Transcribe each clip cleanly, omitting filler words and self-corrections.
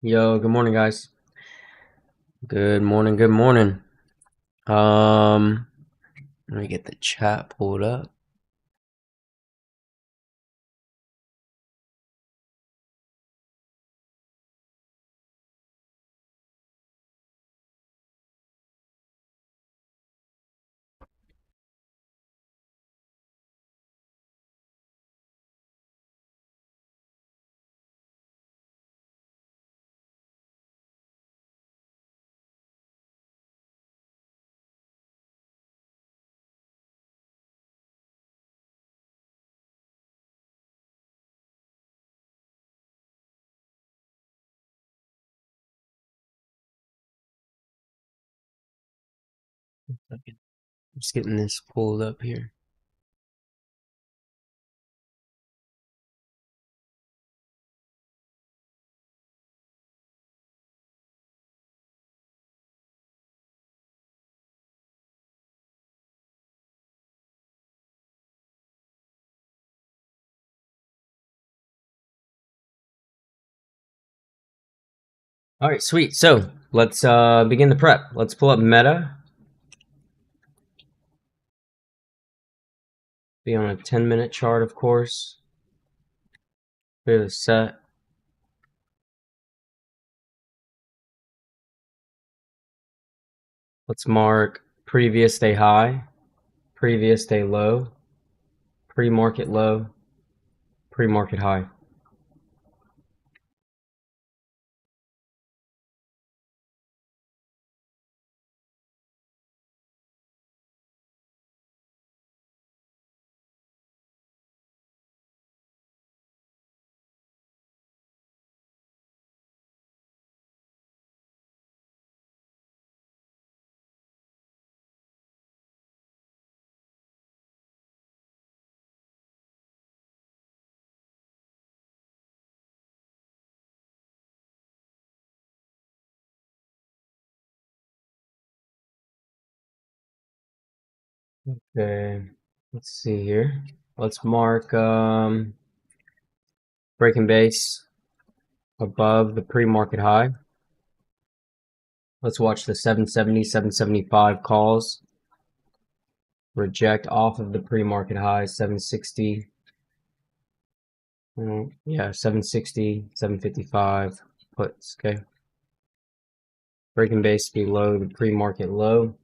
Yo, good morning, guys. Good morning, good morning. Um, Let me get the chat pulled up. Just getting this pulled up here. All right, sweet. So let's begin the prep. Let's pull up Meta. Be on a 10-minute chart, of course. Clear the set. Let's mark previous day high, previous day low, pre-market low, pre-market high. Okay, let's see here. Let's mark breaking base above the pre-market high. Let's watch the 770, 775 calls. Reject off of the pre-market high, 760. Yeah, 760, 755 puts, okay? Breaking base below the pre-market low.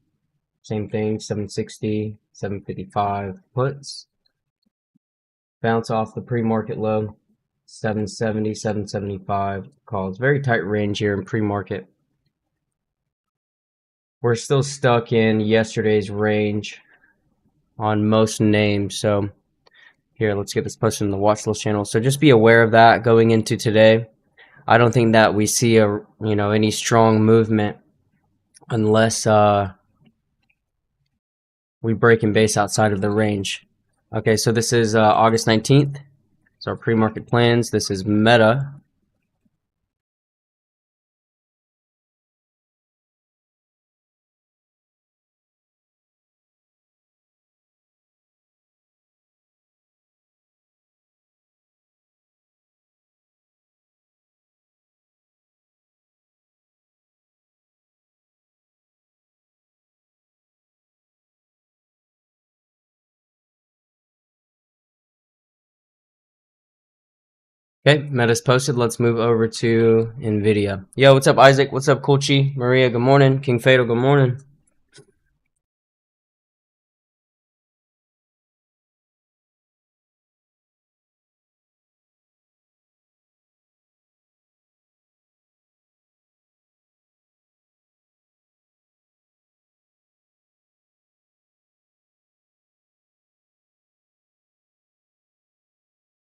Same thing, 760, 755 puts. Bounce off the pre-market low, 770, 775 calls. Very tight range here in pre-market. We're still stuck in yesterday's range on most names, so here, let's get this posted in the watch list channel. So just be aware of that going into today. I don't think that we see any strong movement unless we break and base outside of the range. Okay, so this is August 19th. So our pre-market plans. This is Meta. Okay, Meta's posted. Let's move over to NVIDIA. Yo, what's up, Isaac? What's up, Kulchi? Maria, good morning. King Fatal, good morning.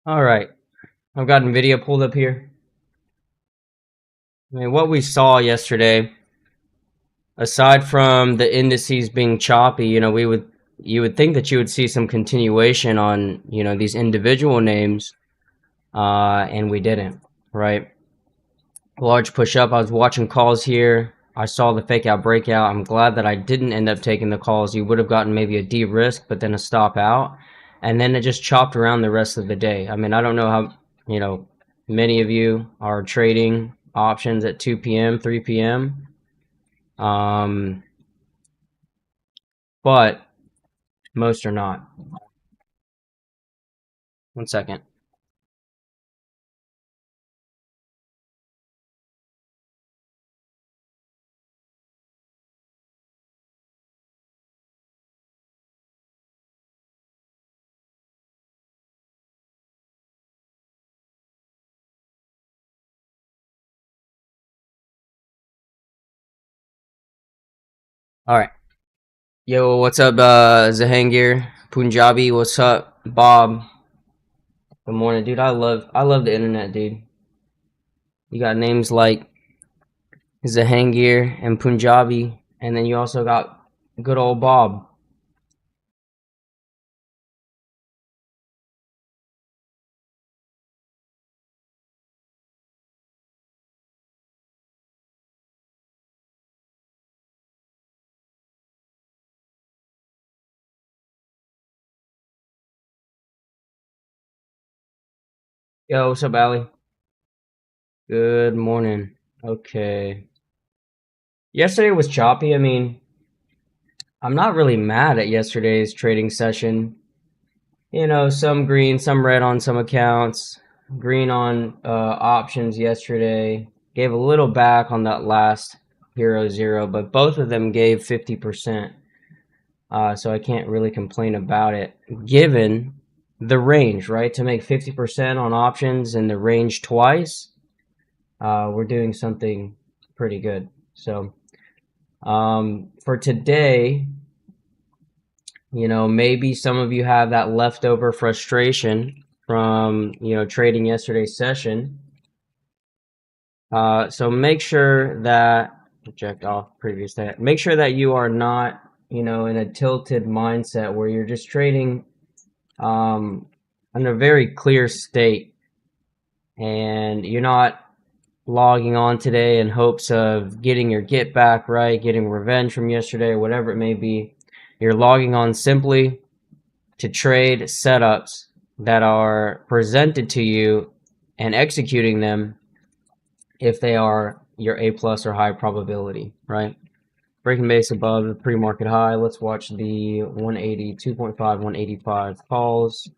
All right, I've got NVIDIA pulled up here. I mean, what we saw yesterday, aside from the indices being choppy, you would think that you would see some continuation on, these individual names, and we didn't, right? Large push up. I was watching calls here. I saw the fake out breakout. I'm glad that I didn't end up taking the calls. You would have gotten maybe a de-risk, but then a stop out. And then it just chopped around the rest of the day. I mean, I don't know how, many of you are trading options at 2 p.m., 3 p.m. But most are not. 1 second. All right. Yo, what's up, Zahangir? Punjabi, what's up? Bob, good morning, dude. I love the internet, dude. You got names like Zahangir and Punjabi, and then you also got good old Bob. Yo, what's up, Ali? Good morning. Okay. Yesterday was choppy. I mean, I'm not really mad at yesterday's trading session. You know, some green, some red on some accounts. Green on options yesterday. Gave a little back on that last Hero Zero, but both of them gave 50%. So I can't really complain about it, given the range, right? To make 50% on options in the range twice, we're doing something pretty good. So for today, you know, maybe some of you have that leftover frustration from, you know, trading yesterday's session. So make sure that, reject off previous day. Make sure that you are not, you know, in a tilted mindset where you're just trading in a very clear state, and you're not logging on today in hopes of getting your get back right, getting revenge from yesterday, whatever it may be. You're logging on simply to trade setups that are presented to you and executing them if they are your A plus or high probability, right? Breaking base above the pre-market high. Let's watch the 182.5, 185 calls.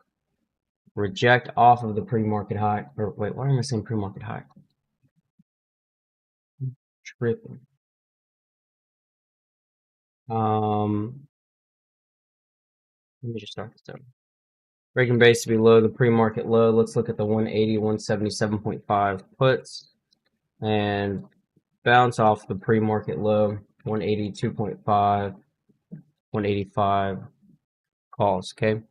Reject off of the pre-market high. Or wait, why am I saying pre-market high? Tripping. Let me just start this over. Breaking base to be below the pre-market low. Let's look at the 180, 177.5 puts and bounce off the pre-market low, 182.5, 185 calls. Okay.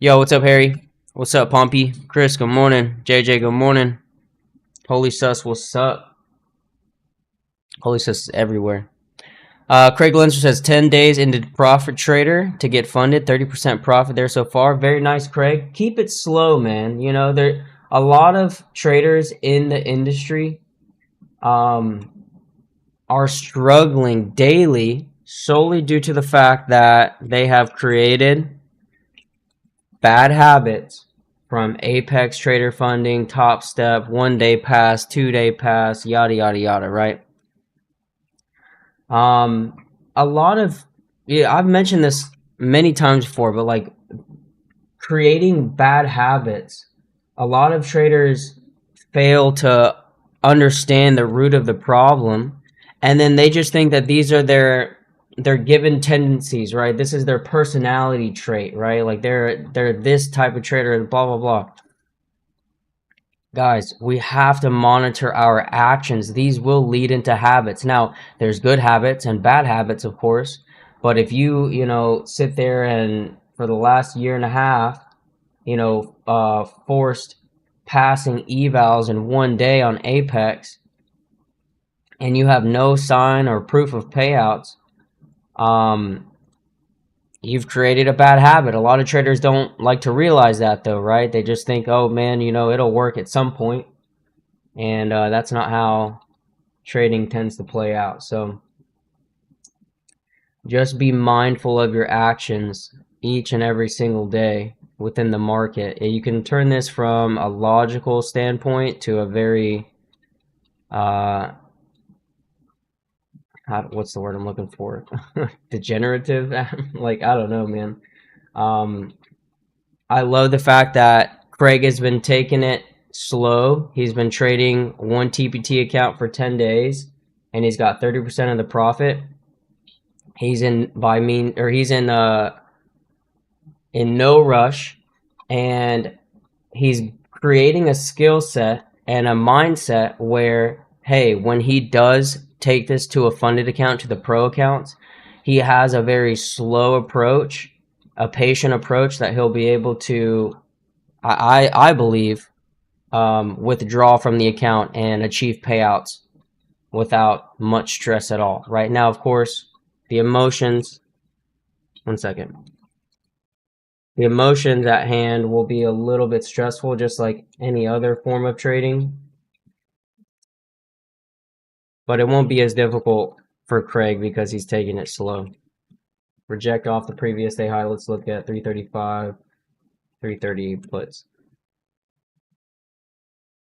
Yo, what's up, Harry? What's up, Pompey? Chris, good morning. JJ, good morning. Holy sus, what's up? Holy sus is everywhere. Craig Lenser says 10 days into Profit Trader to get funded, 30% profit there so far. Very nice, Craig. Keep it slow, man. You know, there a lot of traders in the industry are struggling daily solely due to the fact that they have created bad habits from Apex Trader funding, Top Step, 1 day pass, 2 day pass, yada yada yada, right? A lot of, yeah, I've mentioned this many times before, but like creating bad habits, a lot of traders fail to understand the root of the problem, and then they just think that these are their given tendencies, right? This is their personality trait, right? Like they're this type of trader, blah blah blah. Guys, we have to monitor our actions. These will lead into habits. Now, there's good habits and bad habits, of course. But if you know, sit there and for the last year and a half, you know, forced passing evals in 1 day on Apex, and you have no sign or proof of payouts, you've created a bad habit. A lot of traders don't like to realize that, though, right? They just think, oh man, you know, it'll work at some point. And that's not how trading tends to play out. So just be mindful of your actions each and every single day within the market. You can turn this from a logical standpoint to a very uh, what's the word I'm looking for? Degenerative. Like, I don't know, man. Um, I love the fact that Craig has been taking it slow. He's been trading one TPT account for 10 days, and he's got 30% of the profit. He's in no rush, and he's creating a skill set and a mindset where, hey, when he does take this to a funded account, to the pro accounts, he has a very slow approach, a patient approach that he'll be able to, I believe, withdraw from the account and achieve payouts without much stress at all. Right now, of course, the emotions, one second. The emotions at hand will be a little bit stressful, just like any other form of trading, but it won't be as difficult for Craig because he's taking it slow. Reject off the previous day high. Let's look at 335, 330 puts.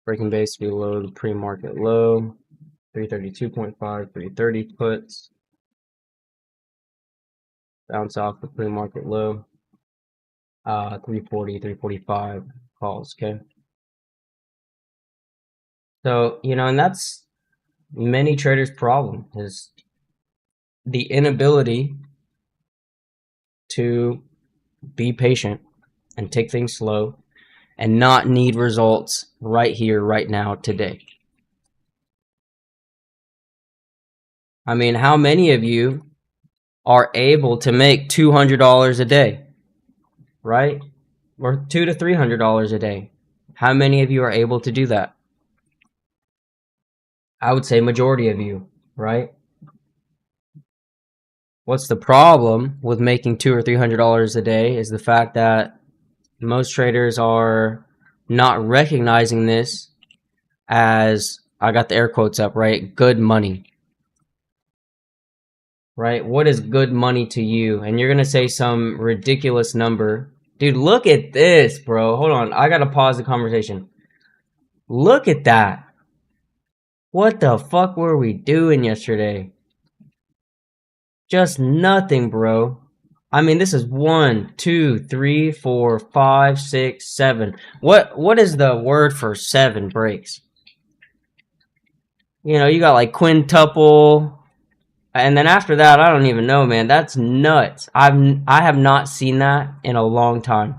Breaking base below the pre-market low. 332.5, 330 puts. Bounce off the pre-market low. 340, 345 calls, okay? So, and that's many traders' problem, is the inability to be patient and take things slow and not need results right here, right now, today. I mean, how many of you are able to make $200 a day, right? Or $200 to $300 a day? How many of you are able to do that? I would say majority of you, right? What's the problem with making $200 or $300 a day is the fact that most traders are not recognizing this as, I got the air quotes up, right? Good money. Right? What is good money to you? And you're going to say some ridiculous number. Dude, look at this, bro. Hold on. I got to pause the conversation. Look at that. What the fuck were we doing yesterday? Just nothing, bro. I mean, this is 1, 2, 3, 4, 5, 6, 7. What is the word for 7 breaks? You got like quintuple. And then after that, I don't even know, man. That's nuts. I have not seen that in a long time.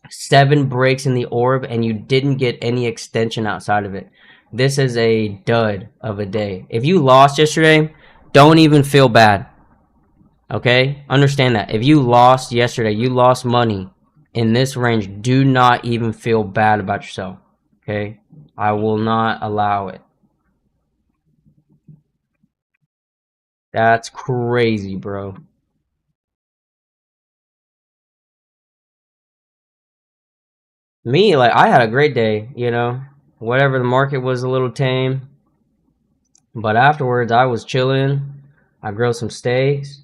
7 breaks in the orb, and you didn't get any extension outside of it. This is a dud of a day. If you lost yesterday, don't even feel bad. Okay? Understand that. If you lost yesterday, you lost money in this range, do not even feel bad about yourself. Okay? I will not allow it. That's crazy, bro. Me, like, I had a great day, whatever, the market was a little tame, but afterwards I was chilling. I grilled some steaks,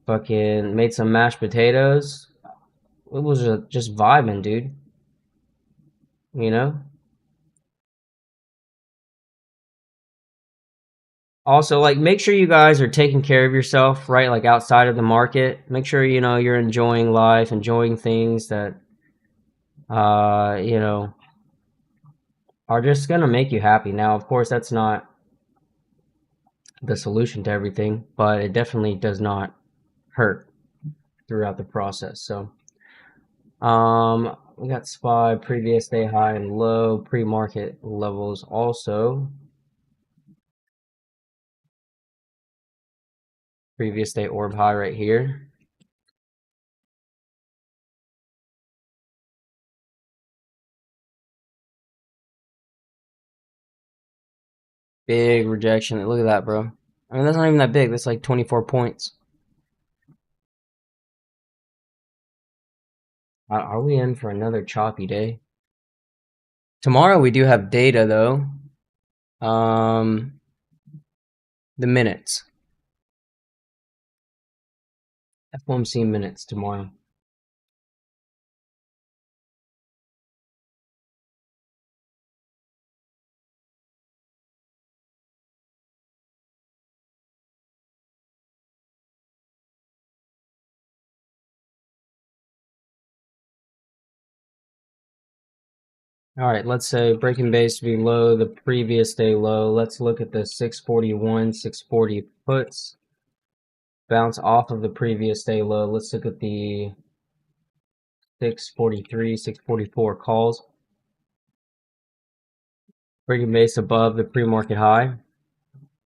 fucking made some mashed potatoes. It was just vibing, dude. you know Also, like, make sure you guys are taking care of yourself, right? Like, outside of the market, make sure you're enjoying life, enjoying things that uh you know are just gonna make you happy. Now, of course, that's not the solution to everything, but it definitely does not hurt throughout the process. So, we got SPY, previous day high and low, pre-market levels also. Previous day orb high right here. Big rejection. Look at that, bro. I mean, that's not even that big. That's like 24 points. Are we in for another choppy day? Tomorrow we do have data, though. The minutes. FOMC minutes tomorrow. All right, let's say breaking base below the previous day low. Let's look at the 641, 640 puts. Bounce off of the previous day low. Let's look at the 643, 644 calls. Breaking base above the pre-market high.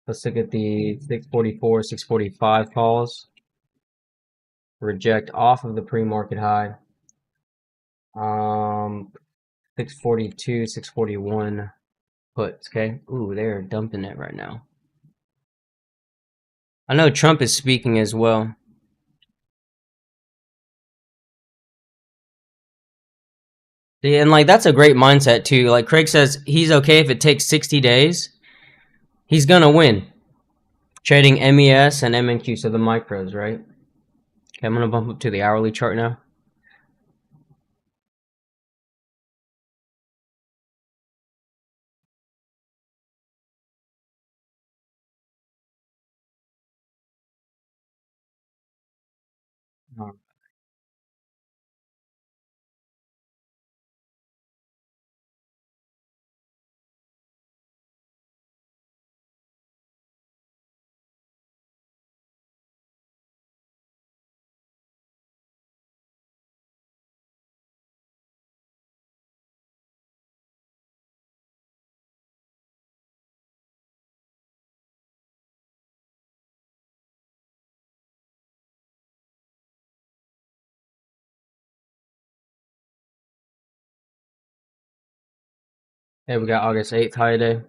Let's look at the 644, 645 calls. Reject off of the pre-market high. 642, 641 puts, okay? Ooh, they're dumping it right now. I know Trump is speaking as well. Yeah, and like that's a great mindset too. Like Craig says he's okay if it takes 60 days. He's gonna win. Trading MES and MNQ, so the micros, right? Okay, I'm gonna bump up to the hourly chart now. Hey, we got August 8th high day.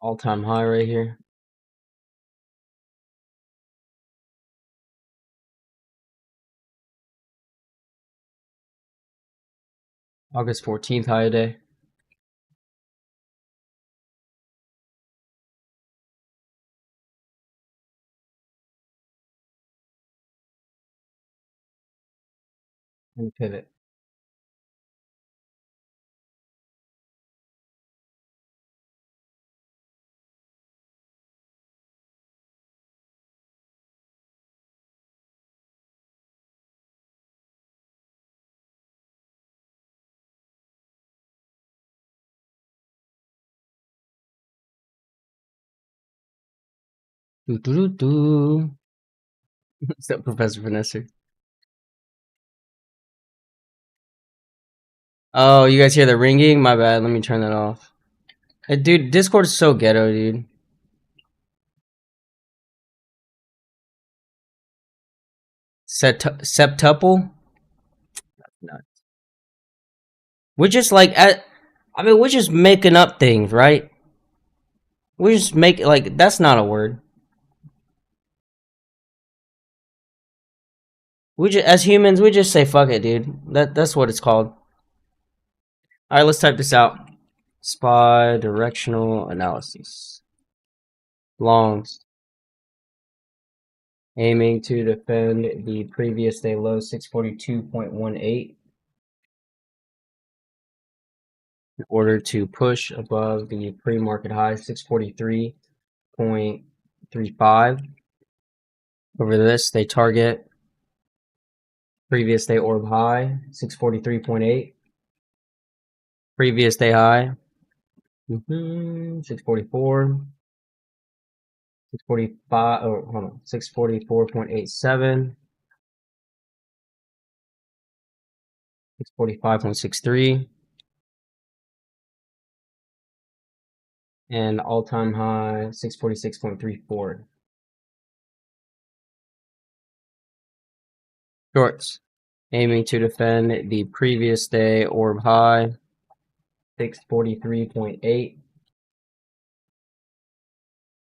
All-time high right here. August 14th high day. And pivot. Do do do do. What's up, Professor Vanessa? Oh, you guys hear the ringing? My bad. Let me turn that off. Hey, dude, Discord is so ghetto, dude. Septuple? No. We're just like, I mean, we're just making up things, right? We just make like that's not a word. We just as humans, we just say fuck it, dude. That's what it's called. All right, let's type this out. SPY directional analysis. Longs aiming to defend the previous day low 642.18 in order to push above the pre-market high 643.35. Over this, they target previous day orb high 643.8. Previous day high 644. 645, oh, hold on, 644.87, 645.63, and all-time high 646.34. Shorts, aiming to defend the previous day orb high 643.8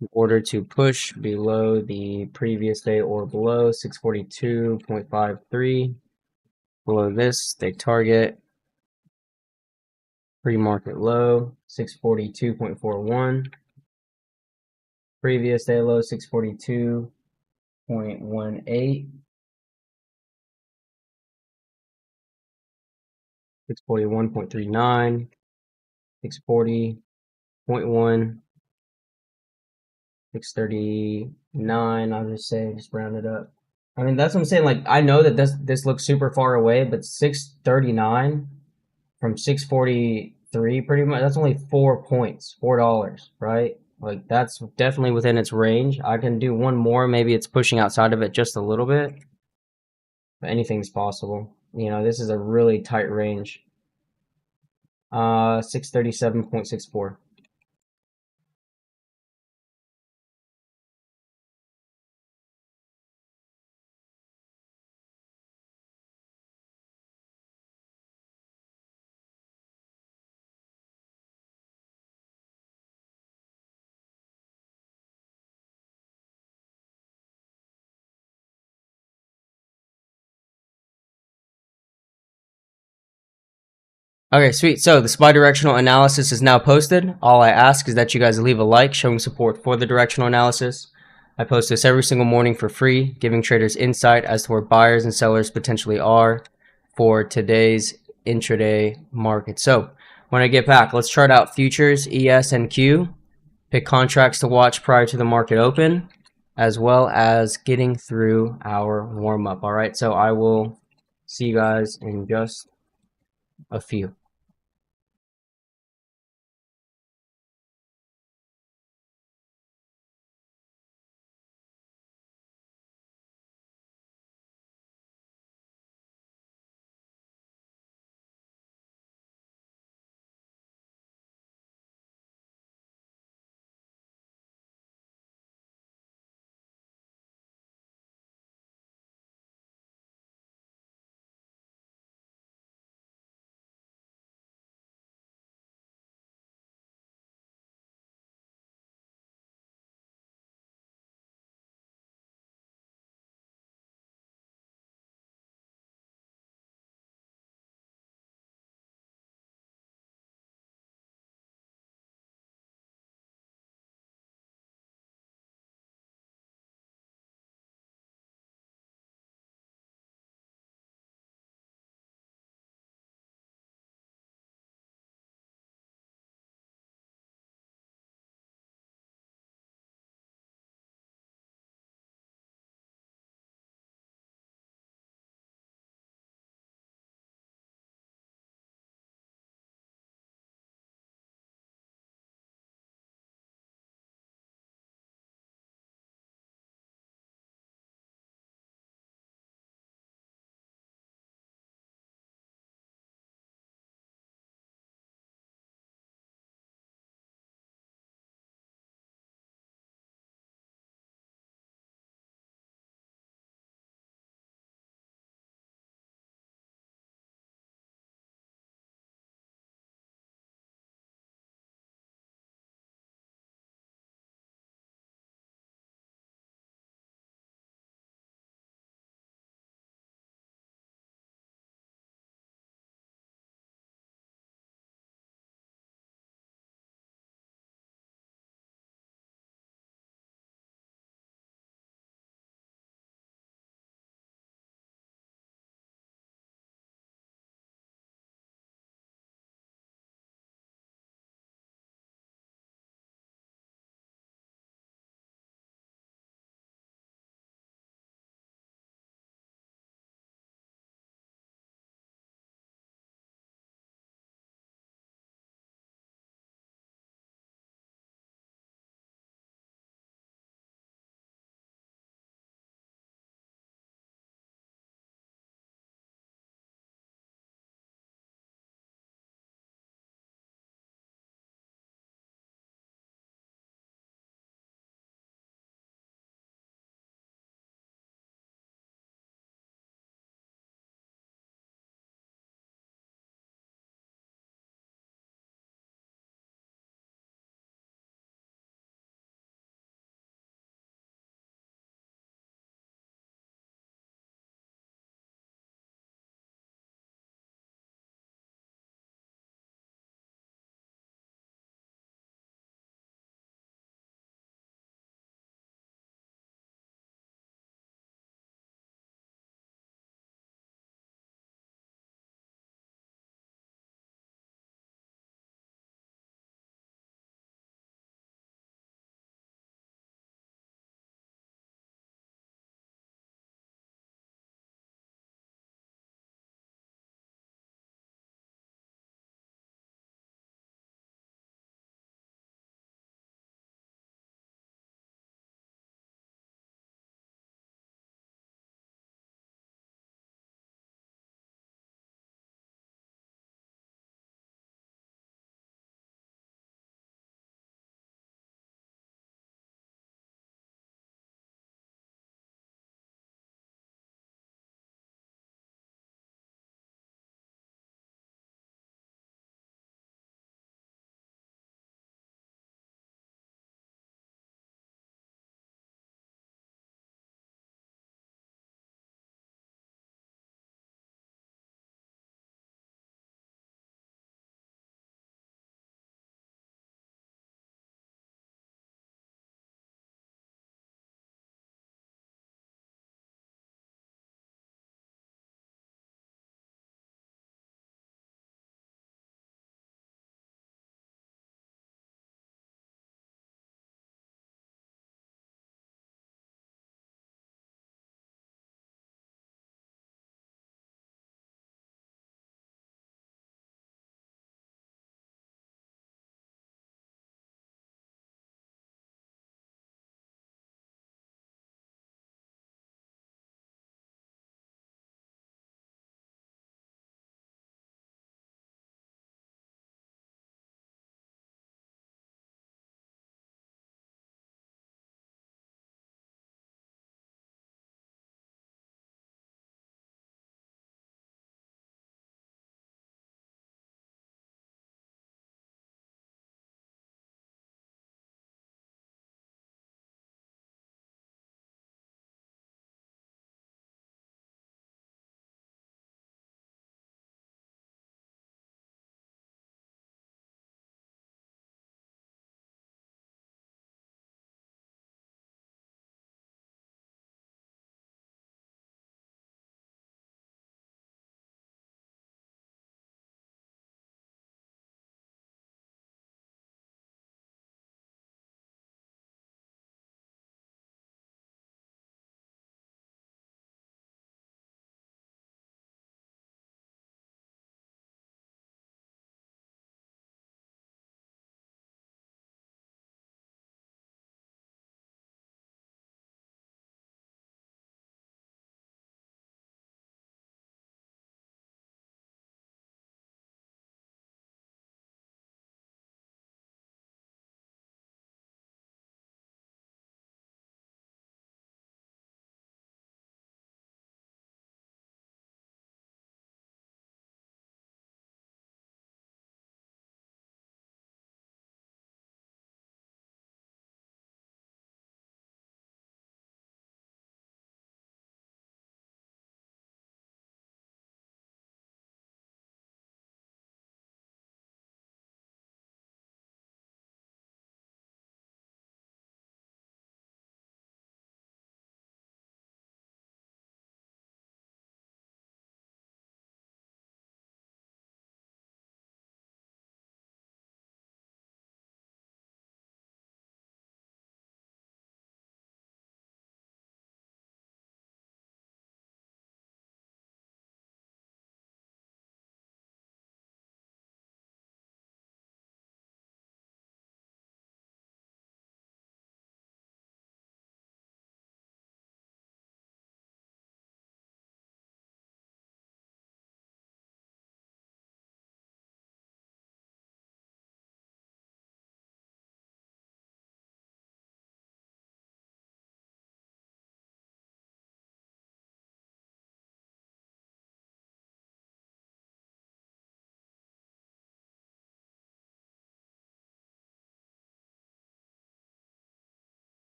in order to push below the previous day orb below 642.53. Below this, they target pre-market low 642.41. Previous day low 642.18, 641.39, 640.1, 639, I'll just say, just round it up. I mean, that's what I'm saying. Like, I know that this looks super far away, but 639 from 643, pretty much, that's only 4 points, $4, right? Like, that's definitely within its range. I can do one more. Maybe it's pushing outside of it just a little bit, but anything's possible. You know, this is a really tight range. 637.64. Okay, sweet. So the SPY directional analysis is now posted. All I ask is that you guys leave a like showing support for the directional analysis. I post this every single morning for free, giving traders insight as to where buyers and sellers potentially are for today's intraday market. So when I get back, let's chart out futures, ES, and Q, pick contracts to watch prior to the market open, as well as getting through our warm up. All right, so I will see you guys in just a few.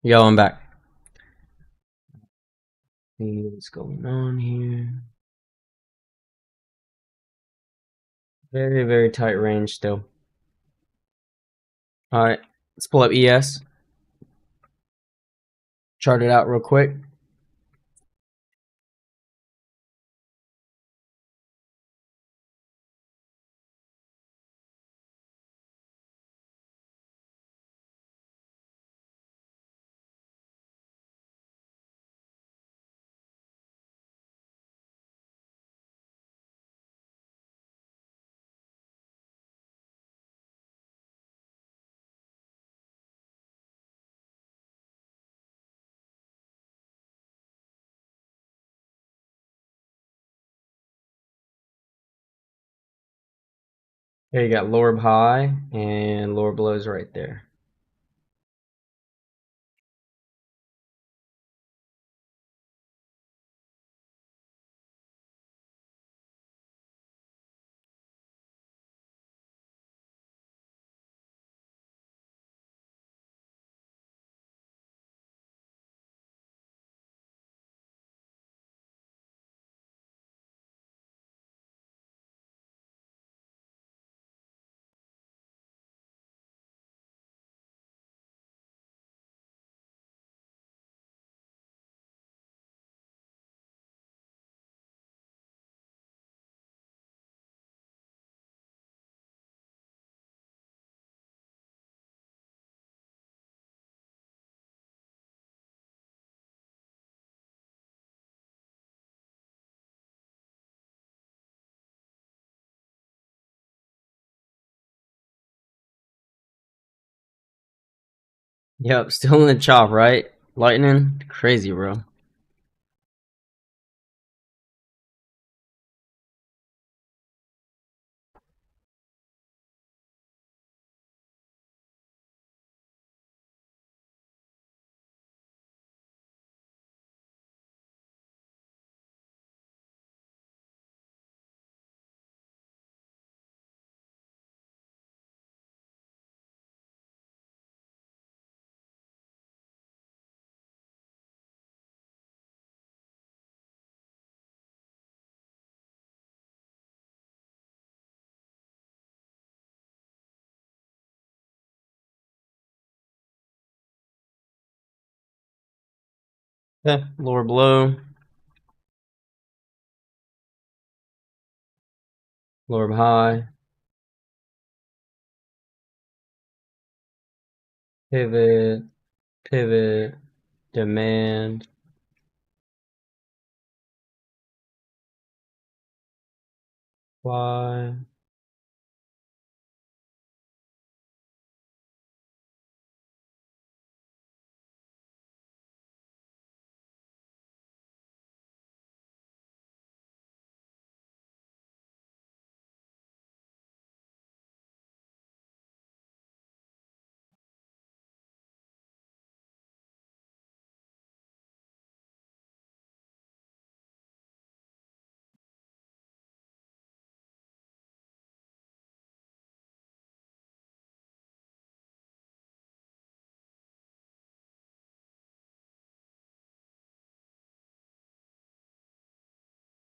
Yo, I'm back. See what's going on here. Very, very tight range still. All right, let's pull up ES. Chart it out real quick. There you got lower high and lower blows right there. Yep, still in the chop, right? Lightning, crazy, bro. Yeah, lower blow, lower high, pivot, pivot, demand. Why?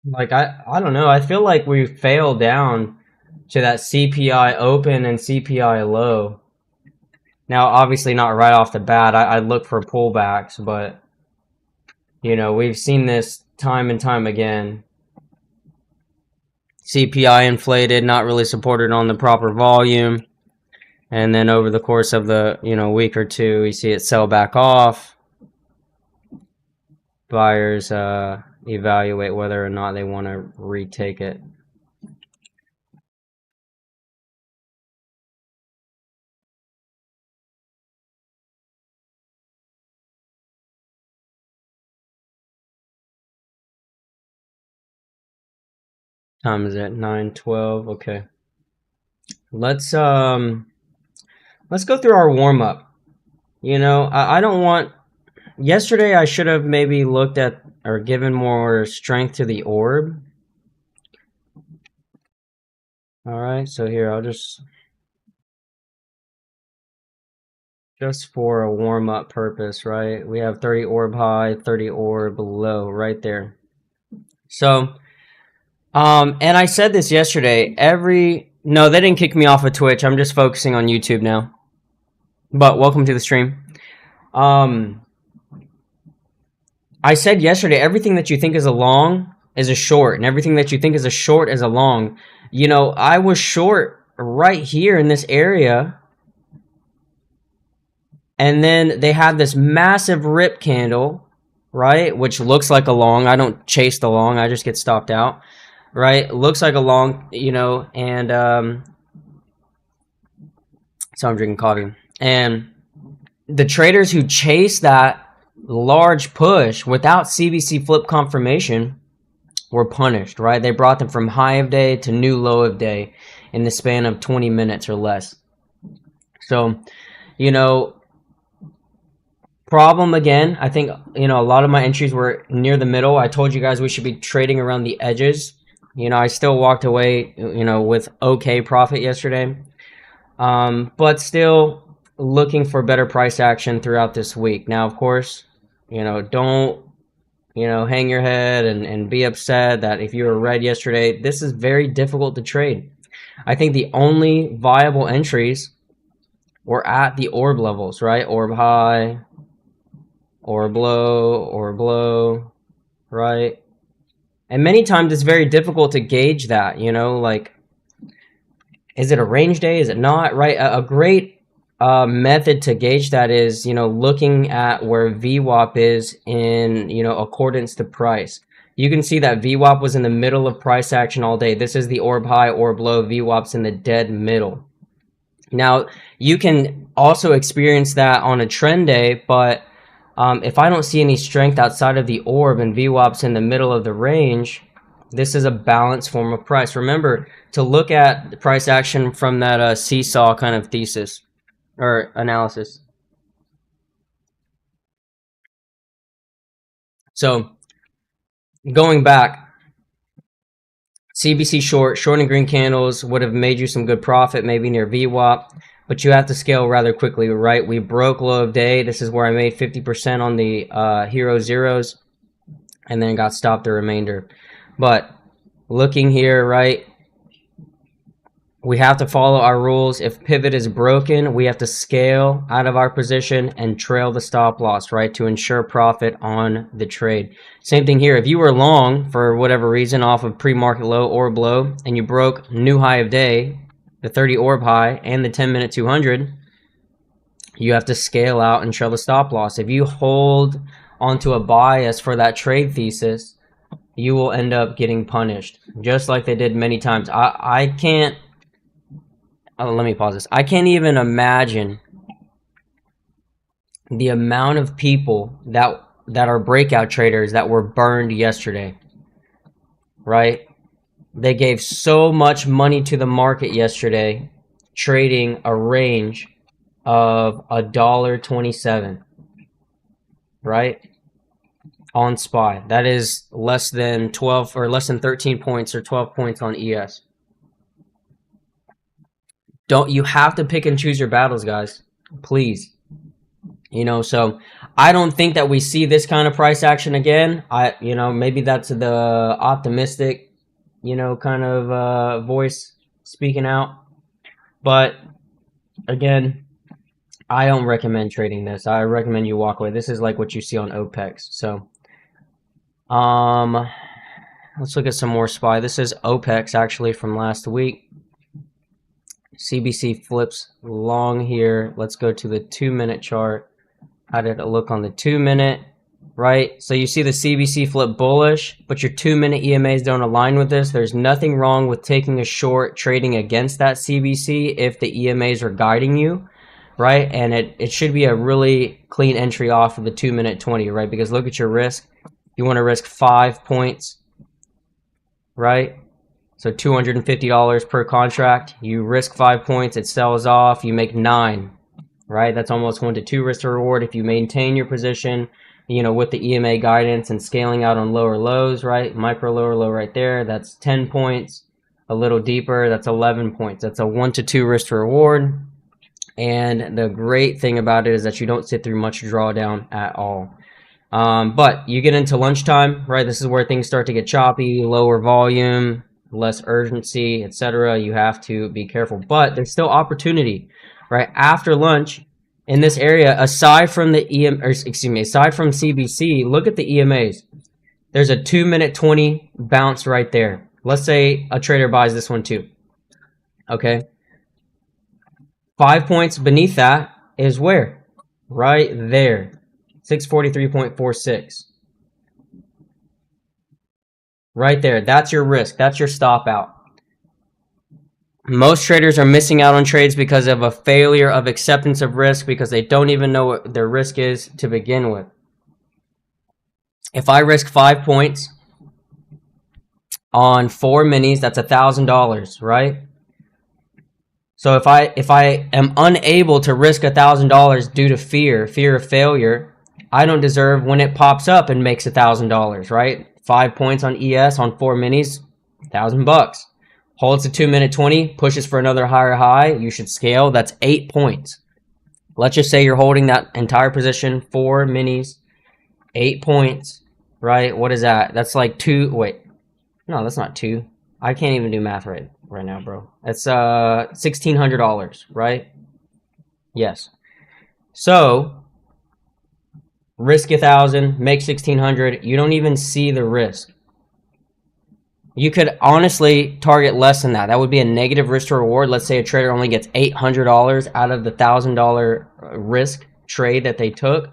Like I don't know. I feel like we failed down to that CPI open and CPI low. Now, obviously not right off the bat. I look for pullbacks, but you know, we've seen this time and time again. CPI inflated, not really supported on the proper volume. And then over the course of the, week or two, you see it sell back off. Buyers evaluate whether or not they want to retake it. Time is at 9:12. Okay. Let's go through our warm up. I don't want yesterday I should have maybe looked at or given more strength to the orb. All right, so here I'll just just for a warm-up purpose, right? We have 30 orb high, 30 orb low right there. So, and I said this yesterday, no, they didn't kick me off of Twitch. I'm just focusing on YouTube now. But welcome to the stream. I said yesterday, everything that you think is a long is a short, and everything that you think is a short is a long. You know, I was short right here in this area, and then they had this massive rip candle, right, which looks like a long. I don't chase the long, I just get stopped out, right? Looks like a long, you know, and so I'm drinking coffee. And the traders who chase that large push without CBC flip confirmation were punished, right? They brought them from high of day to new low of day in the span of 20 minutes or less. So, you know, problem again, I think, you know, a lot of my entries were near the middle. I told you guys we should be trading around the edges. You know, I still walked away, you know, with okay profit yesterday. But still looking for better price action throughout this week. Now, of course, you know, don't, you know, hang your head and be upset that if you were red yesterday, this is very difficult to trade. I think the only viable entries were at the orb levels, right? Orb high, orb low, right? And many times it's very difficult to gauge that, you know, like, is it a range day? Is it not, right? A great method to gauge that is, you know, looking at where VWAP is in, you know, accordance to price. You can see that VWAP was in the middle of price action all day. This is the orb high, orb low. VWAP's in the dead middle. Now, you can also experience that on a trend day, but if I don't see any strength outside of the orb and VWAP's in the middle of the range, this is a balanced form of price. Remember to look at the price action from that seesaw kind of thesis or analysis. So going back, CBC short and green candles would have made you some good profit, maybe near VWAP, but you have to scale rather quickly, right? We broke low of day. This is where I made 50% on the hero zeros and then got stopped the remainder. But looking here, right, we have to follow our rules. If pivot is broken, we have to scale out of our position and trail the stop loss, right, to ensure profit on the trade. Same thing here. If you were long for whatever reason off of pre-market low or low and you broke new high of day, the 30 orb high and the 10-minute 200, you have to scale out and trail the stop loss. If you hold onto a bias for that trade thesis, you will end up getting punished, just like they did many times. I can't. Let me pause this. I can't even imagine the amount of people that are breakout traders that were burned yesterday, right? They gave so much money to the market yesterday, trading a range of $1.27, right? On SPY. That is less than 12 or less than 13 points or 12 points on ES. You have to pick and choose your battles, guys, please. You know, so I don't think that we see this kind of price action again. You know, maybe that's the optimistic, you know, kind of voice speaking out. But again, I don't recommend trading this. I recommend you walk away. This is like what you see on OPEX. So let's look at some more SPY. This is OPEX actually from last week. CBC flips long here. Let's go to the 2-minute chart. How did it look on the 2-minute? Right? So you see the CBC flip bullish, but your 2-minute EMAs don't align with this. There's nothing wrong with taking a short, trading against that CBC if the EMAs are guiding you, right? And it should be a really clean entry off of the 2-minute 20, right? Because look at your risk. You want to risk 5 points, right? So $250 per contract. You risk 5 points, it sells off, you make 9, right? That's almost 1 to 2 risk to reward if you maintain your position, you know, with the EMA guidance and scaling out on lower lows, right? Micro lower low right there. That's 10 points. A little deeper, that's 11 points. That's a 1 to 2 risk to reward. And the great thing about it is that you don't sit through much drawdown at all. But you get into lunchtime, right? This is where things start to get choppy, lower volume, less urgency, etc. You have to be careful, but there's still opportunity, right? After lunch, in this area, aside from the aside from CBC, look at the EMAs. There's a 2-minute 20 bounce right there. Let's say a trader buys this one too. Okay, 5 points beneath that is where? Right there, 643.46. Right there. That's your risk. That's your stop out. Most traders are missing out on trades because of a failure of acceptance of risk, because they don't even know what their risk is to begin with. If I risk 5 points on 4 minis, that's $1,000, right? So if I am unable to risk $1,000 due to fear of failure, I don't deserve when it pops up and makes $1,000, right? 5 points on ES on 4 minis, $1,000. Holds the 2-minute 20, pushes for another higher high. You should scale. That's 8 points. Let's just say you're holding that entire position, 4 minis, 8 points, right? What is that? That's like two. Wait, no, that's not two. I can't even do math right now, bro. That's $1,600, right? Yes. So risk 1,000, make 1,600. You don't even see the risk. You could honestly target less than that. That would be a negative risk to reward. Let's say a trader only gets $800 out of the $1,000 risk trade that they took.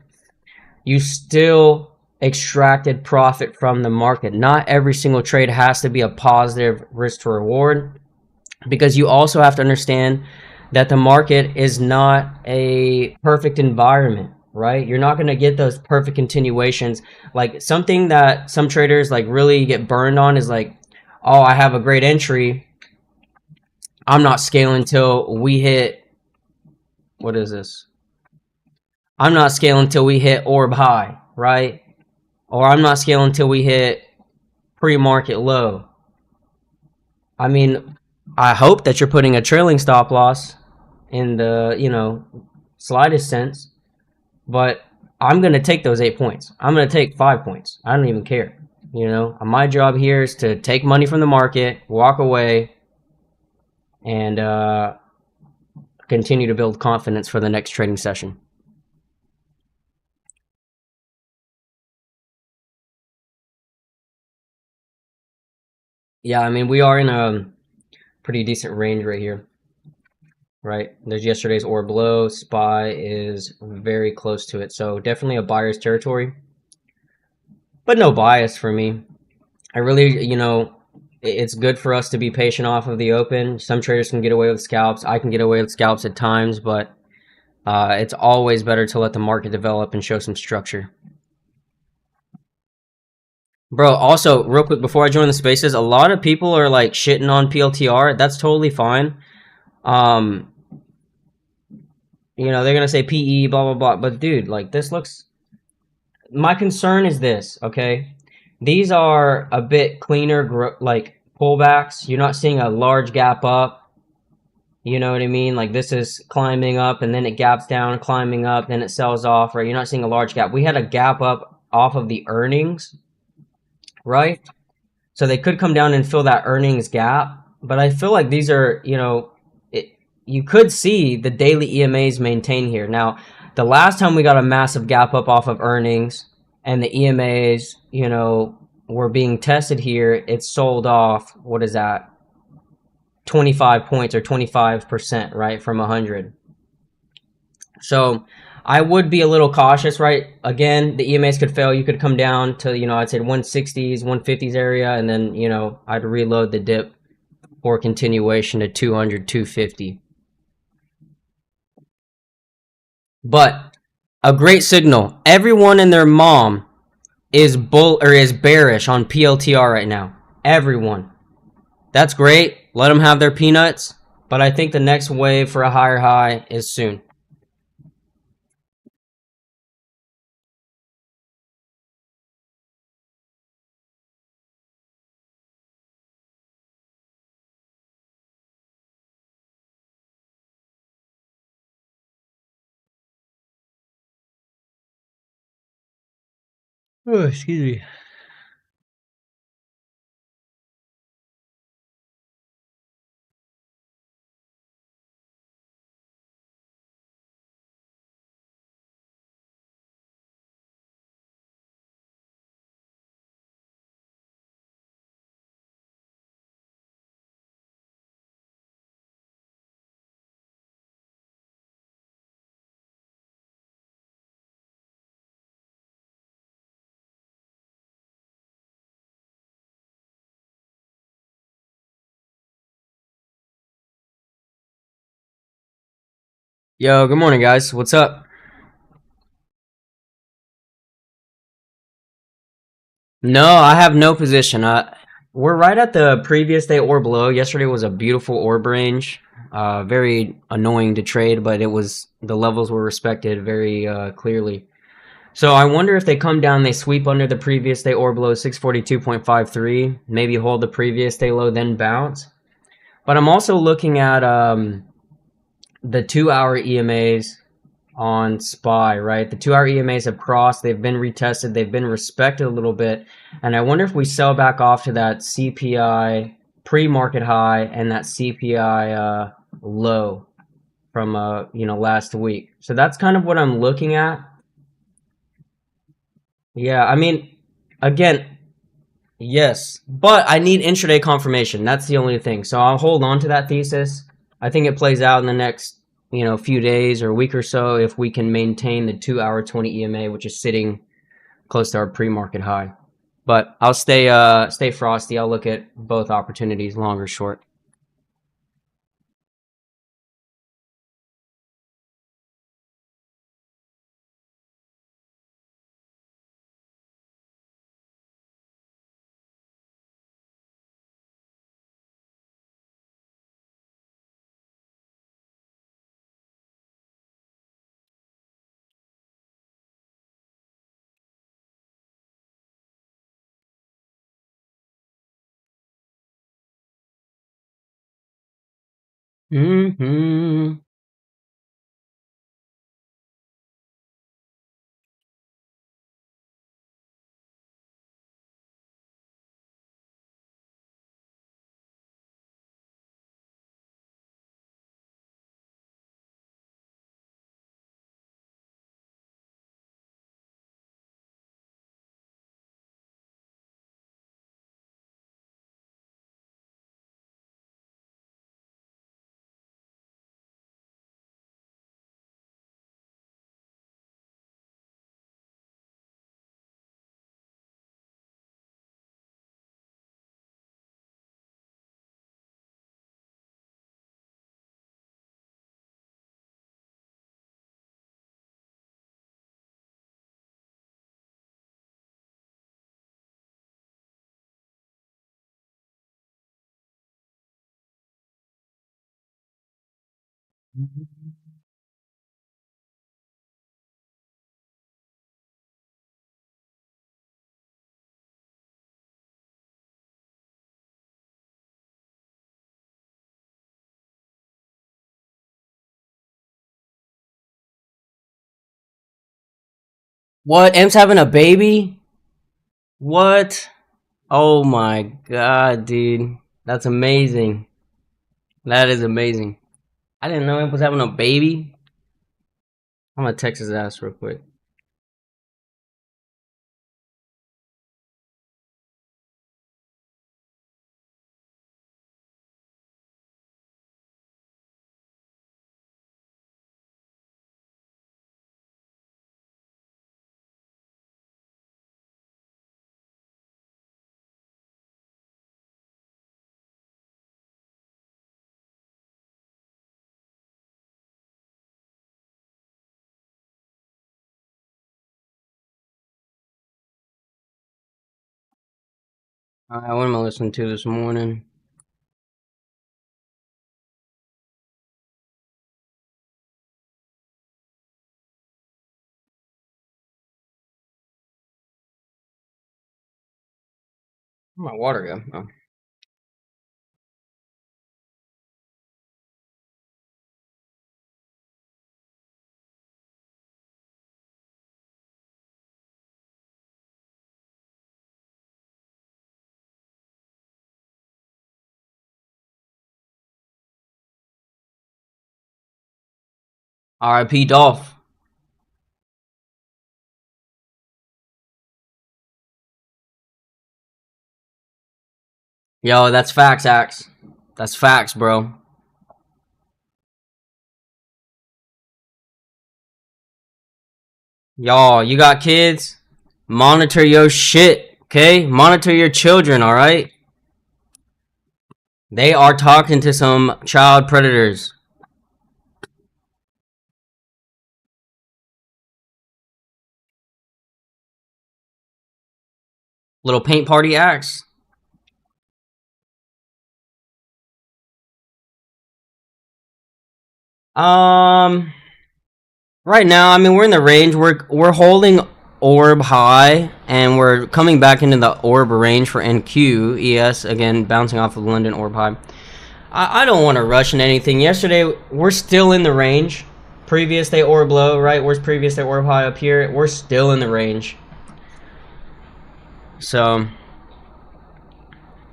You still extracted profit from the market. Not every single trade has to be a positive risk to reward, because you also have to understand that the market is not a perfect environment, right? You're not going to get those perfect continuations. Like, something that some traders like really get burned on is like, oh, I have a great entry, I'm not scaling until we hit, what is this? I'm not scaling until we hit orb high, right? Or I'm not scaling until we hit pre-market low. I mean, I hope that you're putting a trailing stop loss in the, slightest sense, but I'm going to take those 8 points. I'm going to take 5 points. I don't even care. My job here is to take money from the market, walk away, and continue to build confidence for the next trading session. Yeah, I mean, we are in a pretty decent range right here, right? There's yesterday's orb low. SPY is very close to it. So definitely a buyer's territory, but no bias for me. I really, it's good for us to be patient off of the open. Some traders can get away with scalps. I can get away with scalps at times, but it's always better to let the market develop and show some structure. Bro, also, real quick, before I join the spaces, a lot of people are like shitting on PLTR. That's totally fine. Um, they're gonna say PE, blah blah blah. But dude, like, this looks. My concern is this, okay? These are a bit cleaner, like, pullbacks. You're not seeing a large gap up. You know what I mean? Like, this is climbing up and then it gaps down, climbing up, then it sells off, right? You're not seeing a large gap. We had a gap up off of the earnings, right? So they could come down and fill that earnings gap. But I feel like these are, you could see the daily EMAs maintain here. Now, the last time we got a massive gap up off of earnings and the EMAs, were being tested here, it sold off, what is that? 25 points or 25%, right? From 100. So I would be a little cautious, right? Again, the EMAs could fail. You could come down to, I'd say 160s, 150s area, and then, I'd reload the dip for continuation to 200, 250. But a great signal. Everyone and their mom is bearish on PLTR right now. Everyone. That's great. Let them have their peanuts. But I think the next wave for a higher high is soon. Oh, excuse me. Yo, good morning, guys. What's up? No, I have no position. We're right at the previous day or below. Yesterday was a beautiful orb range. Very annoying to trade, but it was the levels were respected very clearly. So I wonder if they come down, they sweep under the previous day or below 642.53, maybe hold the previous day low, then bounce. But I'm also looking at the 2 hour EMAs on SPY, right? The 2 hour EMAs have crossed, they've been retested, they've been respected a little bit. And I wonder if we sell back off to that CPI pre-market high and that CPI low from last week. So that's kind of what I'm looking at. Yeah, I mean, again, yes, but I need intraday confirmation. That's the only thing. So I'll hold on to that thesis. I think it plays out in the next, few days or week or so if we can maintain the 2 hour 20 EMA, which is sitting close to our pre-market high. But I'll stay frosty. I'll look at both opportunities, long or short. Hmm. What? M's having a baby? What? Oh my god, dude. That's amazing. That is amazing. I didn't know M was having a baby. I'm gonna text his ass real quick. Alright, what am I listening to this morning? Where'd my water go? Oh. R.I.P. Dolph. Yo, that's facts, Axe. That's facts, bro. Y'all, you got kids? Monitor your shit, okay? Monitor your children, alright? They are talking to some child predators. Little paint party Axe. Um, right now, I mean, we're in the range. We're holding orb high, and we're coming back into the orb range for NQ. ES again, bouncing off of London orb high. I don't want to rush in anything. Yesterday, we're still in the range. Previous day orb low, right? Where's previous day orb high up here? We're still in the range. So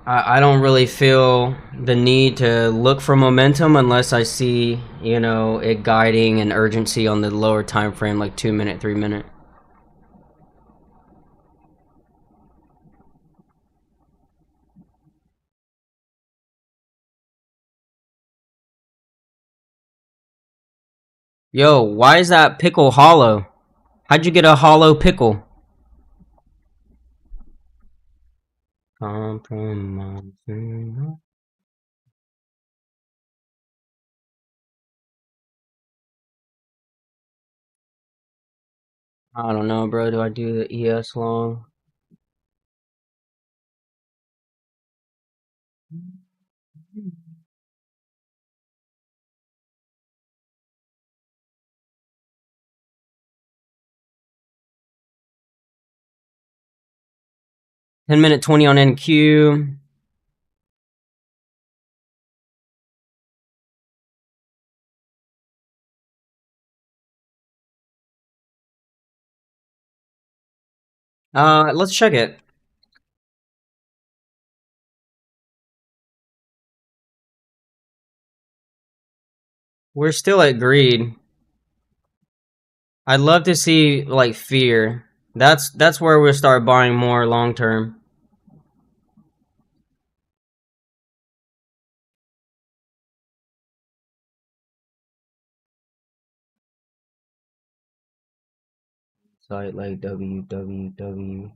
I don't really feel the need to look for momentum unless I see, you know, it guiding and urgency on the lower time frame, like 2 minute, 3 minute. Yo, why is that pickle hollow? How'd you get a hollow pickle? Compromising. I don't know, bro. Do I do the ES long? $10 20 on NQ. Let's check it. We're still at greed. I'd love to see like fear. That's where we'll start buying more long term. Site like www.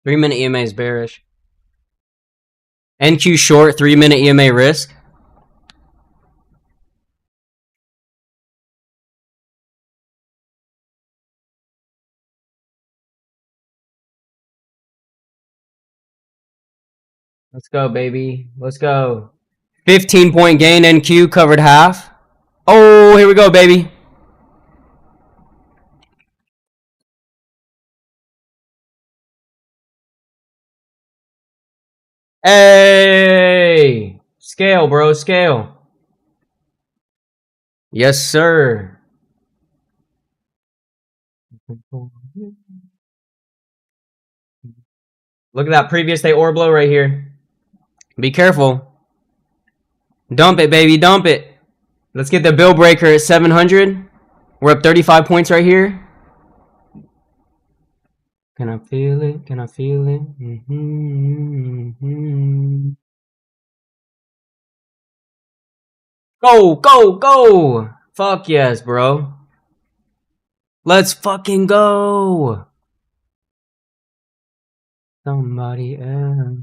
Three-minute EMA is bearish. NQ short, 3-minute EMA risk. Let's go, baby. Let's go. 15-point gain, NQ covered half. Oh, here we go, baby. Hey! Scale, bro, scale. Yes, sir. Look at that previous day orb blow right here. Be careful. Dump it, baby, dump it. Let's get the bill breaker at 700. We're up 35 points right here. Can I feel it? Can I feel it? Go, go, go! Fuck yes, bro. Let's fucking go! Somebody else.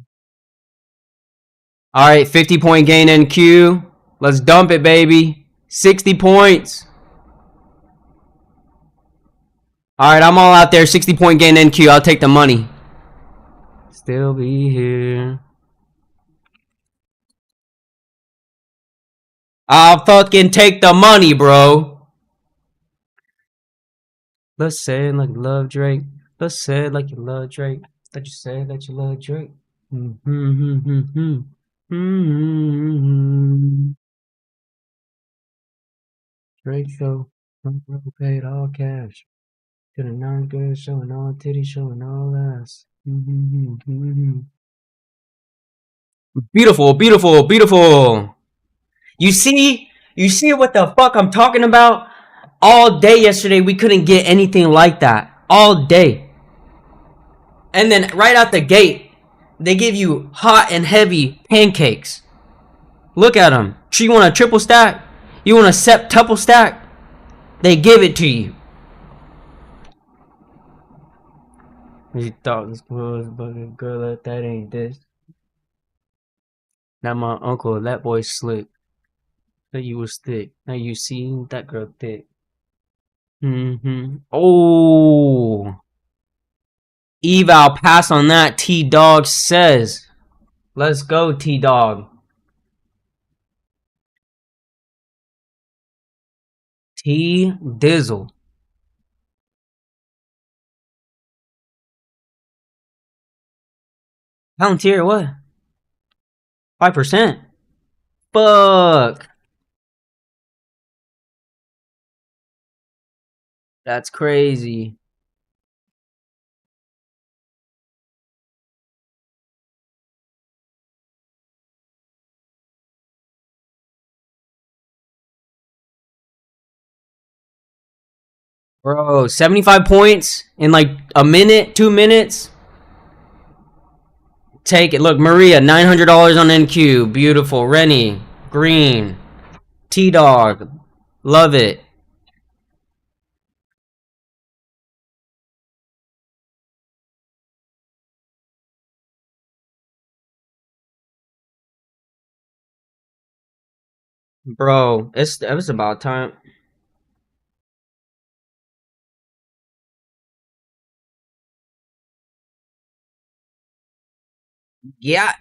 Alright, 50-point gain NQ. Let's dump it, baby. 60 points. Alright, I'm all out there. 60-point gain NQ. I'll take the money. Still be here. I'll fucking take the money, bro. Let's say it like you love Drake. Let's say it like you love Drake. Thought you said that you love Drake. Mm-hmm. Drake show. Front row paid all cash. To the non-good, showing all titties, showing all ass. Beautiful, beautiful, beautiful. You see what the fuck I'm talking about? All day yesterday, we couldn't get anything like that. All day. And then right out the gate, they give you hot and heavy pancakes. Look at them. You want a triple stack? You want a septuple stack? They give it to you. You thought this was fucking girl, that ain't this. Now my uncle, that boy slick. That you was thick. Now you see that girl thick. Oh, eval pass on that. T Dog says, "Let's go, T Dog." T Dizzle. Palantir, what? 5%. Fuck. That's crazy. Bro, 75 points in like a minute, 2 minutes. Take it. Look, Maria, $900 on NQ. Beautiful. Rennie, green. T Dog, love it. Bro, it was about time. Yeah.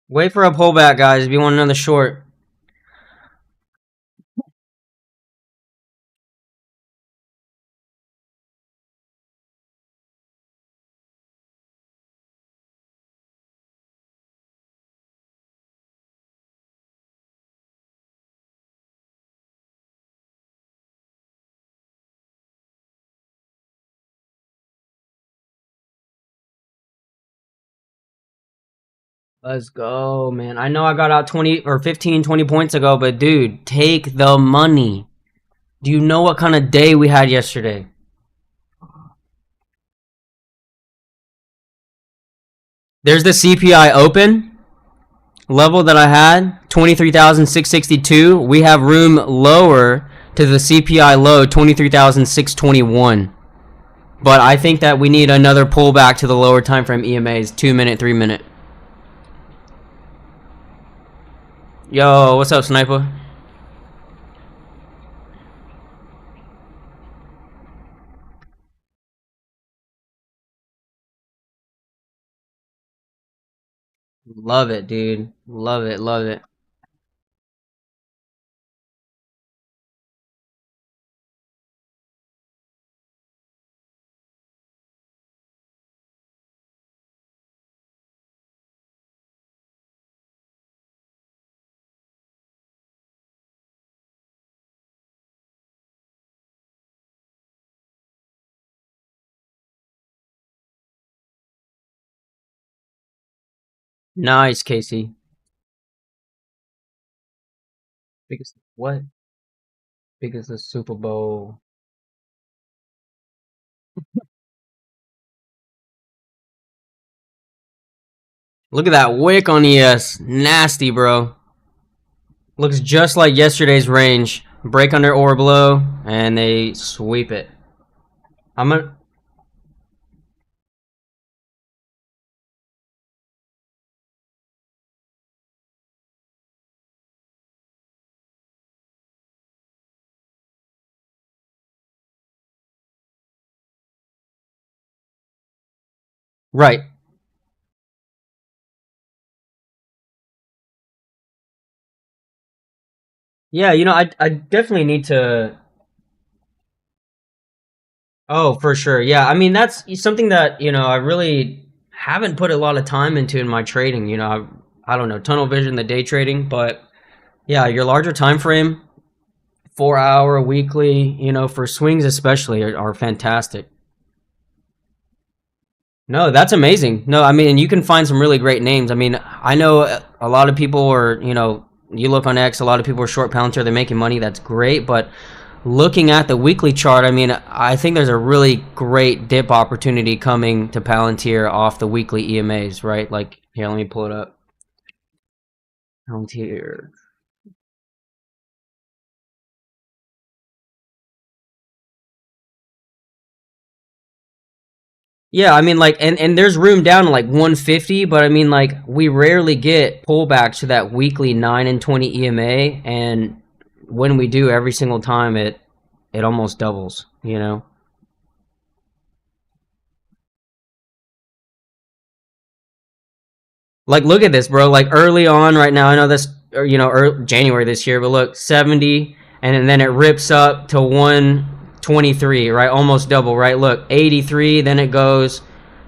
Wait for a pullback, guys, if you want another short. Let's go, man. I know I got out 20 or 15, 20 points ago, but dude, take the money. Do you know what kind of day we had yesterday? There's the CPI open level that I had, 23,662. We have room lower to the CPI low, 23,621. But I think that we need another pullback to the lower time frame EMAs, 2 minute, 3 minute. Yo, what's up, Sniper? Love it, dude. Love it, love it. Nice, Casey. Biggest what? Biggest the Super Bowl. Look at that wick on ES. Nasty, bro. Looks just like yesterday's range. Break under or below, and they sweep it. I'm gonna. Right. Yeah, I definitely need to. Oh, for sure. Yeah, I mean that's something that I really haven't put a lot of time into in my trading. I don't know, tunnel vision, the day trading, but yeah, your larger time frame, 4 hour weekly, for swings especially are fantastic. No, that's amazing. No, I mean, you can find some really great names. I mean, I know a lot of people are, you look on X, a lot of people are short Palantir, they're making money. That's great. But looking at the weekly chart, I mean, I think there's a really great dip opportunity coming to Palantir off the weekly EMAs, right? Like, here, let me pull it up. Palantir. Yeah, I mean, like, and there's room down to like 150, but I mean, like, we rarely get pullbacks to that weekly 9 and 20 EMA, and when we do, every single time it almost doubles. Like, look at this, bro. Like, early on, right now, I know this, or, January this year, but look, 70, and then it rips up to 123, right? Almost double, right? Look, 83, then it goes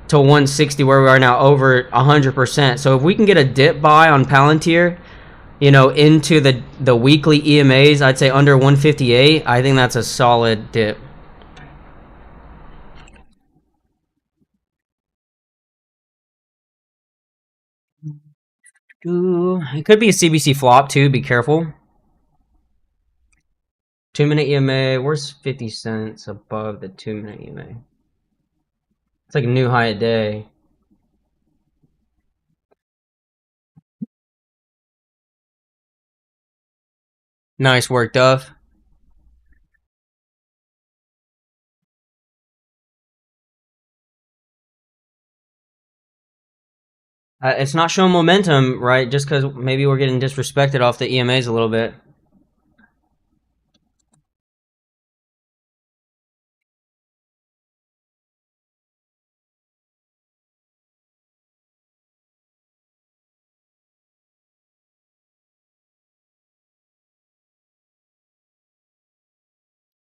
to 160, where we are now, over 100%. So if we can get a dip buy on Palantir, into the weekly EMAs, I'd say under 158. I think that's a solid dip. Ooh, it could be a CBC flop too. Be careful. 2 minute EMA. Where's 50 cents above the 2 minute EMA? It's like a new high a day. Nice work, Duff. It's not showing momentum, right? Just because maybe we're getting disrespected off the EMAs a little bit.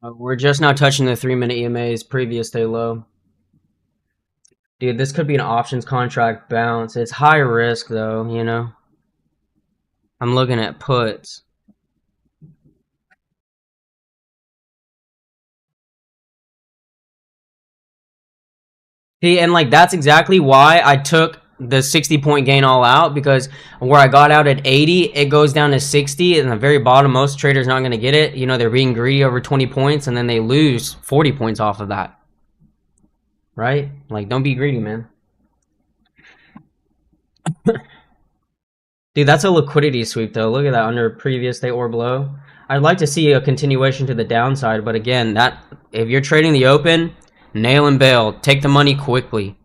We're just now touching the 3 minute EMAs, previous day low. Dude, this could be an options contract bounce. It's high risk though. I'm looking at puts. See, and like that's exactly why I took the 60-point gain all out, because where I got out at 80, it goes down to 60, and the very bottom, most traders not going to get it. They're being greedy over 20 points, and then they lose 40 points off of that, right? Like, don't be greedy, man. Dude, that's a liquidity sweep, though. Look at that under previous day or below. I'd like to see a continuation to the downside, but again, that if you're trading the open, nail and bail. Take the money quickly.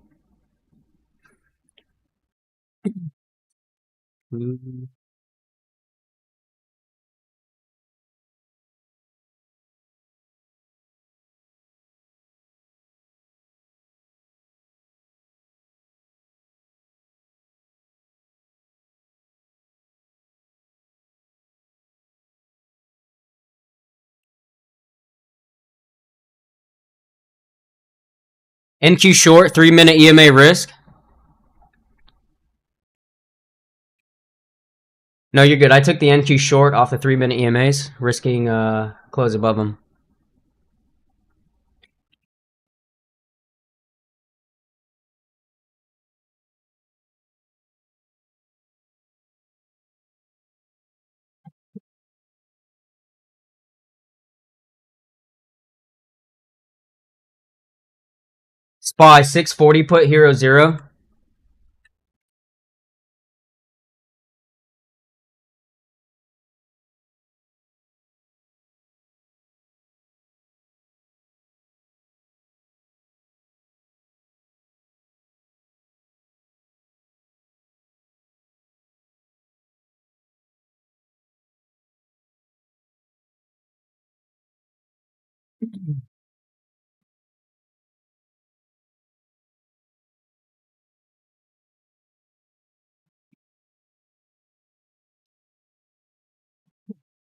NQ short, 3 minute EMA risk. No, you're good. I took the NQ short off the 3 minute EMAs, risking close above them. SPY 640 put hero 0.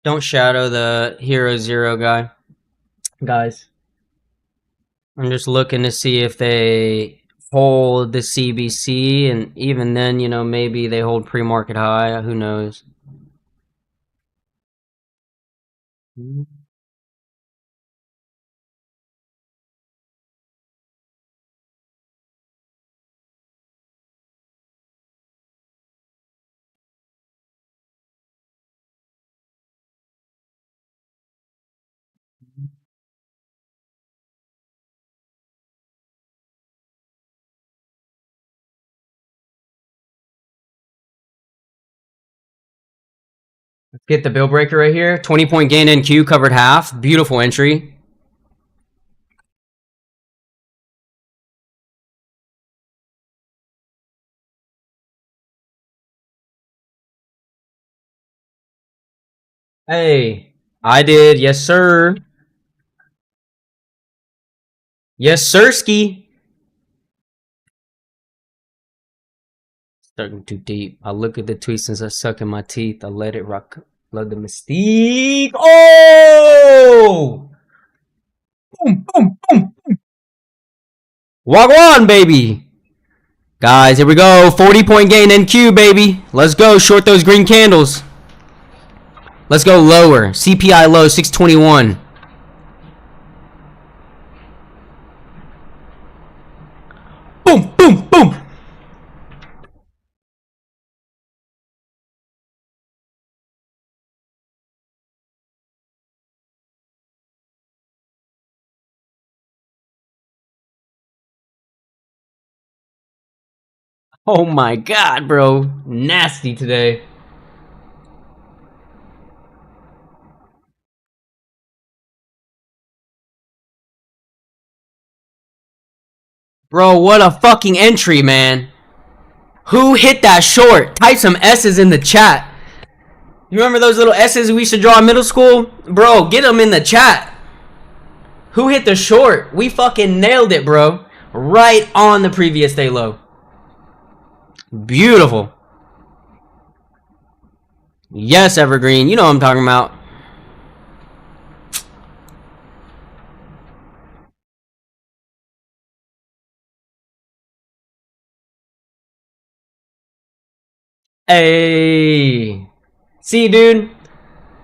Don't shadow the Hero Zero guy. Guys. I'm just looking to see if they hold the CBC, and even then, you know, maybe they hold pre-market high. Who knows? Let's get the bill breaker right here. 20-point gain NQ, covered half. Beautiful entry. Hey, I did. Yes, sir. Yes, sirski. Starting too deep. I look at the tweet since I suck in my teeth. I let it rock. Love the mystique. Oh! Boom, boom, boom. Walk on, baby. Guys, here we go. 40-point gain NQ, baby. Let's go. Short those green candles. Let's go lower. CPI low, 621. Boom, boom, boom. Oh my god, bro. Nasty today. Bro, what a fucking entry, man. Who hit that short? Type some S's in the chat. You remember those little S's we used to draw in middle school? Bro, get them in the chat. Who hit the short? We fucking nailed it, bro. Right on the previous day low. Beautiful. Yes, Evergreen. You know what I'm talking about. Hey. See, dude?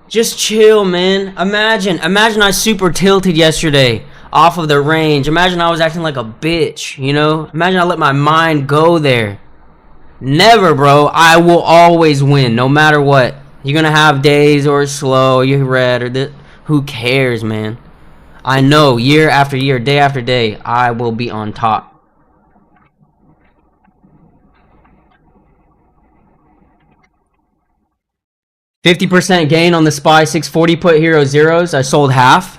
Just chill, man. Imagine I super tilted yesterday off of the range. Imagine I was acting like a bitch, you know? Imagine I let my mind go there. Never, bro. I will always win, no matter what. You're gonna have days or slow, you're red, or this. Who cares, man? I know, year after year, day after day, I will be on top. $50% gain on the SPY 640 put Hero Zeros. I sold half.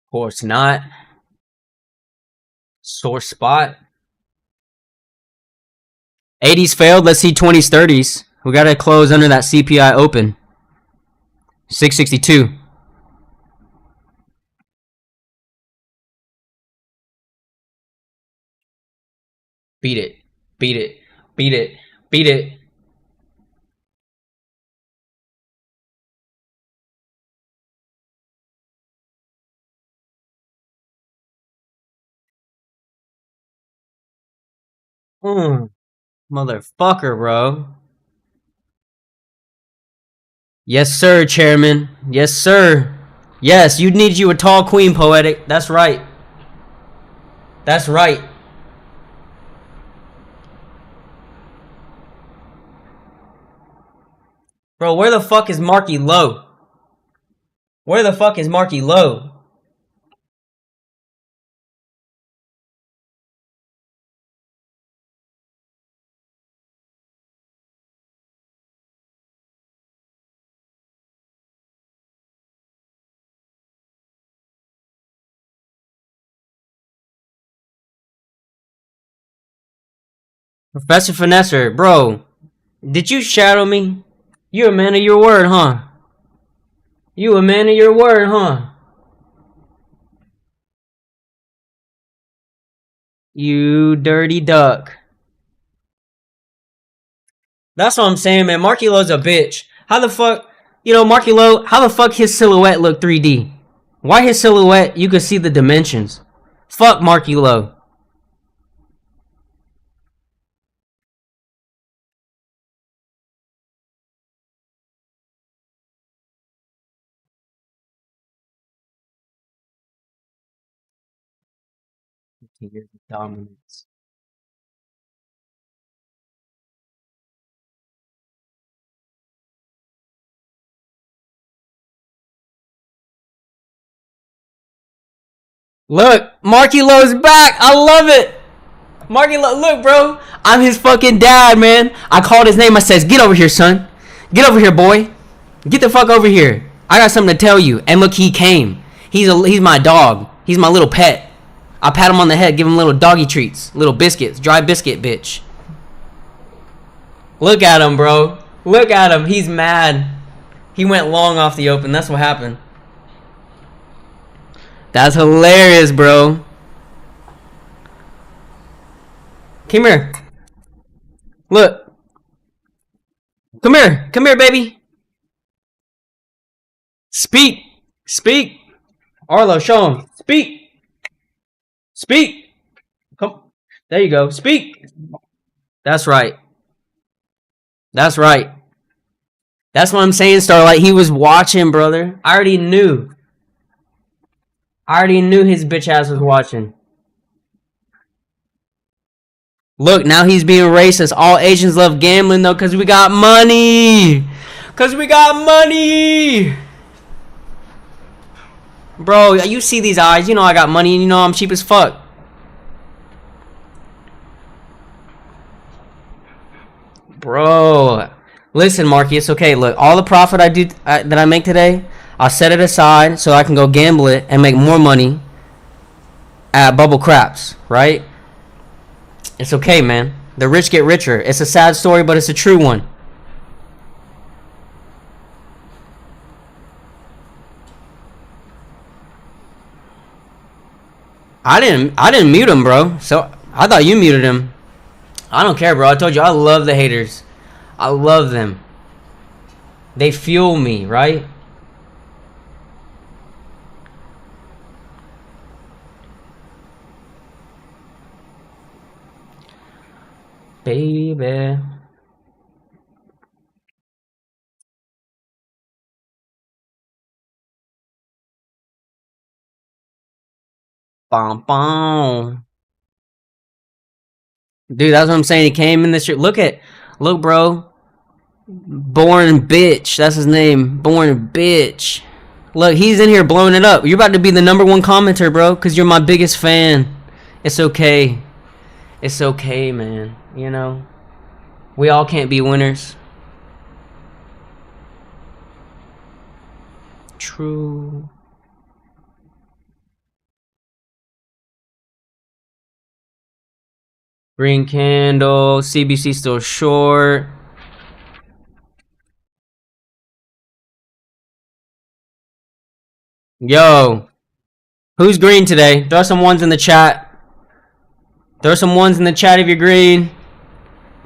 Of course not. Sore spot. 80s failed. Let's see 20s, 30s. We got to close under that CPI open. 662. Beat it. Beat it. Beat it. Beat it. Motherfucker, bro. Yes, sir, chairman. Yes, sir. Yes, you need you a tall queen, poetic. That's right. That's right. Bro, where the fuck is Marky Low? Where the fuck is Marky Low? Professor Finesser, bro. Did you shadow me? You a man of your word, huh? You a man of your word, huh? You dirty duck. That's what I'm saying, man. Marky Lowe's a bitch. How the fuck, Marky Lowe, how the fuck his silhouette look 3D? Why his silhouette, you could see the dimensions? Fuck Marky Lowe. Years of dominance. Look, Marky Lowe's back. I love it. Marky Lowe, look, bro. I'm his fucking dad, man. I called his name. I says, get over here, son. Get over here, boy. Get the fuck over here. I got something to tell you. And look, he came. He's my dog. He's my little pet. I pat him on the head, give him little doggy treats, little biscuits, dry biscuit, bitch. Look at him, bro. Look at him. He's mad. He went long off the open. That's what happened. That's hilarious, bro. Come here. Look. Come here. Come here, baby. Speak. Speak. Arlo, show him. Speak. Speak. Come. There you go. Speak. That's right. That's right. That's what I'm saying, Starlight. He was watching, brother. I already knew. I already knew his bitch ass was watching. Look, now he's being racist. All Asians love gambling, though, because we got money. Because we got money. Bro, you see these eyes. You know I got money, and you know I'm cheap as fuck. Bro. Listen, Marky, it's okay. Look, all the profit that I make today, I'll set it aside so I can go gamble it and make more money at Bubble Craps, right? It's okay, man. The rich get richer. It's a sad story, but it's a true one. I didn't mute him, bro. So I thought you muted him. I don't care, bro. I told you I love the haters. I love them. They fuel me, right? Baby. Bom bom. Dude, that's what I'm saying. He came in this year. Look, bro. Born bitch. That's his name. Born bitch. Look, he's in here blowing it up. You're about to be the #1 commenter, bro, because you're my biggest fan. It's okay. It's okay, man. You know, we all can't be winners. True. Green candle. CBC still short. Yo. Who's green today? Throw some ones in the chat. Throw some ones in the chat if you're green.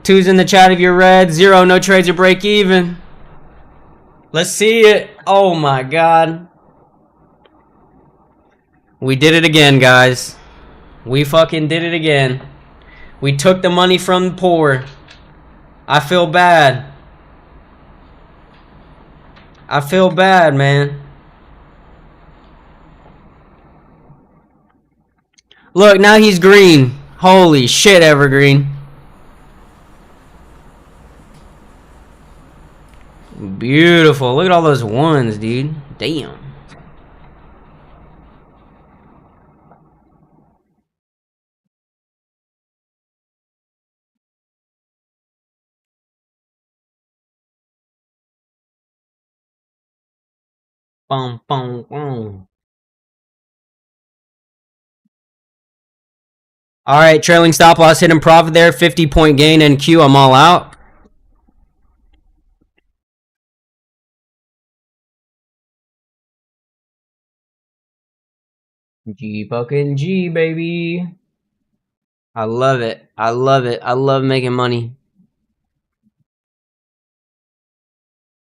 Twos in the chat if you're red. 0, no trades or break even. Let's see it. Oh my god. We did it again, guys. We fucking did it again. We took the money from the poor. I feel bad. I feel bad, man. Look, now he's green. Holy shit, Evergreen. Beautiful. Look at all those ones, dude. Damn. Boom, boom, boom. All right, trailing stop loss, hidden profit there. 50-point gain and Q. I'm all out. G fucking G, baby. I love it. I love it. I love making money.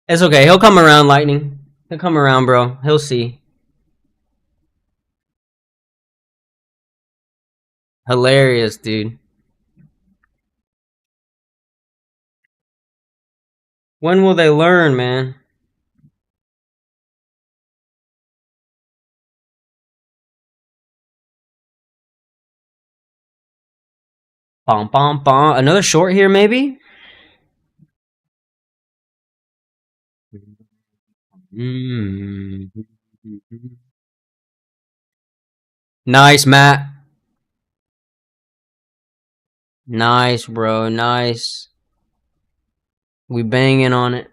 It's okay. He'll come around, Lightning. He'll come around, bro. He'll see. Hilarious, dude. When will they learn, man? Bom, bom, bom. Another short here, maybe? Mm. Nice, Matt. Nice, bro. Nice. We banging on it.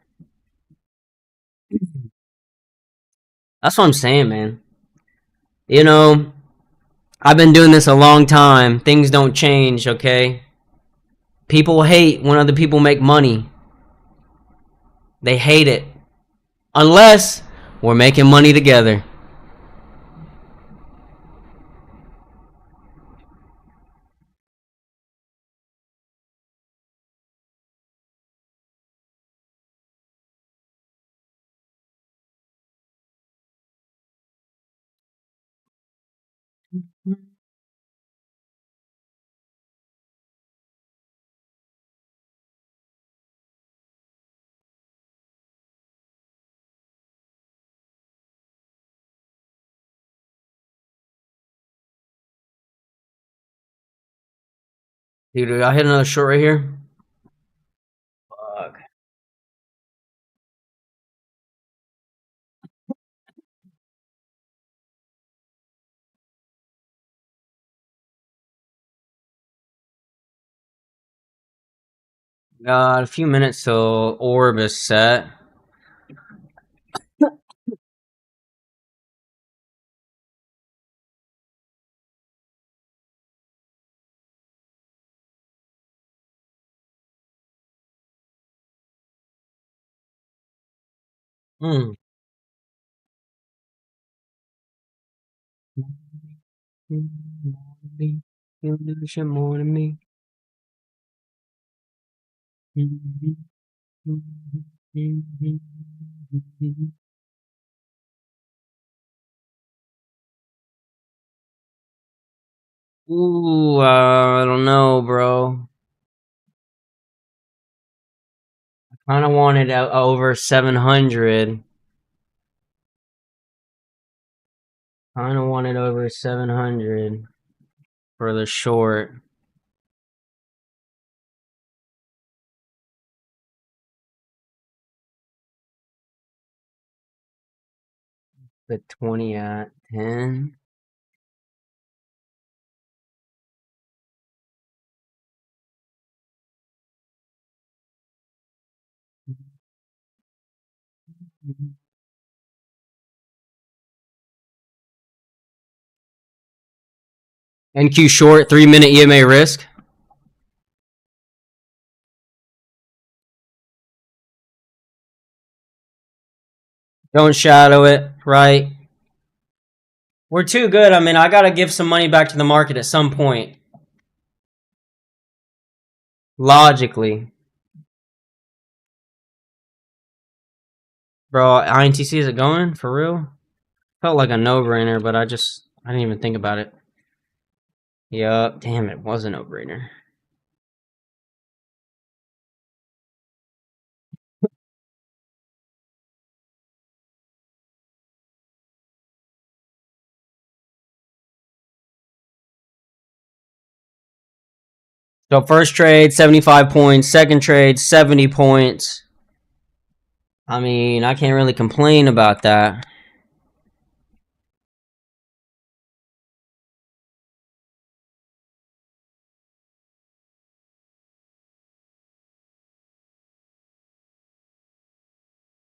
That's what I'm saying, man. You know, I've been doing this a long time. Things don't change, okay? People hate when other people make money. They hate it. Unless we're making money together. Dude, I hit another short right here. Fuck. Got a few minutes till orb is set. Mm. You do shit more than me. Ooh, I don't know, bro. Kind of wanted over 700. Kind of wanted over 700 for the short. The 20 at 10. NQ short, 3-minute EMA risk. Don't shadow it, right? We're too good. I mean, I gotta give some money back to the market at some point. Logically. Bro, INTC, is it going? For real? Felt like a no-brainer, but I didn't even think about it. Yup. Damn, it was a no-brainer. So first trade, 75 points. Second trade, 70 points. I mean, I can't really complain about that.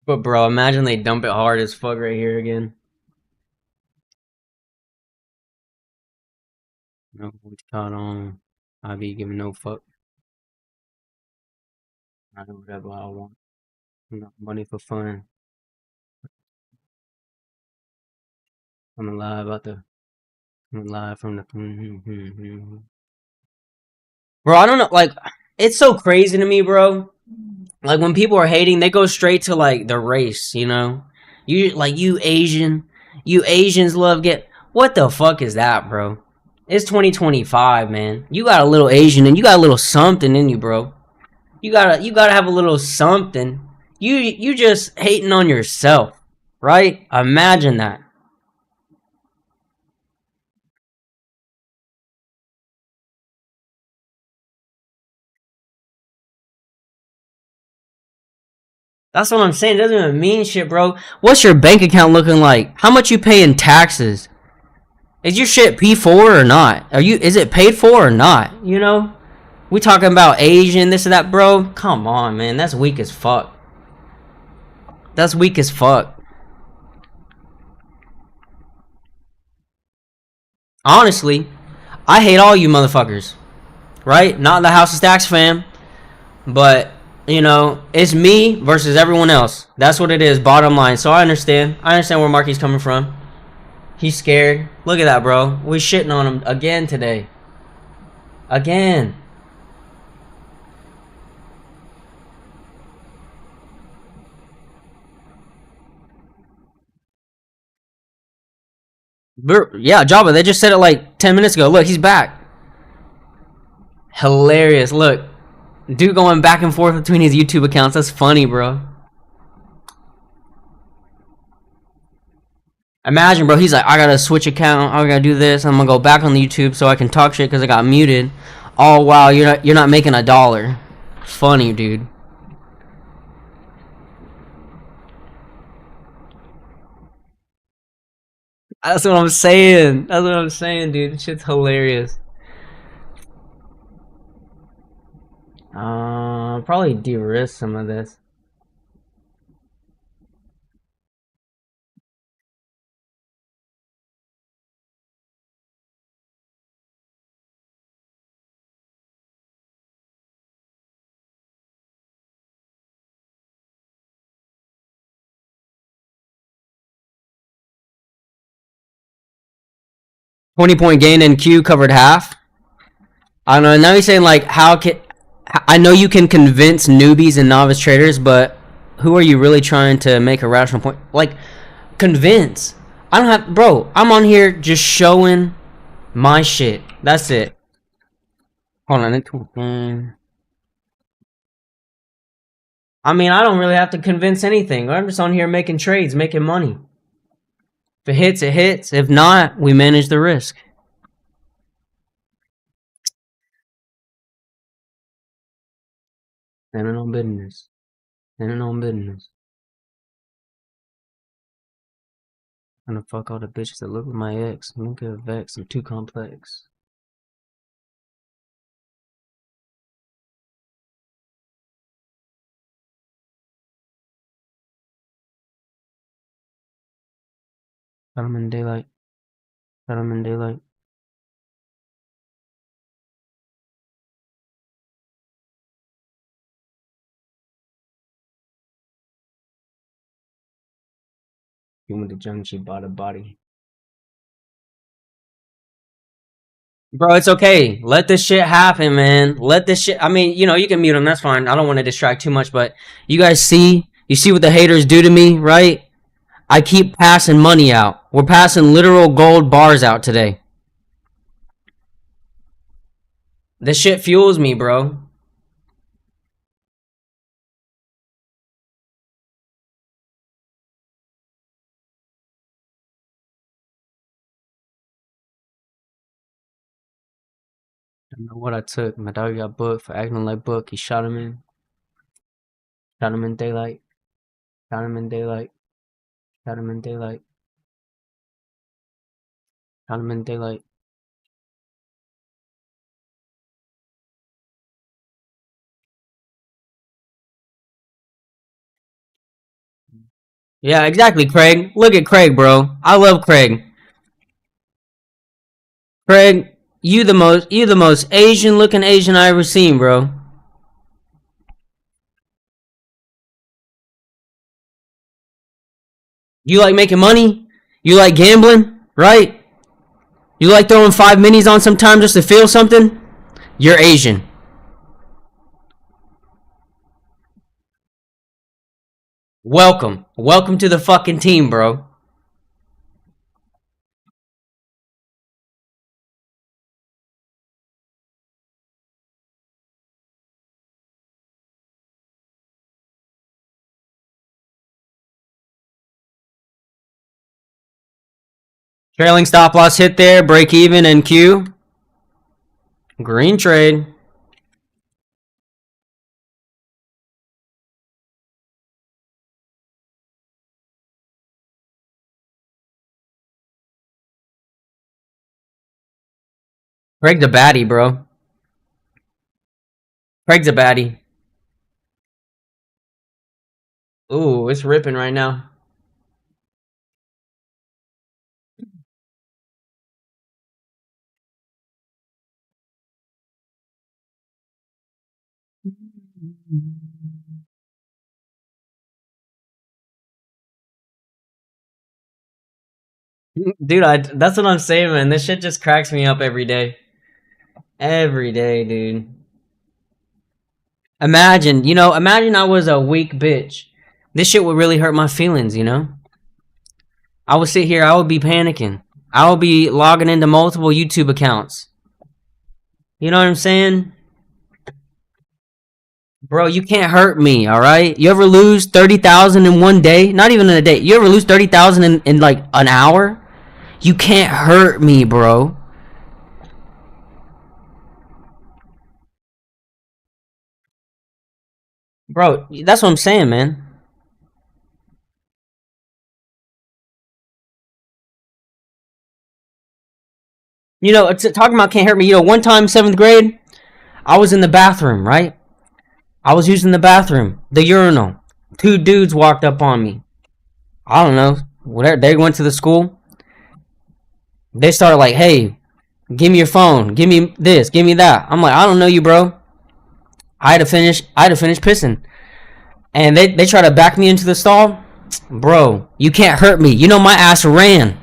But bro, imagine they dump it hard as fuck right here again. No, it's caught on. I be giving no fuck. I do whatever I want. Enough money for fun. I'm alive from the. Bro, I don't know. Like, it's so crazy to me, bro. Like, when people are hating, they go straight to, like, the race, you know? You, like, you Asians love get. What the fuck is that, bro? It's 2025, man. You got a little Asian and you got a little something in you, bro. You gotta have a little something. You just hating on yourself, right? Imagine that. That's what I'm saying. It doesn't even mean shit, bro. What's your bank account looking like? How much you pay in taxes? Is your shit P4 or not? Is it paid for or not? You know? We talking about Asian, this and that, bro? Come on, man. That's weak as fuck. That's weak as fuck. Honestly, I hate all you motherfuckers. Right? Not the House of Stacks fam. But, you know, it's me versus everyone else. That's what it is, bottom line. So I understand. I understand where Marky's coming from. He's scared. Look at that, bro. We shitting on him again today. Again. Yeah, Java, they just said it like 10 minutes ago. Look, he's back. Hilarious. Look. Dude going back and forth between his YouTube accounts. That's funny, bro. Imagine, bro. He's like, I gotta switch account. I gotta do this. I'm gonna go back on the YouTube so I can talk shit because I got muted. Oh wow, you're not making a dollar. Funny, dude. That's what I'm saying. That's what I'm saying, dude. This shit's hilarious. Probably de-risk some of this. 20-point gain in Q covered half. I don't know. Now he's saying like, how can I know you can convince newbies and novice traders, but who are you really trying to make a rational point? Like, convince. I don't have, bro. I'm on here just showing my shit. That's it. Hold on. I mean, I don't really have to convince anything. I'm just on here making trades, making money. If it hits, it hits. If not, we manage the risk. Standing on business. Standing on business. I'm gonna fuck all the bitches that look like my ex. I'm gonna get vexed. I'm too complex. Got him in daylight. Got him in daylight. He went to jump, she bought a body. Bro, it's okay. Let this shit happen, man. Let this shit. I mean, you know, you can mute him. That's fine. I don't want to distract too much, but you guys see, you see what the haters do to me, right? I keep passing money out. We're passing literal gold bars out today. This shit fuels me, bro. I don't know what I took. My dog got booked for acting like book. He shot him in. Shot him in daylight. Shot him in daylight. Shot him in daylight. Shot him in daylight. Yeah, exactly, Craig. Look at Craig, bro. I love Craig. Craig, you the most Asian looking Asian I ever seen, bro. You like making money? You like gambling, right? You like throwing 5 minis on sometime just to feel something? You're Asian. Welcome. Welcome to the fucking team, bro. Trailing stop loss hit there, break even and Q. Green trade. Craig's a baddie, bro. Craig's a baddie. Ooh, it's ripping right now. Dude, that's what I'm saying, man. This shit just cracks me up every day. Every day, dude. Imagine I was a weak bitch. This shit would really hurt my feelings, you know? I would sit here, I would be panicking. I would be logging into multiple YouTube accounts. You know what I'm saying? Bro, you can't hurt me, alright? You ever lose 30,000 in one day? Not even in a day. You ever lose 30,000 in like an hour? You can't hurt me, bro. Bro, that's what I'm saying, man. Talking about can't hurt me. One time, 7th grade, I was in the bathroom, right? I was using the bathroom, the urinal. Two dudes walked up on me. I don't know. Whatever. They went to the school. They started like, hey, give me your phone. Give me this. Give me that. I'm like, I don't know you, bro. I had to finish pissing. And they try to back me into the stall. Bro, you can't hurt me. My ass ran.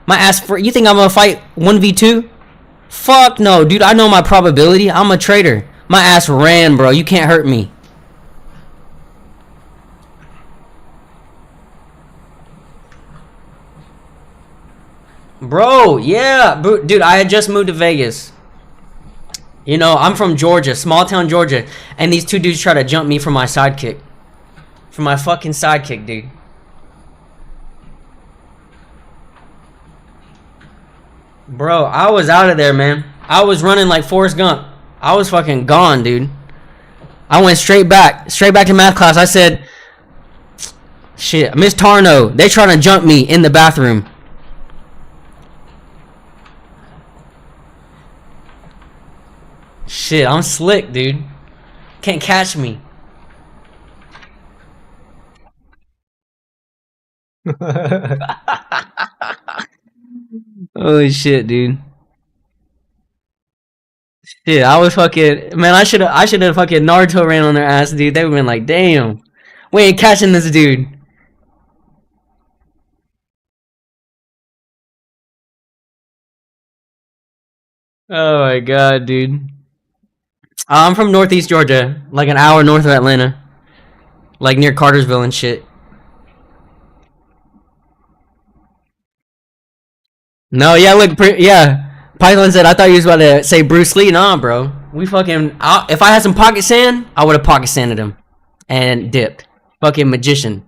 You think I'm gonna fight 1v2? Fuck no, dude. I know my probability. I'm a traitor. My ass ran, bro. You can't hurt me. Bro, yeah. Dude, I had just moved to Vegas. I'm from Georgia, small town Georgia. And these two dudes try to jump me for my sidekick. For my fucking sidekick, dude. Bro, I was out of there, man. I was running like Forrest Gump. I was fucking gone, dude. I went straight back to math class. I said, shit, Miss Tarno, they trying to jump me in the bathroom. Shit, I'm slick, dude. Can't catch me. Holy shit, dude. Shit, I was fucking man. I should have fucking Naruto ran on their ass, dude. They would have been like, damn, we ain't catching this dude. Oh my god, dude. I'm from Northeast Georgia, like an hour north of Atlanta, like near Cartersville and shit. No, yeah, look, yeah. Python said, I thought you was about to say Bruce Lee. Nah, bro. If I had some pocket sand, I would have pocket sanded him and dipped. Fucking magician.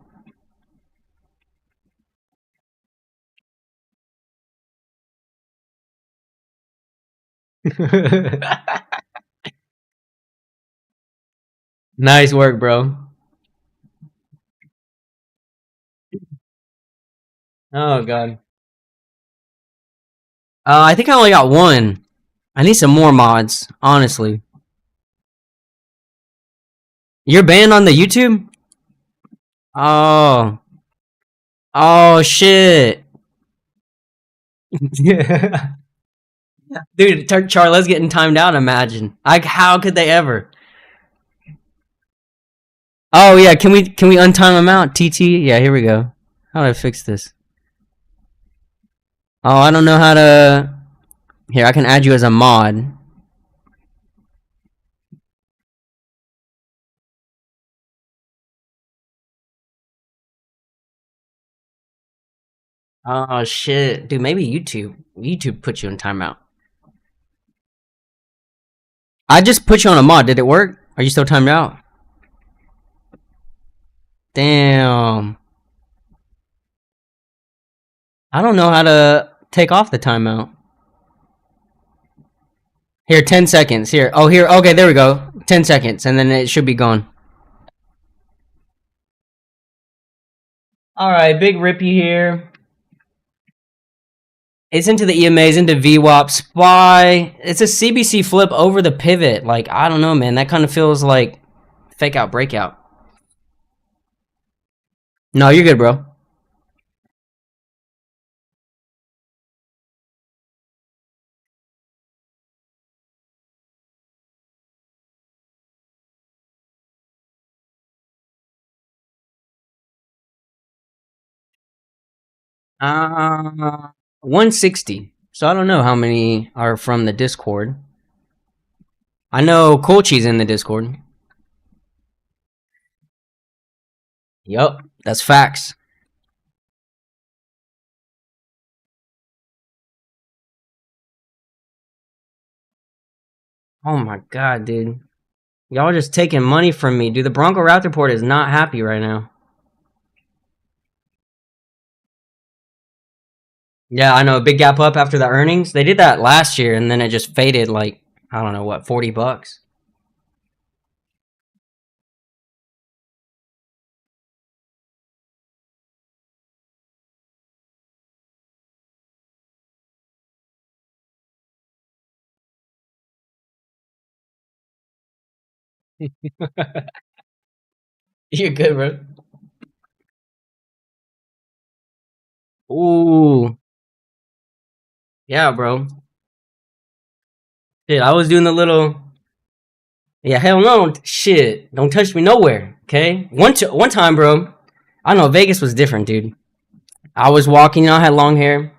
Nice work, bro. Oh god. I think I only got one. I need some more mods, honestly. You're banned on the YouTube? Oh. Oh shit. Dude, Charles getting timed out, imagine. Like how could they ever? Oh yeah, can we untime them out? TT? Yeah, here we go. How do I fix this? Oh, I don't know how to. Here, I can add you as a mod. Oh shit, dude. Maybe YouTube put you in timeout. I just put you on a mod. Did it work? Are you still timed out? Damn. I don't know how to take off the timeout. Here, 10 seconds. Here. Oh, here. Okay, there we go. 10 seconds, and then it should be gone. Alright, Big Rippy here. It's into the EMAs, into VWAP. Spy. It's a CBC flip over the pivot. Like, I don't know, man. That kind of feels like fake out, breakout. No, you're good, bro. Uh, 160. So I don't know how many are from the Discord. I know Colchi's in the Discord. Yup, that's facts. Oh my god, dude. Y'all just taking money from me. Dude, the Bronco Raptor is not happy right now. Yeah, I know. Big gap up after the earnings. They did that last year, and then it just faded like, I don't know, what, 40 bucks? You're good, bro. Ooh. Yeah, bro. Shit, I was doing the little. Yeah, hell no. Shit. Don't touch me nowhere, okay? One time, bro. I don't know, Vegas was different, dude. I was walking, I had long hair.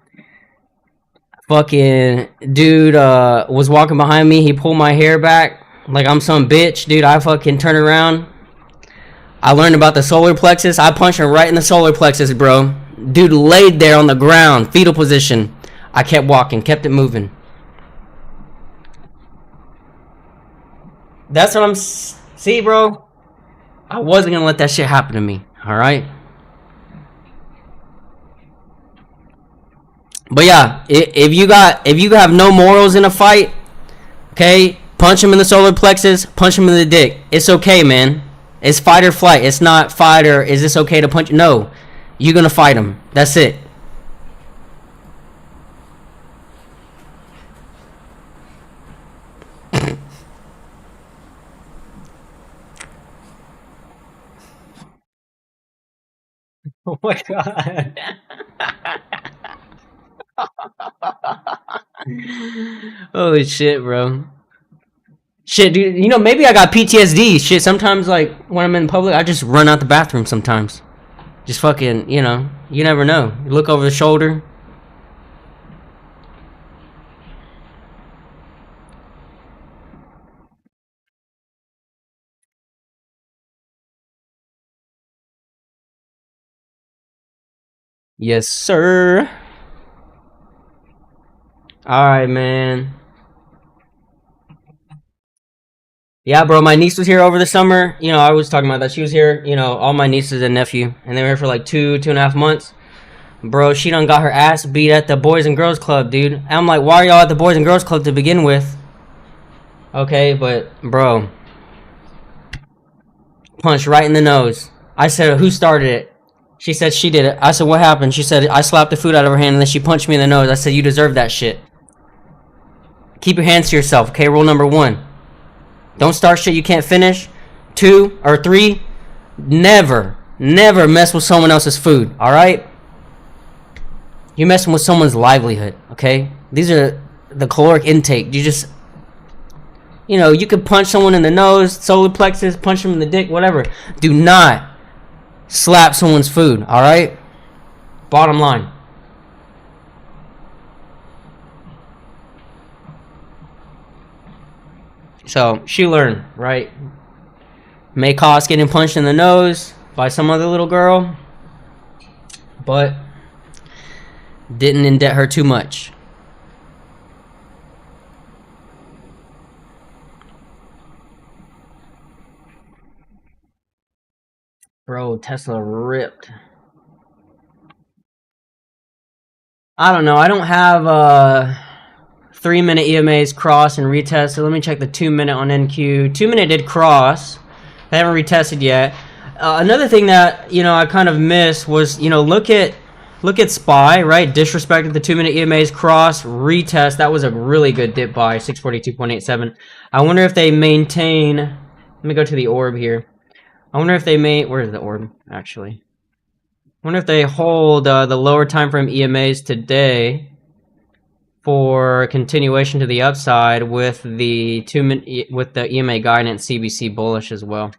Fucking dude was walking behind me. He pulled my hair back like I'm some bitch, dude. I fucking turn around. I learned about the solar plexus. I punched him right in the solar plexus, bro. Dude laid there on the ground, fetal position. I kept walking, kept it moving. That's what I'm. See, bro. I wasn't gonna let that shit happen to me. All right. But yeah, if you have no morals in a fight, okay, punch him in the solar plexus, punch him in the dick. It's okay, man. It's fight or flight. It's not fight or is this okay to punch? No, you're gonna fight him. That's it. Oh my god. Holy shit, bro. Shit, dude. You know, maybe I got PTSD. Shit, sometimes like when I'm in public, I just run out the bathroom. Sometimes, just fucking, you never know. You look over the shoulder. Yes, sir. All right, man. Yeah, bro. My niece was here over the summer. I was talking about that. She was here. All my nieces and nephew, and they were here for like 2.5 months. Bro, she done got her ass beat at the Boys and Girls Club, dude. And I'm like, why are y'all at the Boys and Girls Club to begin with? Okay, but bro, punch right in the nose. I said, who started it? She said she did it. I said, what happened? She said, I slapped the food out of her hand and then she punched me in the nose. I said, you deserve that shit. Keep your hands to yourself, okay? Rule number 1. Don't start shit you can't finish. 2 or 3, never mess with someone else's food, alright? You're messing with someone's livelihood, okay? These are the caloric intake. You could punch someone in the nose, solar plexus, punch them in the dick, whatever. Do not slap someone's food, alright? Bottom line. So, she learned, right? May cost getting punched in the nose by some other little girl. But Didn't indent her too much. Bro, Tesla ripped. I don't know. I don't have 3-minute EMAs cross and retest. So let me check the 2-minute on NQ. 2-minute did cross. I haven't retested yet. Another thing that I kind of missed was look at SPY, right? Disrespected the 2-minute EMAs cross retest. That was a really good dip buy, 642.87. I wonder if they maintain. Let me go to the orb here. I wonder if they may. Where's the orb actually? I wonder if they hold the lower time frame EMAs today for continuation to the upside with the 2-minute with the EMA guidance CBC bullish as well.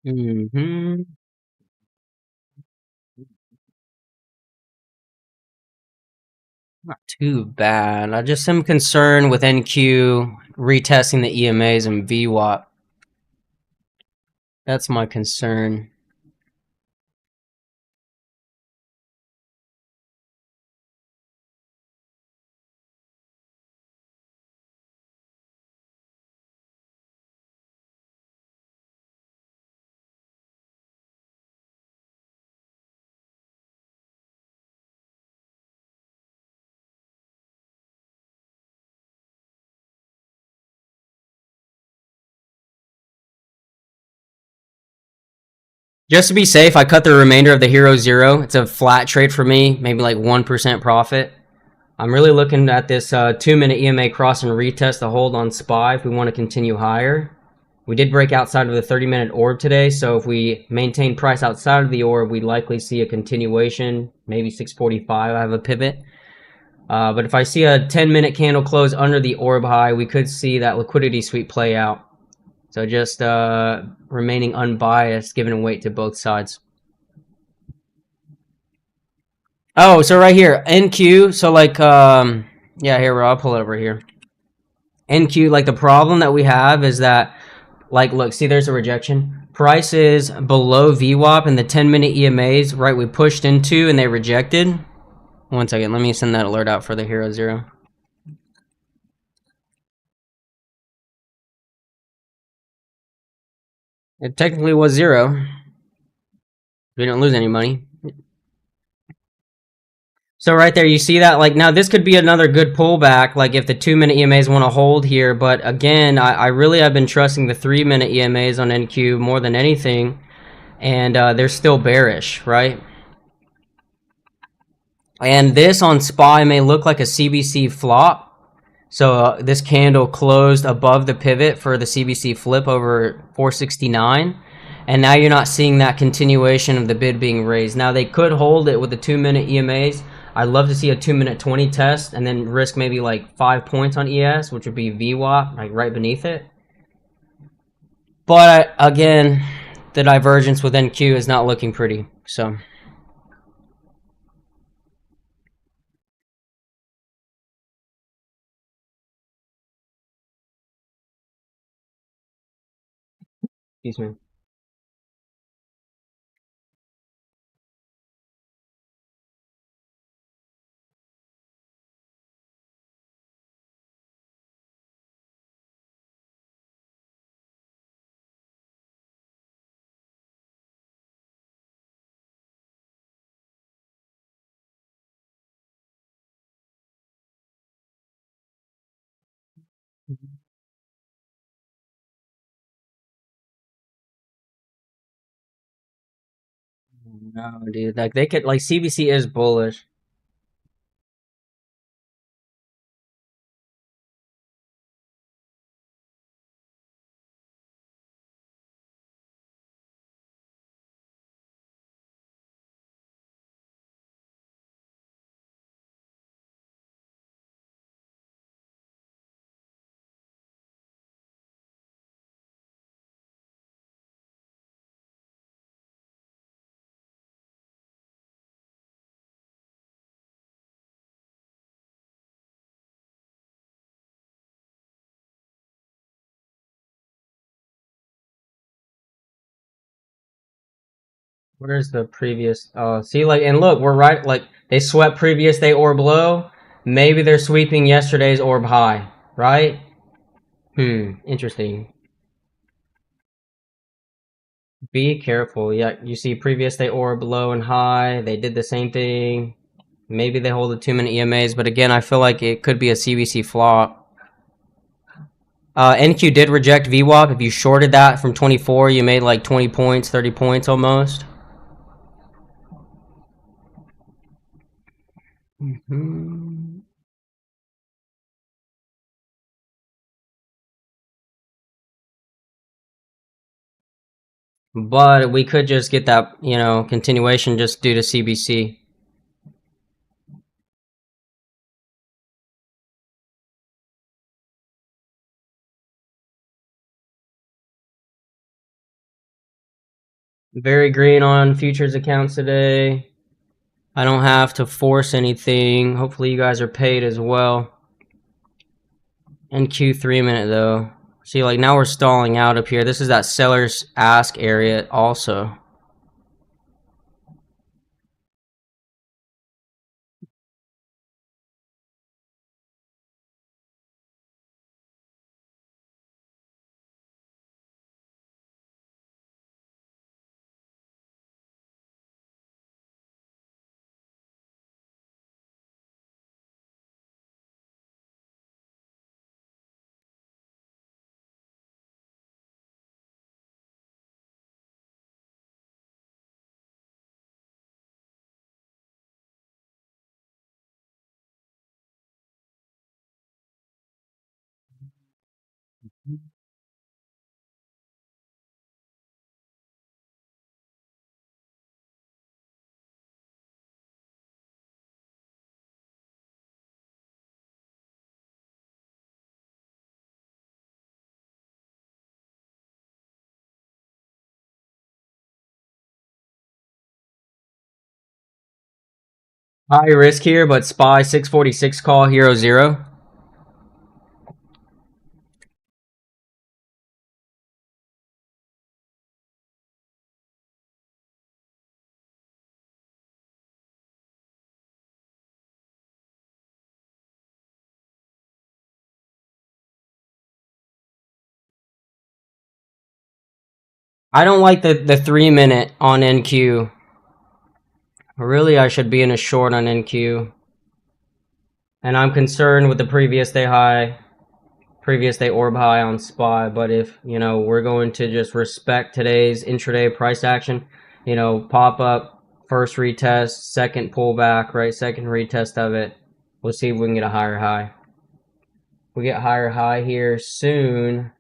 Mm-hmm. Not too bad. I just am concerned with NQ retesting the EMAs and VWAP. That's my concern. Just to be safe, I cut the remainder of the Hero Zero. It's a flat trade for me, maybe like 1% profit. I'm really looking at this 2-minute EMA cross and retest the hold on SPY if we want to continue higher. We did break outside of the 30-minute orb today, so if we maintain price outside of the orb, we'd likely see a continuation, maybe 645. I have a pivot. But if I see a 10-minute candle close under the orb high, we could see that liquidity sweep play out. So just remaining unbiased, giving weight to both sides. Oh, so right here, NQ. So like, yeah, here, I'll pull it over here. NQ, like the problem that we have is that, like, look, see, there's a rejection. Price is below VWAP and the 10-minute EMAs, right? We pushed into and they rejected. One second, let me send that alert out for the Hero Zero. It technically was zero. We didn't lose any money. So right there, you see that? Like, now this could be another good pullback, like if the 2-minute EMAs want to hold here. But again, I really have been trusting the 3-minute EMAs on NQ more than anything. And they're still bearish, right? And this on SPY may look like a CBC flop. So this candle closed above the pivot for the CBC flip over 469. And now you're not seeing that continuation of the bid being raised. Now they could hold it with the 2-minute EMAs. I'd love to see a 2-minute 20 test and then risk maybe like 5 points on ES, which would be VWAP, like right beneath it. But again, the divergence with NQ is not looking pretty. So excuse me. No, dude. Like they could, like CBC is bullish. Where's the previous? See, like, and look, we're right. Like, they swept previous day orb low. Maybe they're sweeping yesterday's orb high, right? Interesting. Be careful. Yeah, you see previous day orb low and high. They did the same thing. Maybe they hold the 2-minute EMAs, but again, I feel like it could be a CBC flop. NQ did reject VWAP. If you shorted that from 24, you made like 20 points, 30 points almost. But we could just get that, you know, continuation just due to CBC. Very green on futures accounts today. I don't have to force anything. Hopefully you guys are paid as well. NQ 3-minute though. See, like now we're stalling out up here. This is that seller's ask area also. High risk here, but SPY 646 call, hero 0. I don't like the 3-minute on NQ. Really, I should be in a short on NQ. And I'm concerned with the previous day high, previous day orb high on SPY. But if, you know, we're going to just respect today's intraday price action, you know, pop up, first retest, second pullback, right? Second retest of it. We'll see if we can get a higher high. We get higher high here soon.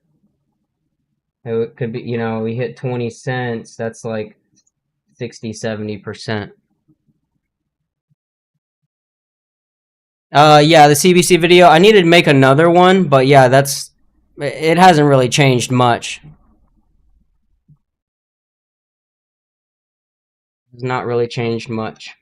It could be, you know, we hit 20 cents. That's like 60-70%. Yeah, the CBC video. I needed to make another one, but yeah, it hasn't really changed much. It's not really changed much.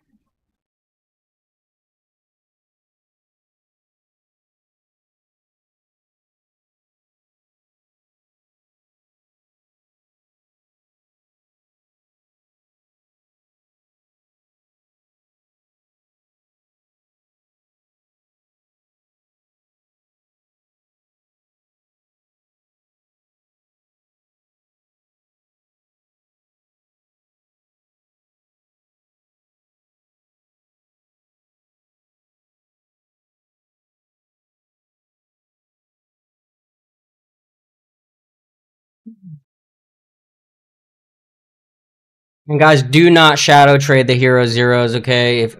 And guys, do not shadow trade the hero zeros, okay? If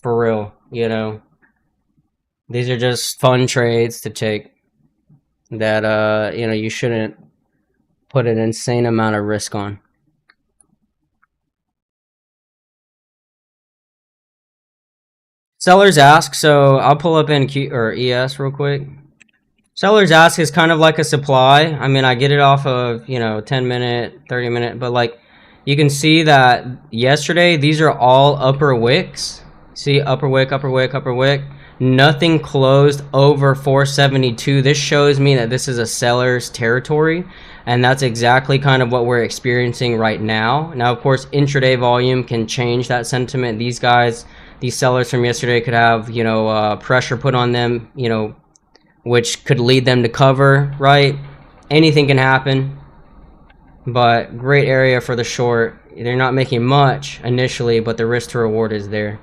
for real, you know. These are just fun trades to take that you know, you shouldn't put an insane amount of risk on. Sellers ask, so I'll pull up NQ or ES real quick. Sellers ask is kind of like a supply. I mean, I get it off of, you know, 10-minute, 30-minute, but like you can see that yesterday, these are all upper wicks. See, upper wick, upper wick, upper wick. Nothing closed over 472. This shows me that this is a seller's territory. And that's exactly kind of what we're experiencing right now. Now, of course, intraday volume can change that sentiment. These guys, these sellers from yesterday could have, pressure put on them, which could lead them to cover, right? Anything can happen, but great area for the short. They're not making much initially, but the risk to reward is there.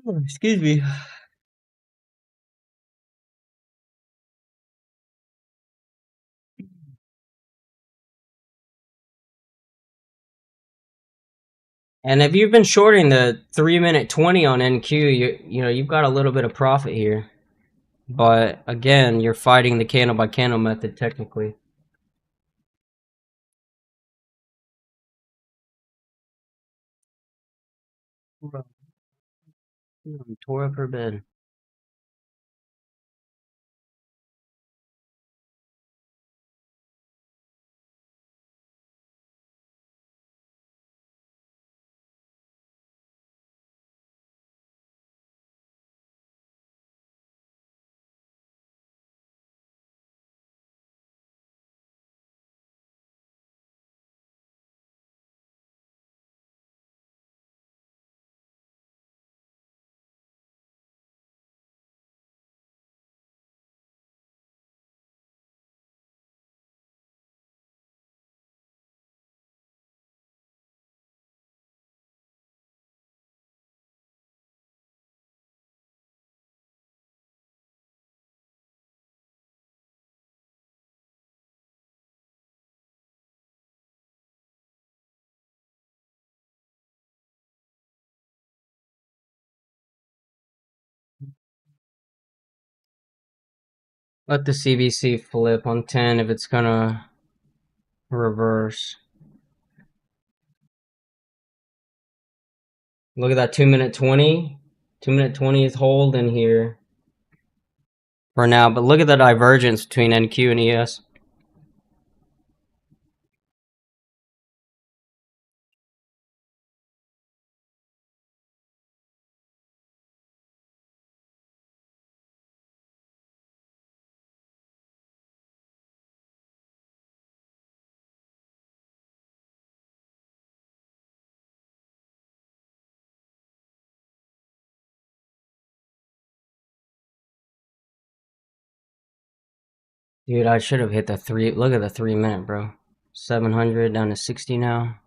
Oh, excuse me. And if you've been shorting the 3-minute 20 on NQ, you've got a little bit of profit here. But again, you're fighting the candle by candle method technically. Bro, tore up her bed. Let the CBC flip on 10 if it's gonna reverse. Look at that 2-minute 20. 2-minute 20 is holding here for now, but look at the divergence between NQ and ES. Dude, I should have hit the 3. Look at the 3-minute, bro. 700 down to 60 now.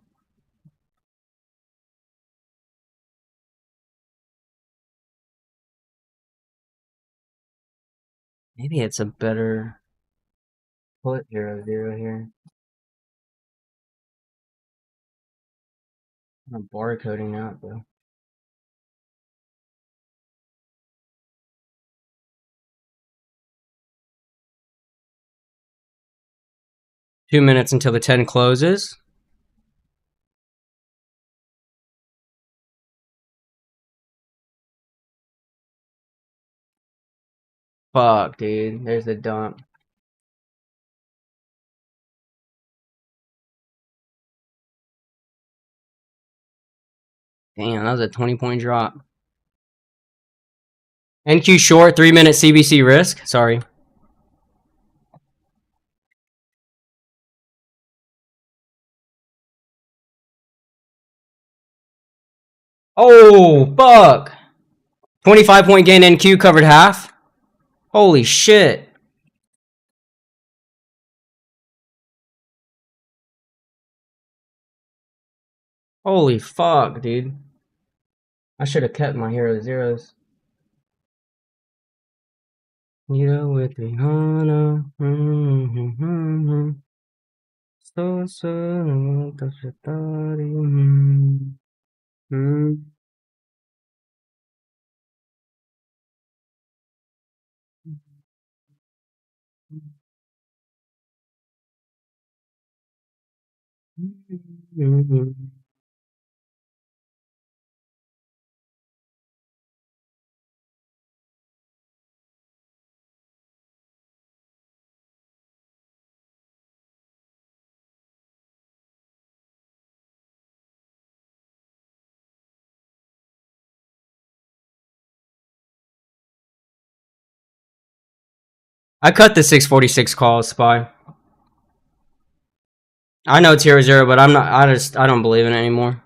Maybe it's a better put 0-0 here. I'm barcoding out, though. Two minutes until the 10 closes. Fuck, dude. There's the dump. Damn, that was a 20-point drop. NQ short, 3-minute CBC risk. Sorry. Oh, fuck. 25-point gain NQ covered half. Holy shit. Holy fuck, dude. I should have kept my hero zeros. You with Rihanna. So soon, I cut the 646 call, Spy. I know tier 0, but I'm not. I don't believe in it anymore.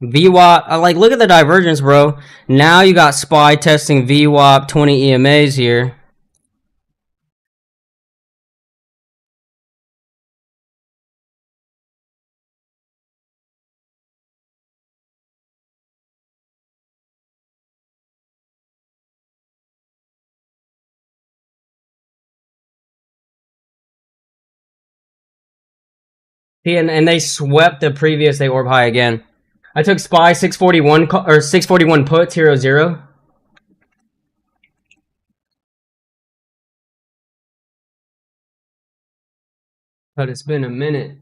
VWAP, like, look at the divergence, bro. Now you got Spy testing VWAP 20 EMAs here. And they swept the previous day orb high again. I took Spy 641 or 641 put 0-0. But it's been a minute.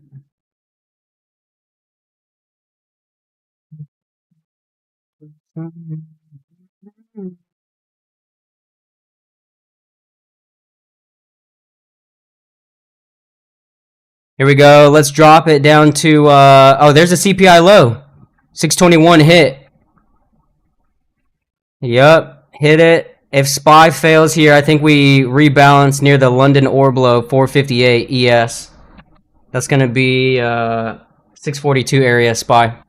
Here we go. Let's drop it down to oh, there's a CPI low. 621 hit. Yup, hit it. If Spy fails here, I think we rebalance near the London orb low 458 ES. That's gonna be 642 area Spy.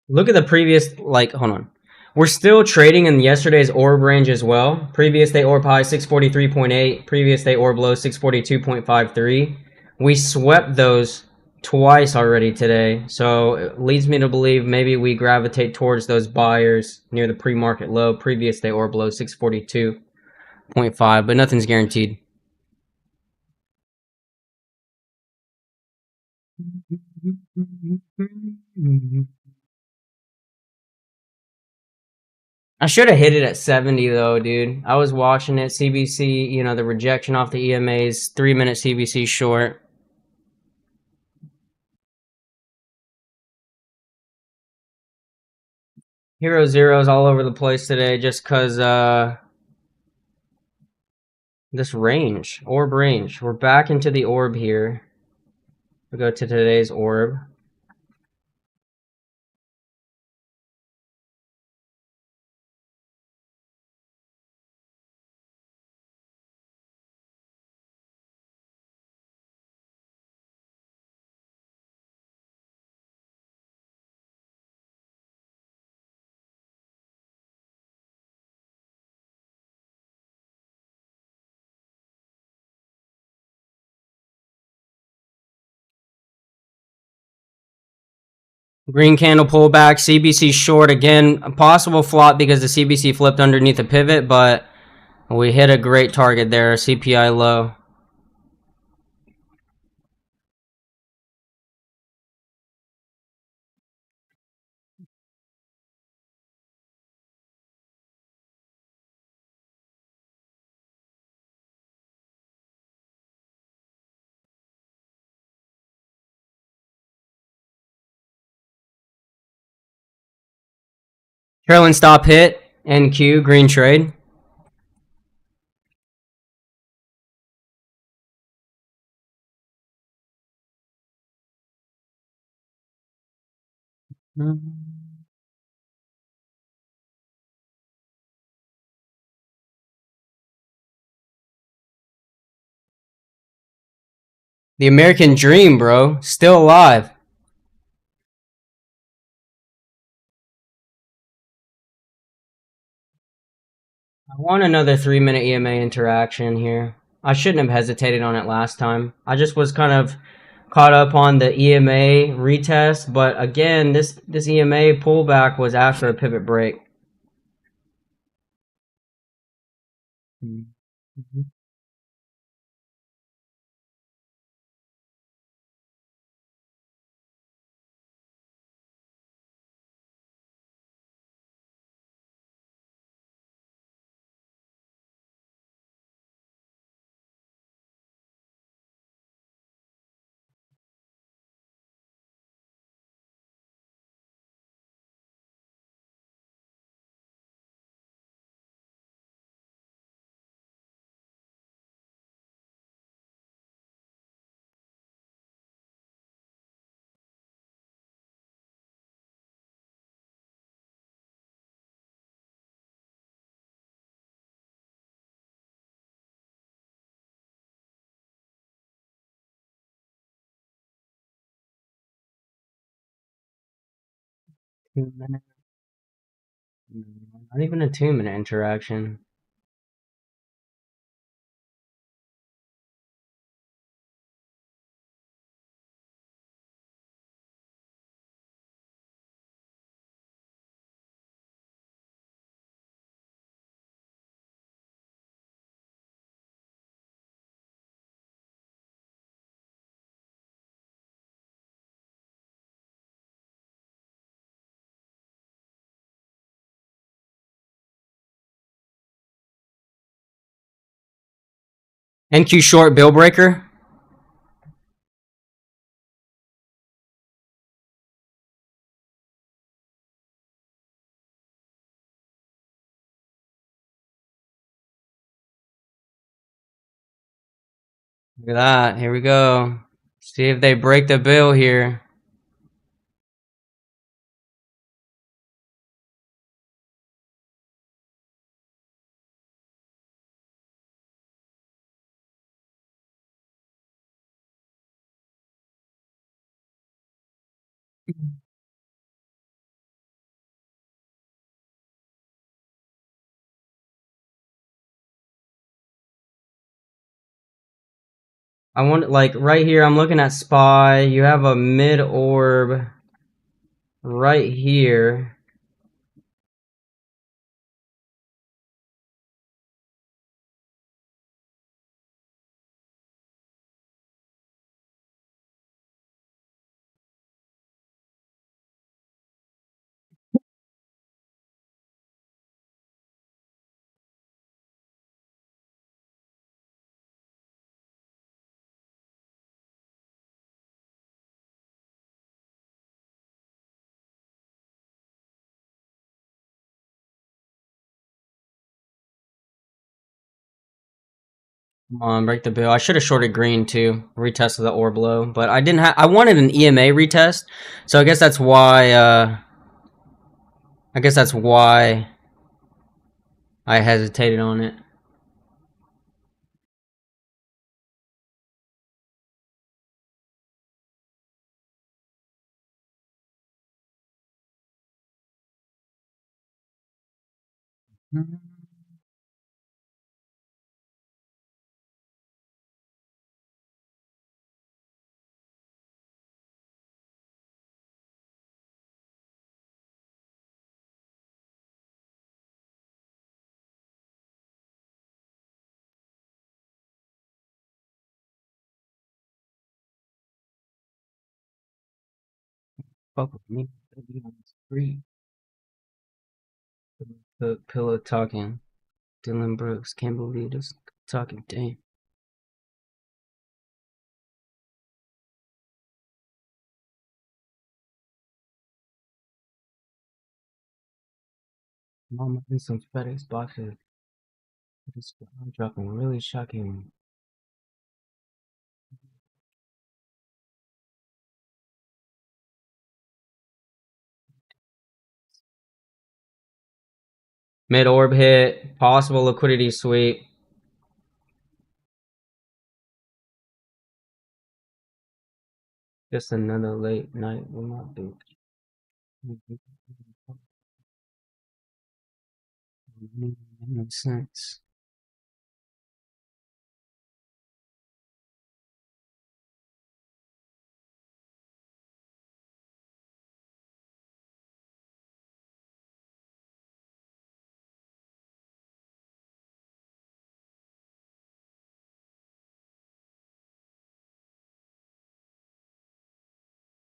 Look at the previous, like, hold on. We're still trading in yesterday's orb range as well. Previous day orb high 643.8, previous day orb low 642.53. We swept those twice already today, so it leads me to believe maybe we gravitate towards those buyers near the pre-market low, previous day orb low 642.5, but nothing's guaranteed. I should have hit it at 70 though, dude. I was watching it, CBC, you know, the rejection off the EMAs, 3-minute CBC short. Hero zeros all over the place today just because this range, orb range. We're back into the orb here. We'll go to today's orb. Green candle pullback, CBC short again. A possible flop because the CBC flipped underneath the pivot, but we hit a great target there, CPI low. Trailing stop hit, NQ, green trade. Mm. The American dream, bro. Still alive. I want another 3 minute EMA interaction here. I shouldn't have hesitated on it last time. I just was kind of caught up on the EMA retest, but again, this EMA pullback was after a pivot break. Mhm. Not even a 2 minute interaction. NQ short bill breaker. Look at that. Here we go. See if they break the bill here. I want like right here. I'm looking at SPY. You have a mid orb right here. Come on, break the bill. I should have shorted green too. Retested the orb low, but I didn't have. I wanted an EMA retest, so I guess that's why. I guess that's why I hesitated on it. Fuck with me. Be on the street. The pillow talking. Dylan Brooks. Can't believe this talking. Damn. Mama in some FedEx boxes. This dropping really shocking. Mid orb hit, possible liquidity sweep. Just another late night will not do. Makes sense.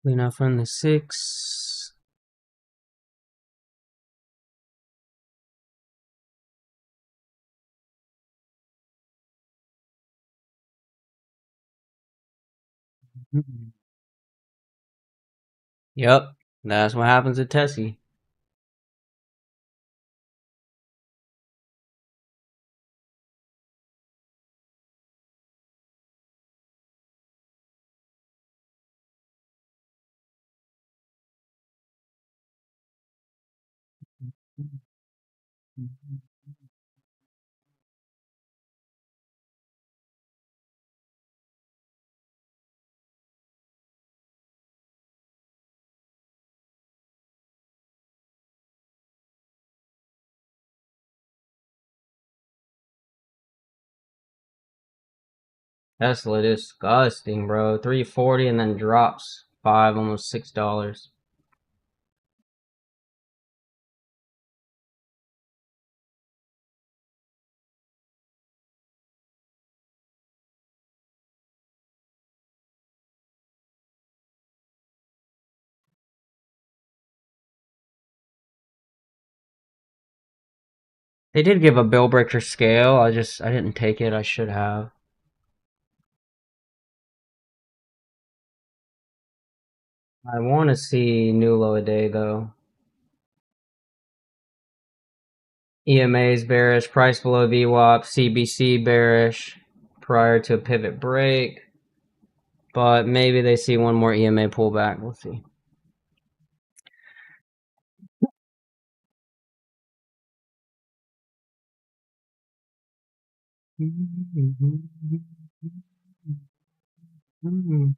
Clean up from the 6. Yep, that's what happens at Tessie. Tesla disgusting, bro. 340 and then drops $5, almost $6. They did give a bill breaker scale. I didn't take it. I should have. I want to see new low a day though. EMA's bearish, price below VWAP, CBC bearish prior to a pivot break. But maybe they see one more EMA pullback. We'll see. Mm-hmm.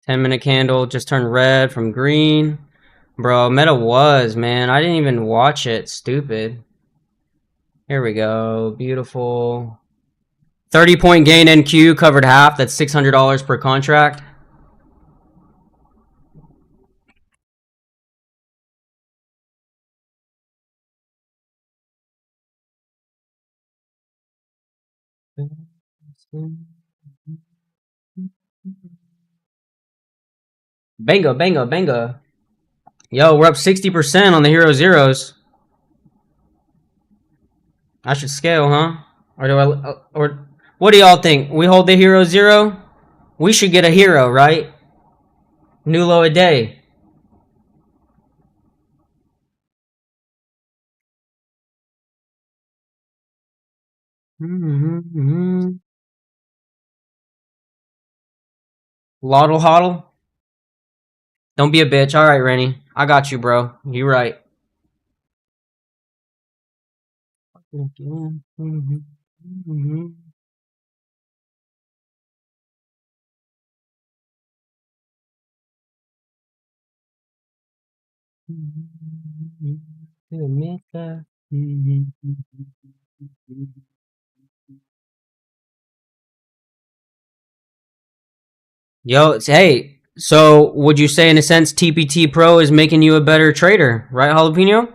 10-minute candle just turned red from green. Bro, Meta was, man. I didn't even watch it. Stupid. Here we go. Beautiful. 30-point gain NQ covered half. That's $600 per contract. Bango, bango, bango. Yo, we're up 60% on the Hero Zeros. I should scale, huh? Or what do y'all think? We hold the Hero Zero? We should get a hero, right? New low a day. Lottle hodl. Don't be a bitch. All right, Rennie. I got you, bro. You right. Yo, hey. So, would you say, in a sense, TPT Pro is making you a better trader, right, Jalapeno?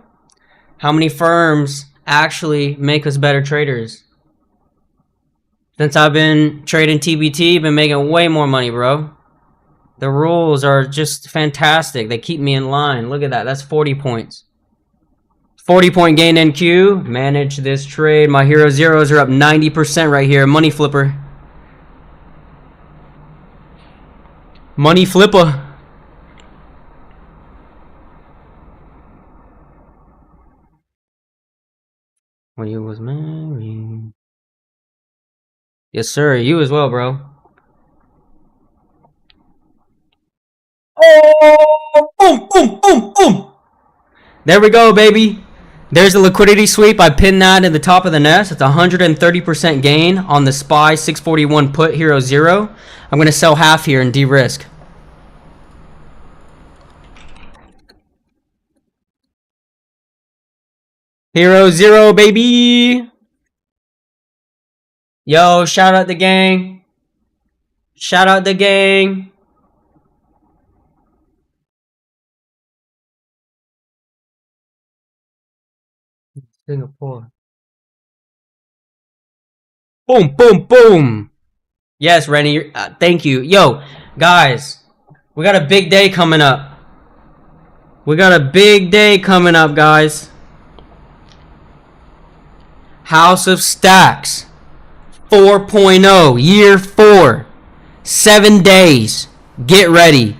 How many firms actually make us better traders? Since I've been trading TBT, been making way more money, bro. The rules are just fantastic. They keep me in line. Look at that. That's 40 points. 40-point gain NQ. Manage this trade. My Hero Zeros are up 90% right here. Money flipper. Money flipper. When you was married. Yes, sir. You as well, bro. Oh, boom, boom, boom, boom. There we go, baby. There's a liquidity sweep. I pinned that in the top of the nest. It's 130% gain on the SPY 641 put hero 0. I'm going to sell half here and de-risk. Hero 0, baby. Yo, shout out the gang. Shout out the gang. Singapore. Boom, boom, boom. Yes, Rennie. Thank you. Yo, guys, we got a big day coming up. We got a big day coming up, guys. House of Stacks 4.0, year 4. 7 days. Get ready.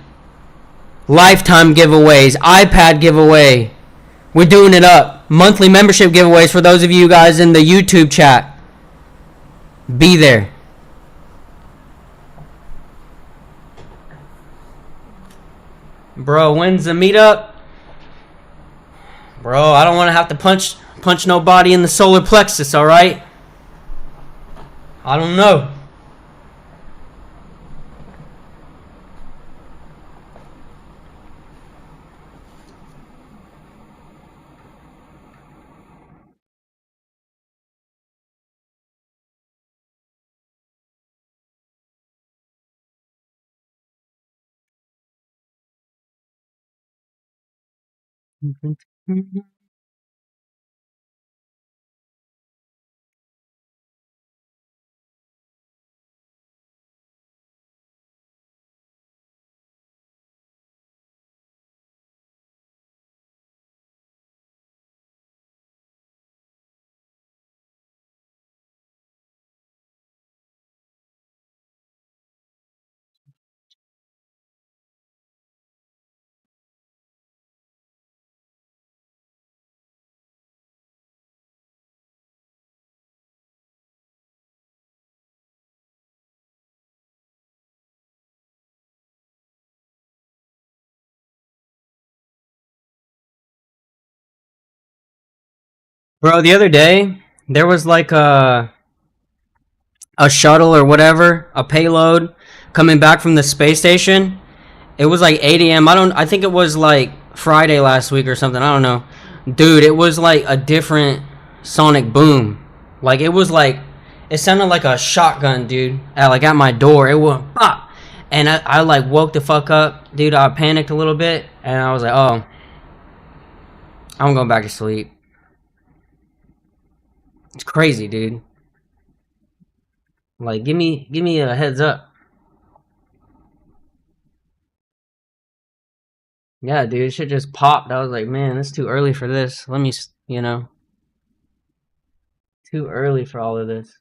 Lifetime giveaways, iPad giveaway. We're doing it up. Monthly membership giveaways for those of you guys in the YouTube chat. Be there. Bro, when's the meetup? Bro, I don't want to have to punch nobody in the solar plexus, alright? I don't know. Bro, the other day, there was like a shuttle or whatever, a payload coming back from the space station. It was like 8 a.m. I think it was like Friday last week or something. I don't know. Dude, it was like a different sonic boom. Like it was like, it sounded like a shotgun, dude. At my door. It was pop. And I like woke the fuck up. Dude, I panicked a little bit. And I was like, oh, I'm going back to sleep. It's crazy, dude. Like, give me a heads up. Yeah, dude, shit just popped. I was like, man, it's too early for this. Let me, too early for all of this.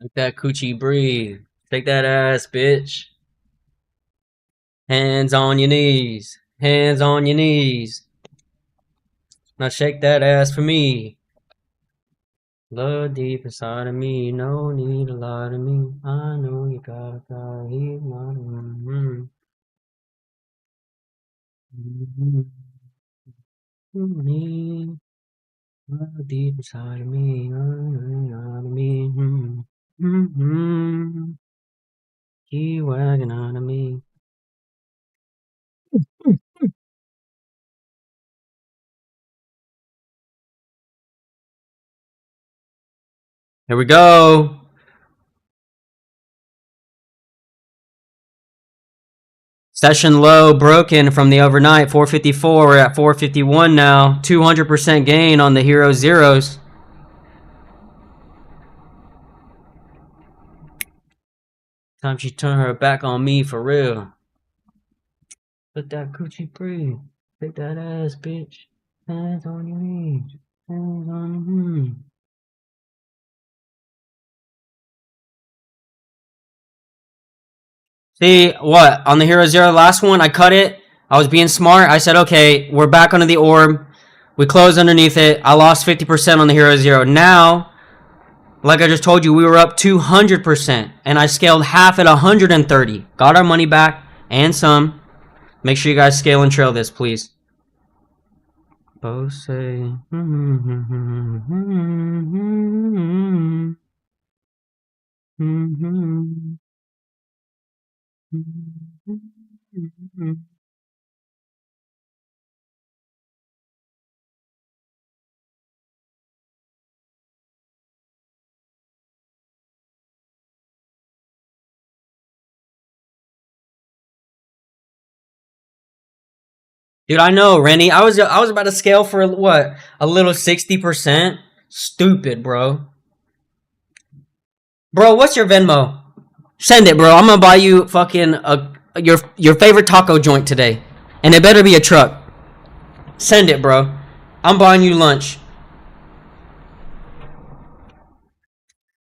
Let that coochie breathe. Take that ass, bitch. Hands on your knees. Hands on your knees. Now shake that ass for me. Love deep inside of me. No need to lie to me. I know you gotta cry. He's not. Love deep inside of me. Out of me. Keep wagging out of me. Here we go. Session low broken from the overnight, 454. We're at 451 now. 200% gain on the Hero Zeros. Time she turned her back on me for real. Let that coochie free. Take that ass, bitch. Hands on your knees. Hands on your knees. See, what? On the Hero Zero, last one, I cut it. I was being smart. I said, okay, we're back under the orb. We closed underneath it. I lost 50% on the Hero Zero. Now, like I just told you, we were up 200%. And I scaled half at 130. Got our money back and some. Make sure you guys scale and trail this, please. Both say. Dude, I know, Rennie. I was about to scale for what? A little 60%? Stupid, bro. Bro, what's your Venmo? Send it, bro. I'm gonna buy you fucking your favorite taco joint today. And it better be a truck. Send it, bro. I'm buying you lunch.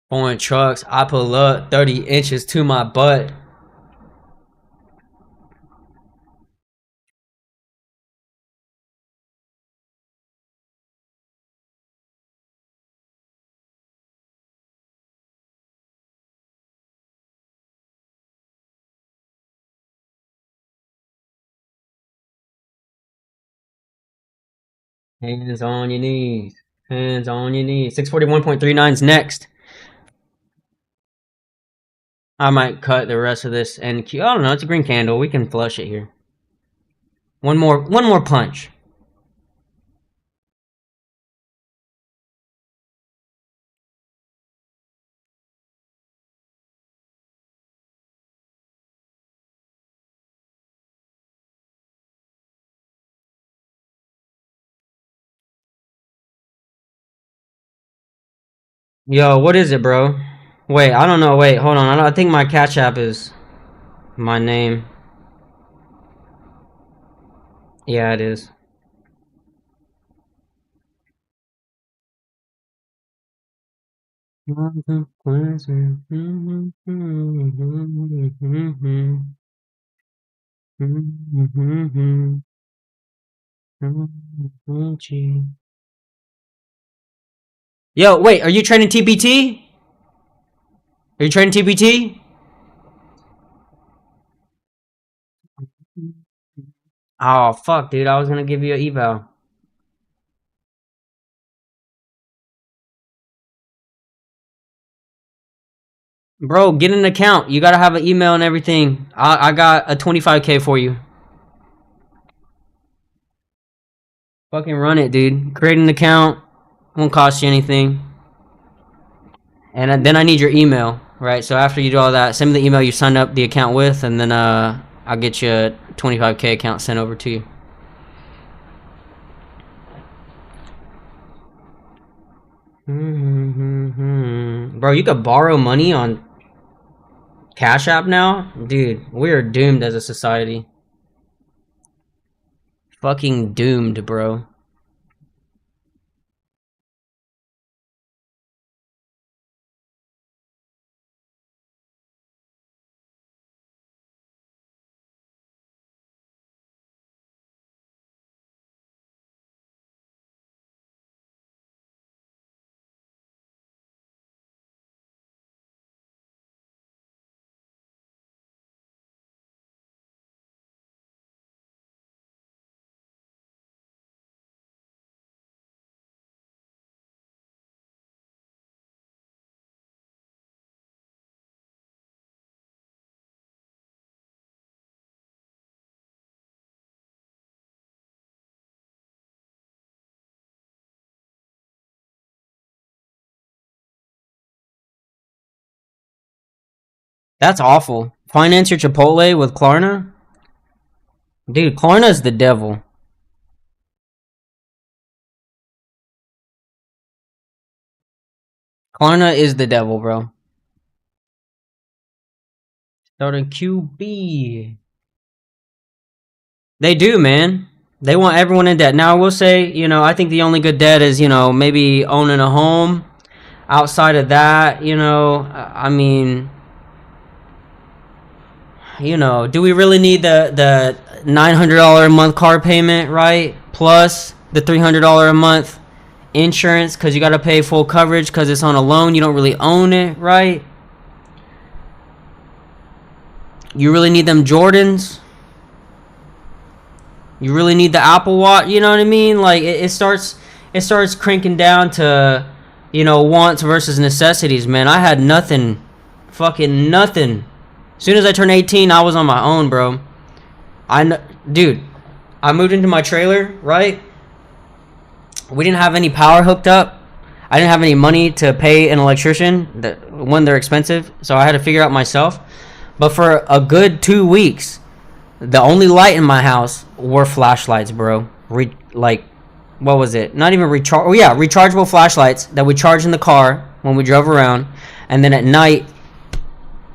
Foreign trucks. I pull up 30 inches to my butt. Hands on your knees. Hands on your knees. 641.39 is next. I might cut the rest of this NQ. I don't know. It's a green candle. We can flush it here. One more punch. Yo, what is it, bro? Wait, I don't know. Wait, hold on. I think my Cash App is my name. Yeah, it is. Yo, wait, are you training TPT? Are you training TPT? Oh, fuck, dude. I was gonna give you an eval. Bro, get an account. You gotta have an email and everything. I got a 25K for you. Fucking run it, dude. Create an account. Won't cost you anything. And then I need your email, right? So after you do all that, send me the email you signed up the account with, and then I'll get you a 25K account sent over to you. Bro, you could borrow money on Cash App now? Dude, we are doomed as a society. Fucking doomed, bro. That's awful. Finance your Chipotle with Klarna? Dude, Klarna's the devil. Klarna is the devil, bro. Starting QB. They do, man. They want everyone in debt. Now, I will say, I think the only good debt is, maybe owning a home. Outside of that, I mean, do we really need the $900 a month car payment, right? Plus the $300 a month insurance because you got to pay full coverage because it's on a loan. You don't really own it, right? You really need them Jordans. You really need the Apple Watch. You know what I mean? Like it starts cranking down to, wants versus necessities. Man, I had nothing, fucking nothing. As soon as I turned 18, I was on my own, bro. Dude, I moved into my trailer, right? We didn't have any power hooked up. I didn't have any money to pay an electrician when they're expensive, so I had to figure out myself. But for a good 2 weeks, the only light in my house were flashlights, bro. What was it? Not even rechargeable flashlights that we charged in the car when we drove around, and then at night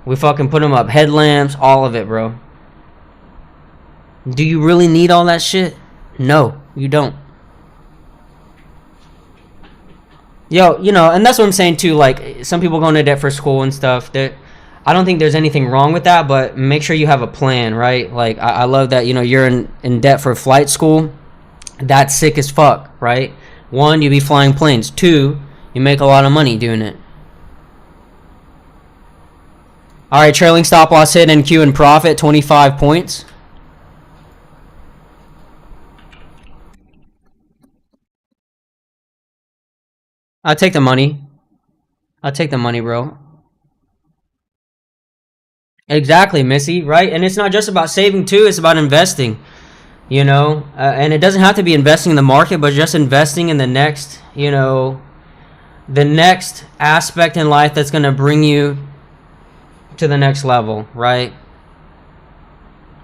we fucking put them up. Headlamps, all of it, bro. Do you really need all that shit? No, you don't. Yo, and that's what I'm saying too. Like, some people go into debt for school and stuff. I don't think there's anything wrong with that, but make sure you have a plan, right? Like, I love that, you're in debt for flight school. That's sick as fuck, right? 1, you be flying planes. 2, you make a lot of money doing it. All right, trailing stop loss hit and Q and profit, 25 points. I'll take the money. I'll take the money, bro. Exactly, Missy, right? And it's not just about saving too, it's about investing, and it doesn't have to be investing in the market, but just investing in the next, the next aspect in life that's going to bring you to the next level, right?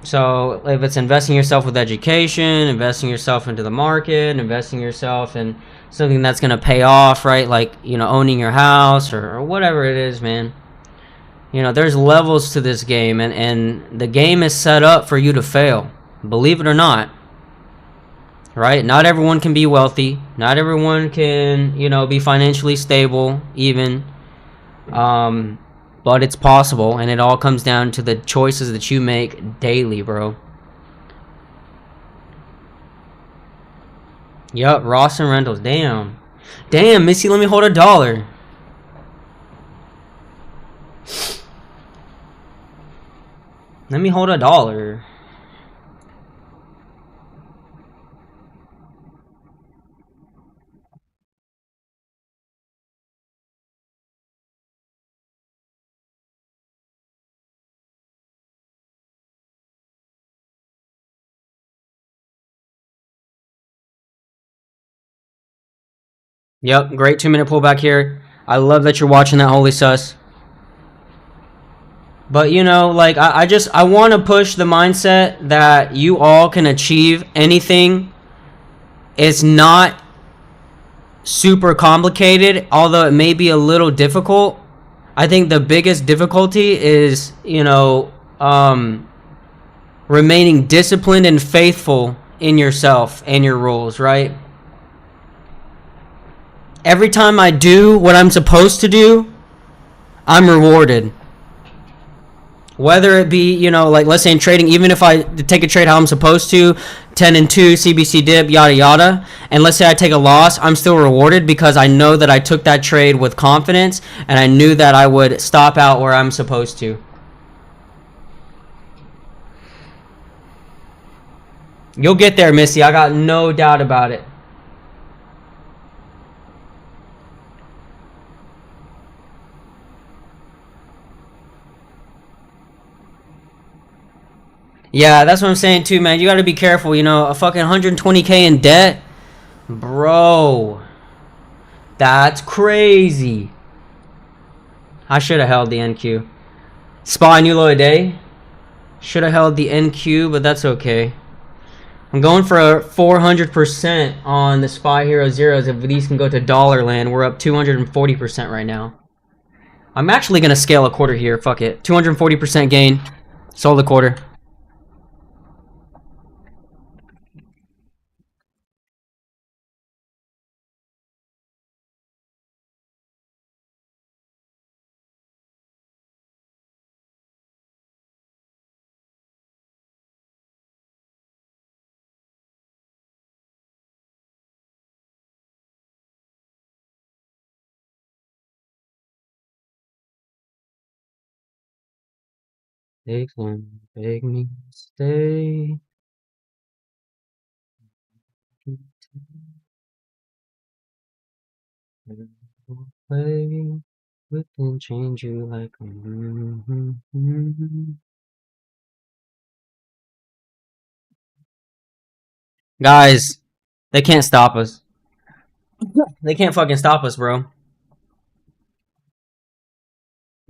So if it's investing yourself with education, investing yourself into the market, investing yourself in something that's going to pay off, right? Like, owning your house or whatever it is, man. There's levels to this game, and the game is set up for you to fail. Believe it or not. Right? Not everyone can be wealthy. Not everyone can, be financially stable, even. But it's possible, and it all comes down to the choices that you make daily, bro. Yup, Ross and Rentals. Damn. Damn, Missy, let me hold $1. Let me hold $1. Yep, great 2-minute pullback here. I love that you're watching that, Holy Sus. But like I want to push the mindset that you all can achieve anything. It's not super complicated, although it may be a little difficult. I think the biggest difficulty is, remaining disciplined and faithful in yourself and your rules, right? Every time I do what I'm supposed to do, I'm rewarded. Whether it be, like let's say in trading, even if I take a trade how I'm supposed to, 10-2, CBC dip, yada yada, and let's say I take a loss, I'm still rewarded because I know that I took that trade with confidence and I knew that I would stop out where I'm supposed to. You'll get there, Missy. I got no doubt about it. Yeah, that's what I'm saying too, man. You got to be careful, a fucking 120K in debt. Bro. That's crazy. I should have held the NQ. SPY new low a day. Should have held the NQ, but that's okay. I'm going for a 400% on the SPY Hero Zeros. If these can go to dollar land, we're up 240% right now. I'm actually going to scale a quarter here. Fuck it. 240% gain. Sold a quarter. They can beg me to stay. Play with and change you like guys, they can't stop us. They can't fucking stop us, bro.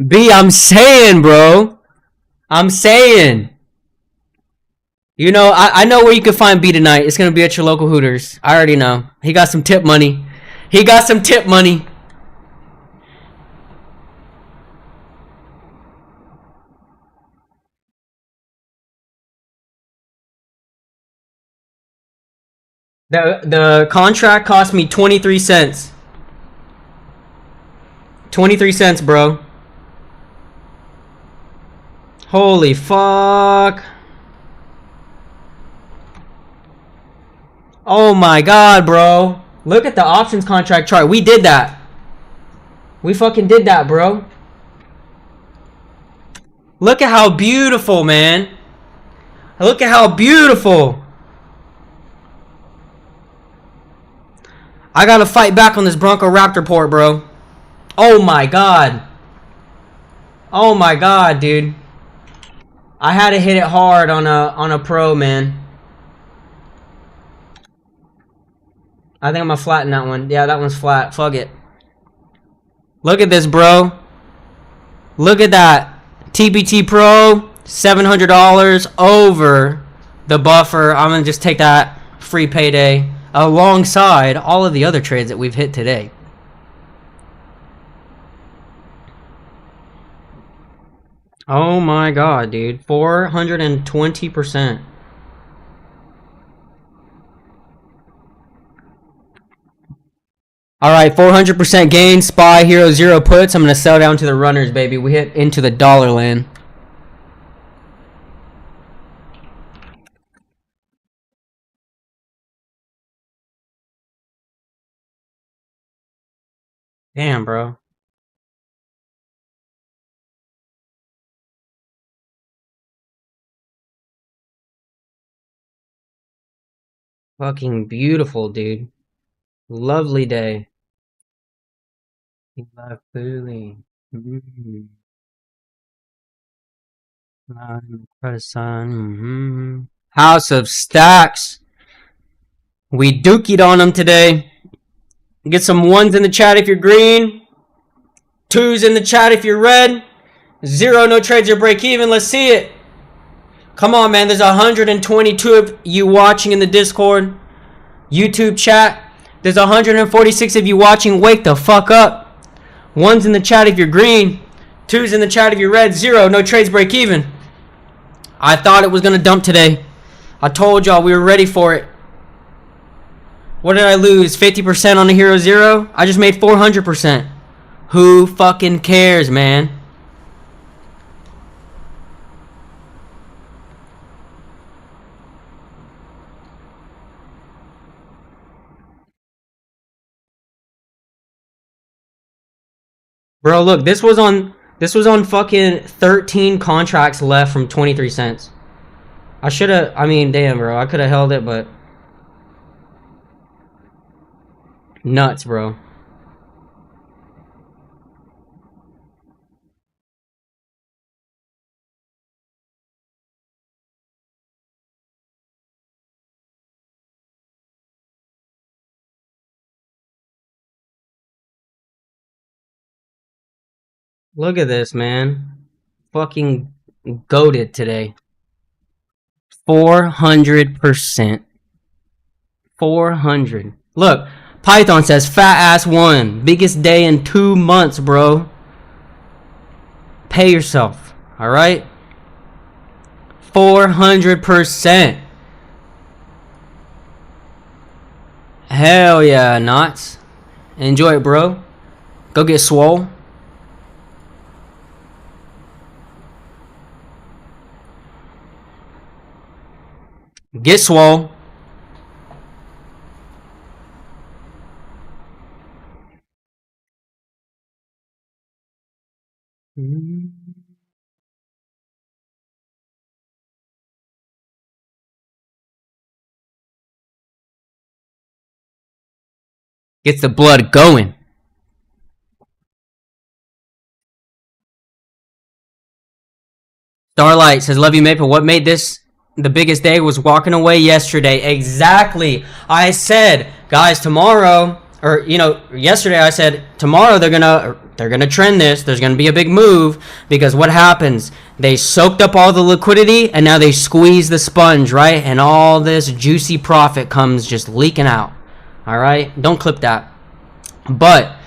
B, I'm saying, bro. I'm saying. You know, I know where you can find B tonight. It's gonna be at your local Hooters. I already know. He got some tip money. He got some tip money. The contract cost me 23 cents. 23 cents, bro. Holy fuck. Oh my god, bro. Look at the options contract chart. We did that. We fucking did that, bro. Look at how beautiful, man. Look at how beautiful. I gotta fight back on this Bronco Raptor port, bro. Oh my god. Oh my god, dude. I had to hit it hard on a pro, man. I think I'm gonna flatten that one. Yeah, that one's flat. Fuck it. Look at this, bro. Look at that. TBT Pro, $700 over the buffer. I'm gonna just take that free payday alongside all of the other trades that we've hit today. Oh my god, dude. 420%. Alright, 400% gain. SPY Hero Zero puts. I'm going to sell down to the runners, baby. We hit into the dollar land. Damn, bro. Fucking beautiful, dude. Lovely day. Lovely. House of Stacks. We dookied on them today. Get some ones in the chat if you're green. Twos in the chat if you're red. Zero, no trades or break even. Let's see it. Come on, man. There's 122 of you watching in the Discord. YouTube chat. There's 146 of you watching. Wake the fuck up. One's in the chat if you're green. Two's in the chat if you're red. Zero, no trades break even. I thought it was going to dump today. I told y'all we were ready for it. What did I lose? 50% on the Hero Zero? I just made 400%. Who fucking cares, man? Bro, look, this was on fucking 13 contracts left from 23 cents. I should have, I mean, damn, bro. I could have held it, but nuts, bro. Look at this, man. fucking goated today. 400%. 400. Look, Python says fat ass won. Biggest day in 2 months, bro. Pay yourself. Alright? 400%. Hell yeah, Knots. Enjoy it, bro. Go get swole. Get swole. Gets the blood going. Starlight says, love you, Maple. What made this the biggest day was walking away yesterday. Exactly. I said, guys, tomorrow, or, yesterday I said, tomorrow they're gonna trend this. There's gonna be a big move because what happens? They soaked up all the liquidity and now they squeeze the sponge, right? And all this juicy profit comes just leaking out. All right? Don't clip that. But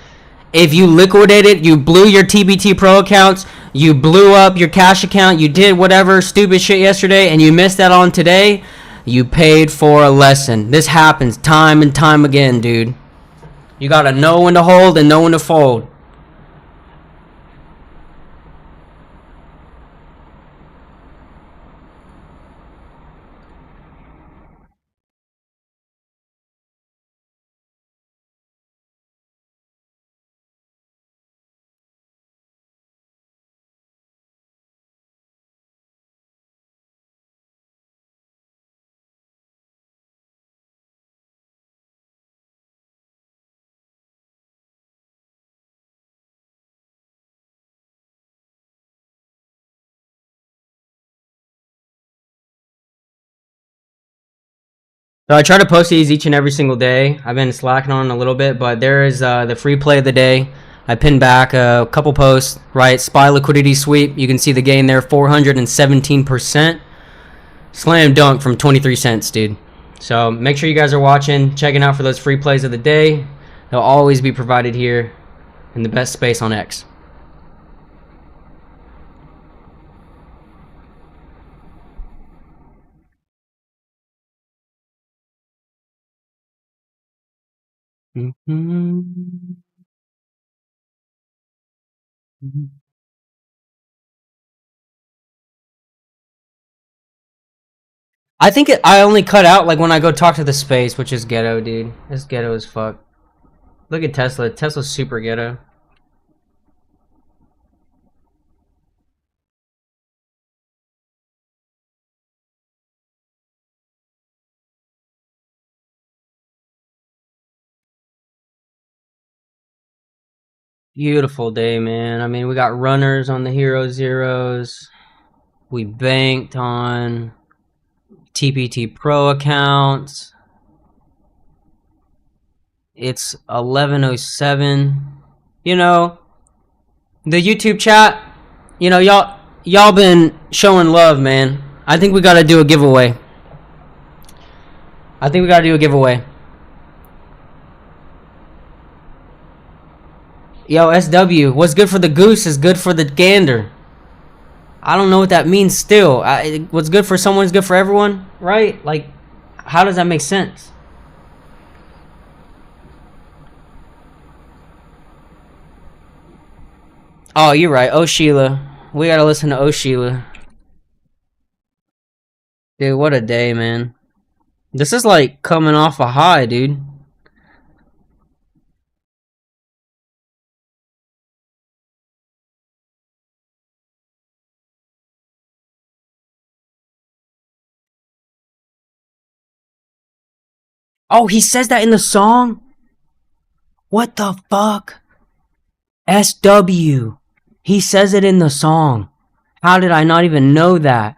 if you liquidated, you blew your TBT Pro accounts, you blew up your cash account, you did whatever stupid shit yesterday, and you missed that on today, you paid for a lesson. This happens time and time again, dude. You gotta know when to hold and know when to fold. So I try to post these each and every single day. I've been slacking on a little bit, but there is the free play of the day. I pinned back a couple posts, right? SPY liquidity sweep. You can see the gain there, 417%. Slam dunk from 23 cents, dude. So make sure you guys are watching, checking out for those free plays of the day. They'll always be provided here in the best space on X. I think I only cut out like when I go talk to the space, which is ghetto, dude. It's ghetto as fuck. Look at Tesla. Tesla's super ghetto. Beautiful day, man. I mean, we got runners on the hero zeros. We banked on TPT Pro accounts. It's 11:07. You know, the YouTube chat, y'all been showing love, man. I think we got to do a giveaway. Yo, SW, what's good for the goose is good for the gander. I don't know what that means still. What's good for someone is good for everyone, right? Like, how does that make sense? Oh, you're right. Oh, Sheila. We gotta listen to Oh, Sheila. Dude, what a day, man. This is like coming off a high, dude. Oh, he says that in the song? What the fuck? SW. He says it in the song. How did I not even know that?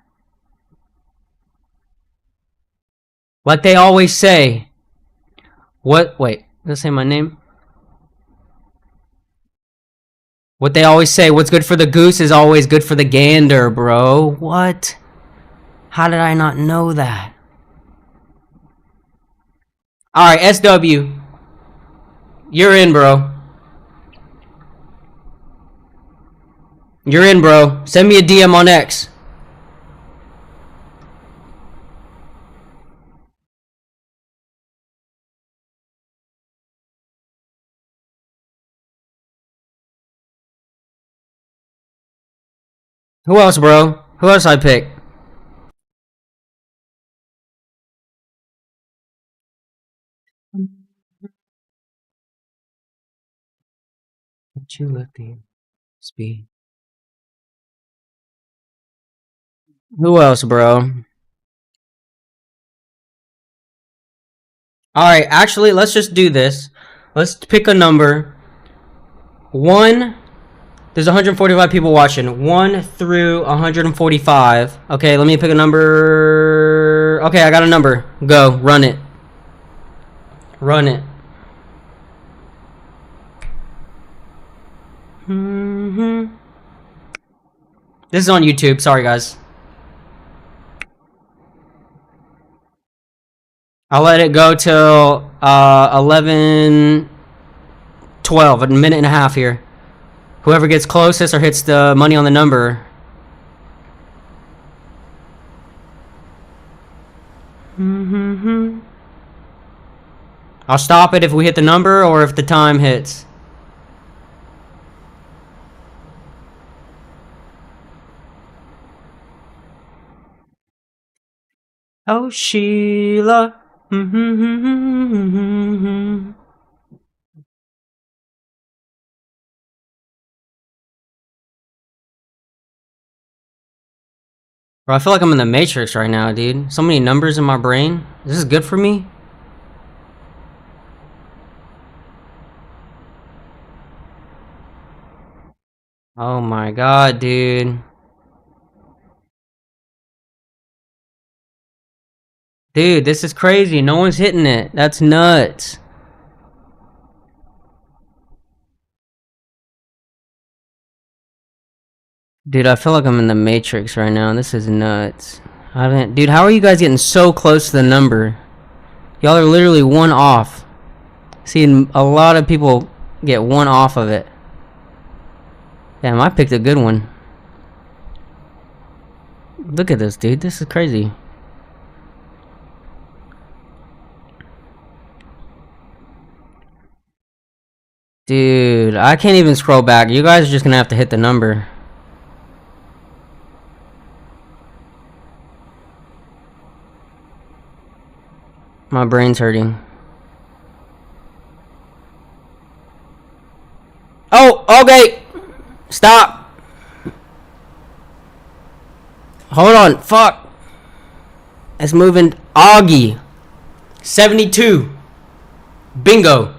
Like they always say. What? Wait. Does it say my name? What they always say, what's good for the goose is always good for the gander, bro. What? How did I not know that? Alright, SW. You're in, bro. You're in, bro. Send me a DM on X. Who else, bro? Who else I pick? Don't you let the speed. Who else, bro? Alright, actually, let's just do this. Let's pick a number. 1. There's 145 people watching. 1 through 145. Okay, let me pick a number. Okay, I got a number. Go. Run it. Run it. This is on YouTube. Sorry, guys. I'll let it go till 11:12. A minute and a half here. Whoever gets closest or hits the money on the number. I'll stop it if we hit the number or if the time hits. Oh, Sheila. Bro, I feel like I'm in the Matrix right now, dude. So many numbers in my brain. Is this good for me? Oh my god, dude. Dude, this is crazy. No one's hitting it. That's nuts. Dude, I feel like I'm in the Matrix right now. This is nuts. Dude, how are you guys getting so close to the number? Y'all are literally one off. Seeing a lot of people get one off of it. Damn, I picked a good one. Look at this, dude. This is crazy. Dude, I can't even scroll back. You guys are just gonna have to hit the number. My brain's hurting. Oh, okay. Stop. Hold on. Fuck. It's moving. Augie. 72. Bingo.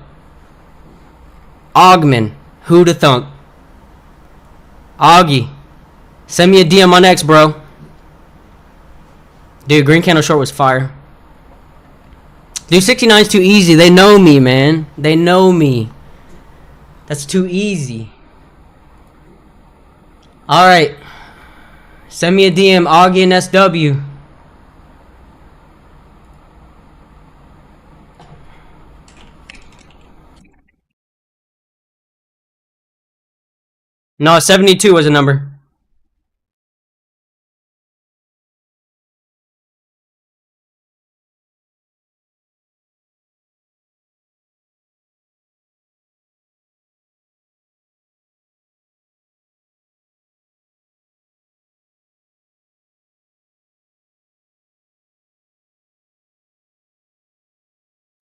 Augman. Who to thunk? Augie. Send me a DM on X, bro. Dude, Green Candle Short was fire. Dude, 69's too easy. They know me, man. They know me. That's too easy. Alright. Send me a DM, Augie and SW. No, 72 was a number.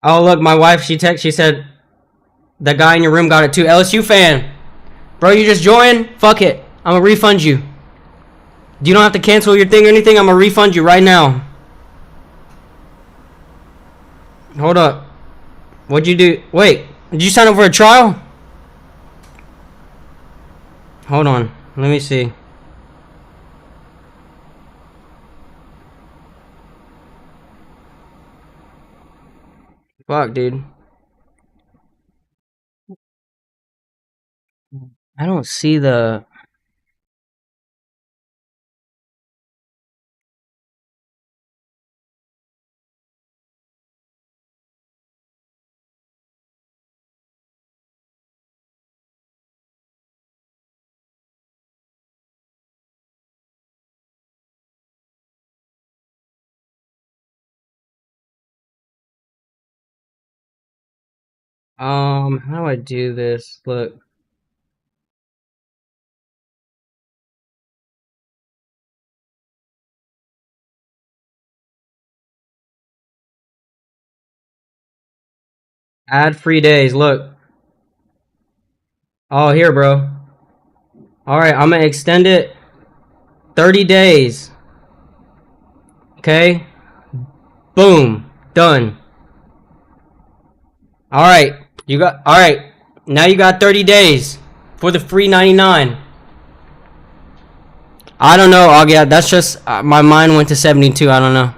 Oh, look, my wife, she said, the guy in your room got it too. LSU fan. Bro, you just joined? Fuck it. I'm gonna refund you. You don't have to cancel your thing or anything. I'm gonna refund you right now. Hold up. What'd you do? Wait, did you sign up for a trial? Hold on. Let me see. Fuck, dude. I don't see the. How do I do this? Look, add free days. Look. Oh, here, bro. All right, I'm gonna extend it 30 days. Okay. Boom. Done. All right. You got. All right. Now you got 30 days for the free 99. I don't know. Oh, yeah, that's just my mind went to 72. I don't know.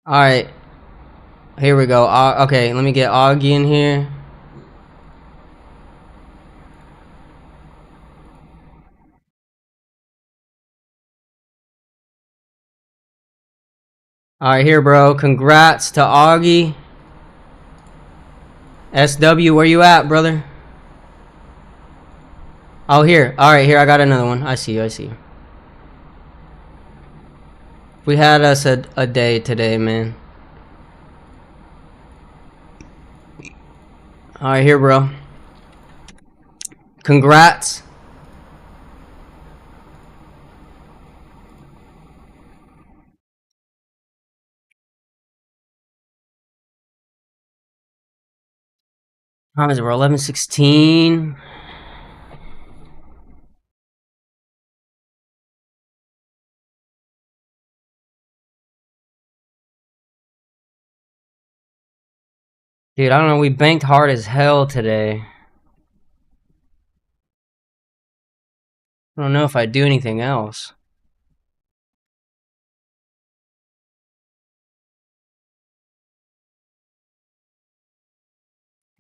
All right. Here we go. Okay, let me get Augie in here. All right, here, bro. Congrats to Augie. SW, where you at, brother? Oh, here. All right, here. I got another one. I see you. I see you. We had us a day today, man. All right, here, bro. Congrats. How is it, bro? 11:16. Dude, I don't know. We banked hard as hell today. I don't know if I do anything else.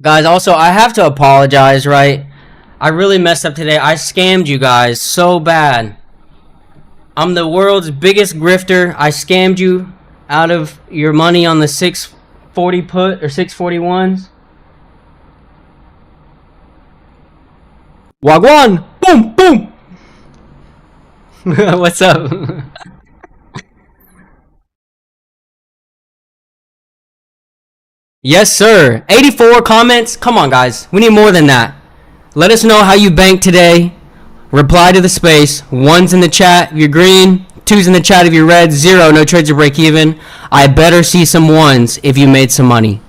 Guys, also, I have to apologize, right? I really messed up today. I scammed you guys so bad. I'm the world's biggest grifter. I scammed you out of your money on the 640 put or 641s. Wagwan! Boom! Boom! What's up? Yes, sir. 84 comments. Come on, guys. We need more than that. Let us know how you banked today. Reply to the space. One's in the chat if you're green. Two's in the chat if you're red. Zero, no trades or break even. I better see some ones if you made some money.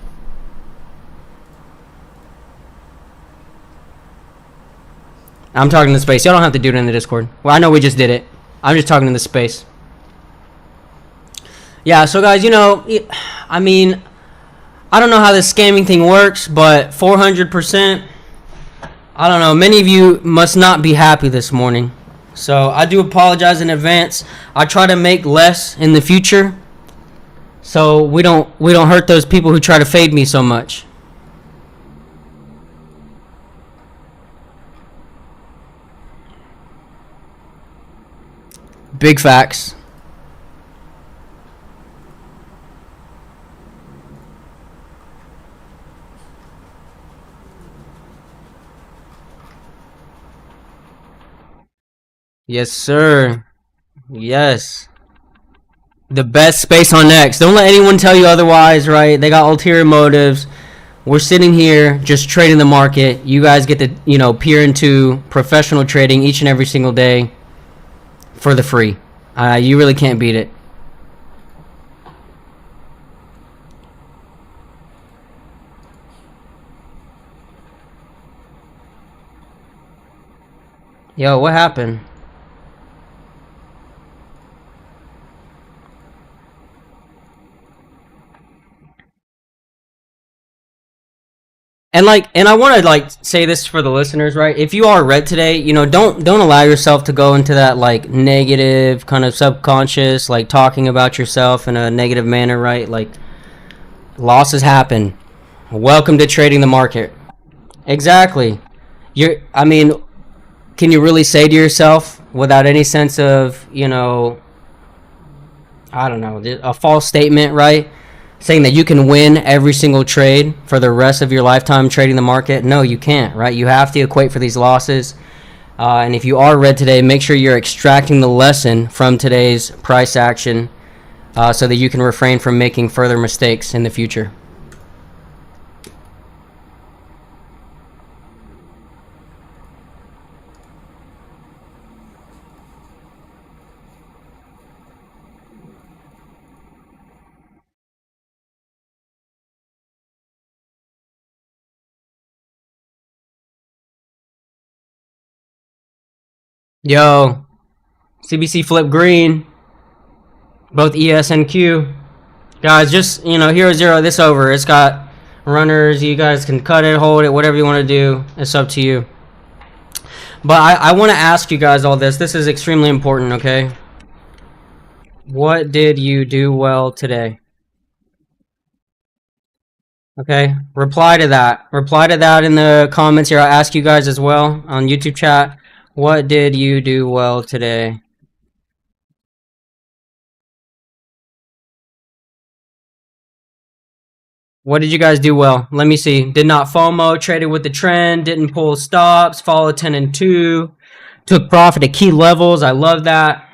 I'm talking to the space. Y'all don't have to do it in the Discord. Well, I know we just did it. I'm just talking to the space. Yeah, so guys, I mean, I don't know how this scamming thing works, but 400%. I don't know. Many of you must not be happy this morning. So I do apologize in advance. I try to make less in the future, so we don't hurt those people who try to fade me so much. Big facts. Yes, sir. Yes. The best space on X. Don't let anyone tell you otherwise, right? They got ulterior motives. We're sitting here just trading the market. You guys get to, peer into professional trading each and every single day for the free. You really can't beat it. Yo, what happened? And I want to like say this for the listeners, right? If you are red today, don't allow yourself to go into that like negative kind of subconscious, like talking about yourself in a negative manner, right? Like losses happen. Welcome to trading the market. Exactly. I mean, can you really say to yourself without any sense of, I don't know, a false statement, right? Saying that you can win every single trade for the rest of your lifetime trading the market? No, you can't, right? You have to equate for these losses. And if you are red today, make sure you're extracting the lesson from today's price action so that you can refrain from making further mistakes in the future. Yo, CBC flip green, both ES and Q. Guys, just, hero zero this over. It's got runners. You guys can cut it, hold it, whatever you want to do. It's up to you. But I want to ask you guys all this. This is extremely important, okay? What did you do well today? Okay, reply to that. Reply to that in the comments here. I'll ask you guys as well on YouTube chat. What did you do well today? What did you guys do well? Let me see. Did not FOMO, traded with the trend, didn't pull stops, followed 10 and 2, took profit at key levels. I love that.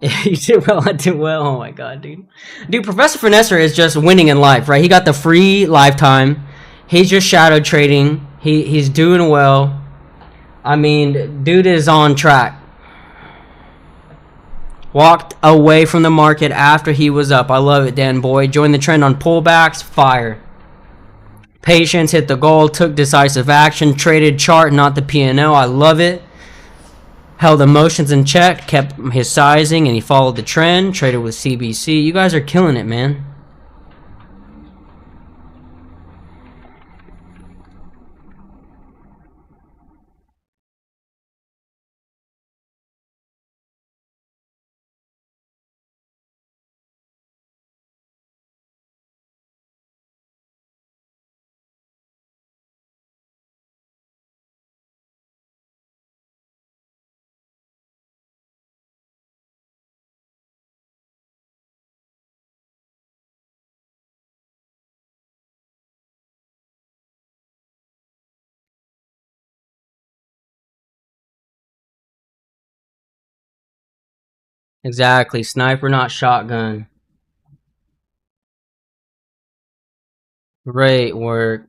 You did well, I did well. Oh my god, dude. Dude, Professor Finesser is just winning in life, right? He got the free lifetime. He's just shadow trading. He's doing well. I mean, dude is on track. Walked away from the market after he was up. I love it, Dan Boy. Joined the trend on pullbacks. Fire. Patience, hit the goal, took decisive action, traded chart, not the P&L. I love it. Held emotions in check, kept his sizing, and he followed the trend. Traded with CBC. You guys are killing it, man. Exactly. Sniper, not shotgun. Great work.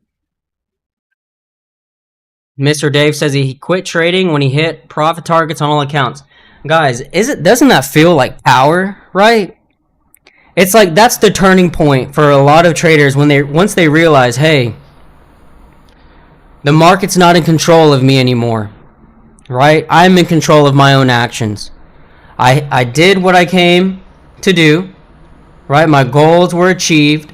Mr. Dave says he quit trading when he hit profit targets on all accounts. Guys, doesn't that feel like power, right? It's like that's the turning point for a lot of traders once they realize, hey, the market's not in control of me anymore, right? I'm in control of my own actions. I did what I came to do, right? My goals were achieved,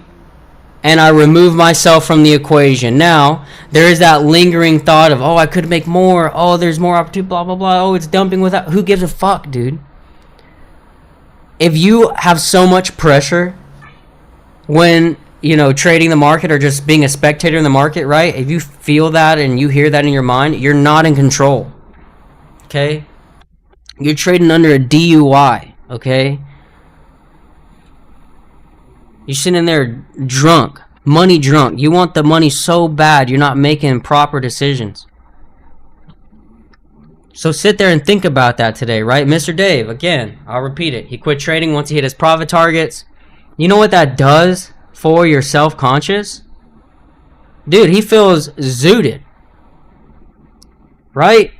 and I removed myself from the equation. Now, there is that lingering thought of, oh, I could make more. Oh, there's more opportunity, blah, blah, blah. Oh, it's dumping without... Who gives a fuck, dude? If you have so much pressure when, trading the market or just being a spectator in the market, right? If you feel that and you hear that in your mind, you're not in control, okay? You're trading under a DUI, okay? You're sitting there drunk, money drunk. You want the money so bad, you're not making proper decisions. So sit there and think about that today, right? Mr. Dave, again, I'll repeat it. He quit trading once he hit his profit targets. You know what that does for your self-conscious? Dude, he feels zooted, right?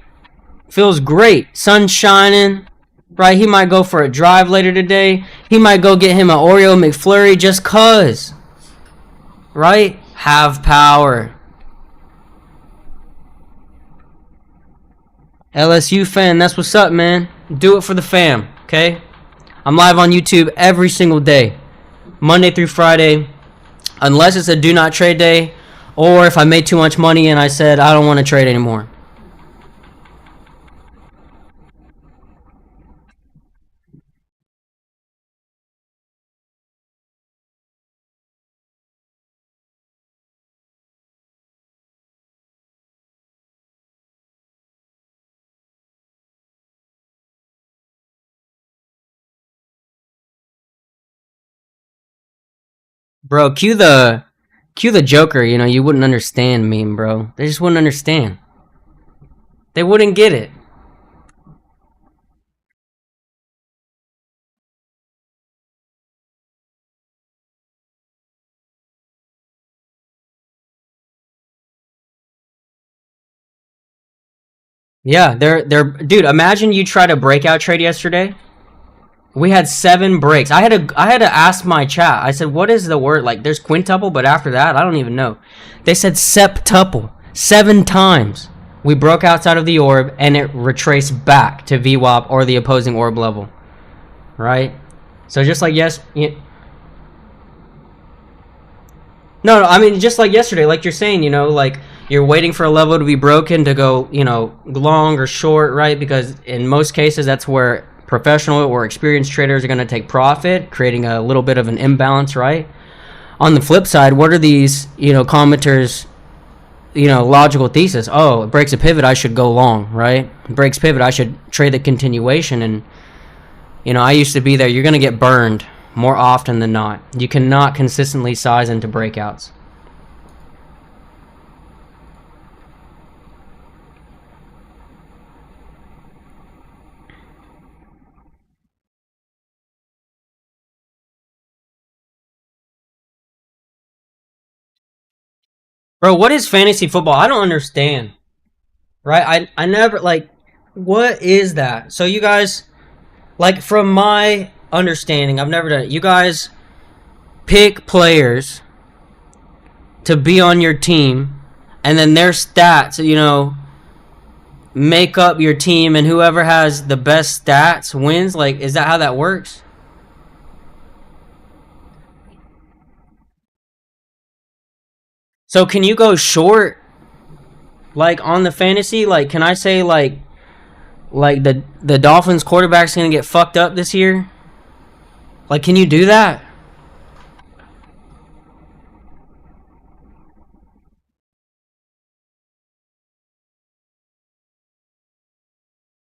Feels great. Sun shining, right? He might go for a drive later today. He might go get him an Oreo McFlurry just cuz. Right? Have power. LSU fan, that's what's up, man. Do it for the fam, okay? I'm live on YouTube every single day. Monday through Friday. Unless it's a do not trade day, or if I made too much money and I said I don't want to trade anymore. Bro, cue the Joker, you wouldn't understand meme, bro. They just wouldn't understand. They wouldn't get it. Yeah, they're dude, imagine you tried a breakout trade yesterday. We had 7 breaks. I had to ask my chat. I said, "What is the word? Like there's quintuple, but after that, I don't even know." They said septuple. 7 times. We broke outside of the orb and it retraced back to VWAP or the opposing orb level, right? So just like no, I mean just like yesterday, like you're saying, like you're waiting for a level to be broken to go, long or short, right? Because in most cases, that's where professional or experienced traders are going to take profit, creating a little bit of an imbalance, right? On the flip side, what are these, commenters, logical thesis? Oh, it breaks a pivot, I should go long, right? It breaks pivot, I should trade the continuation. And I used to be there. You're going to get burned more often than not. You cannot consistently size into breakouts. Bro, what is fantasy football? I don't understand. Right? I never like what is that? So you guys, like, from my understanding, I've never done it. You guys pick players to be on your team, and then their stats, make up your team, and whoever has the best stats wins. Like, is that how that works? So can you go short, like, on the fantasy? Like, can I say like the Dolphins quarterback's gonna get fucked up this year? Like, can you do that?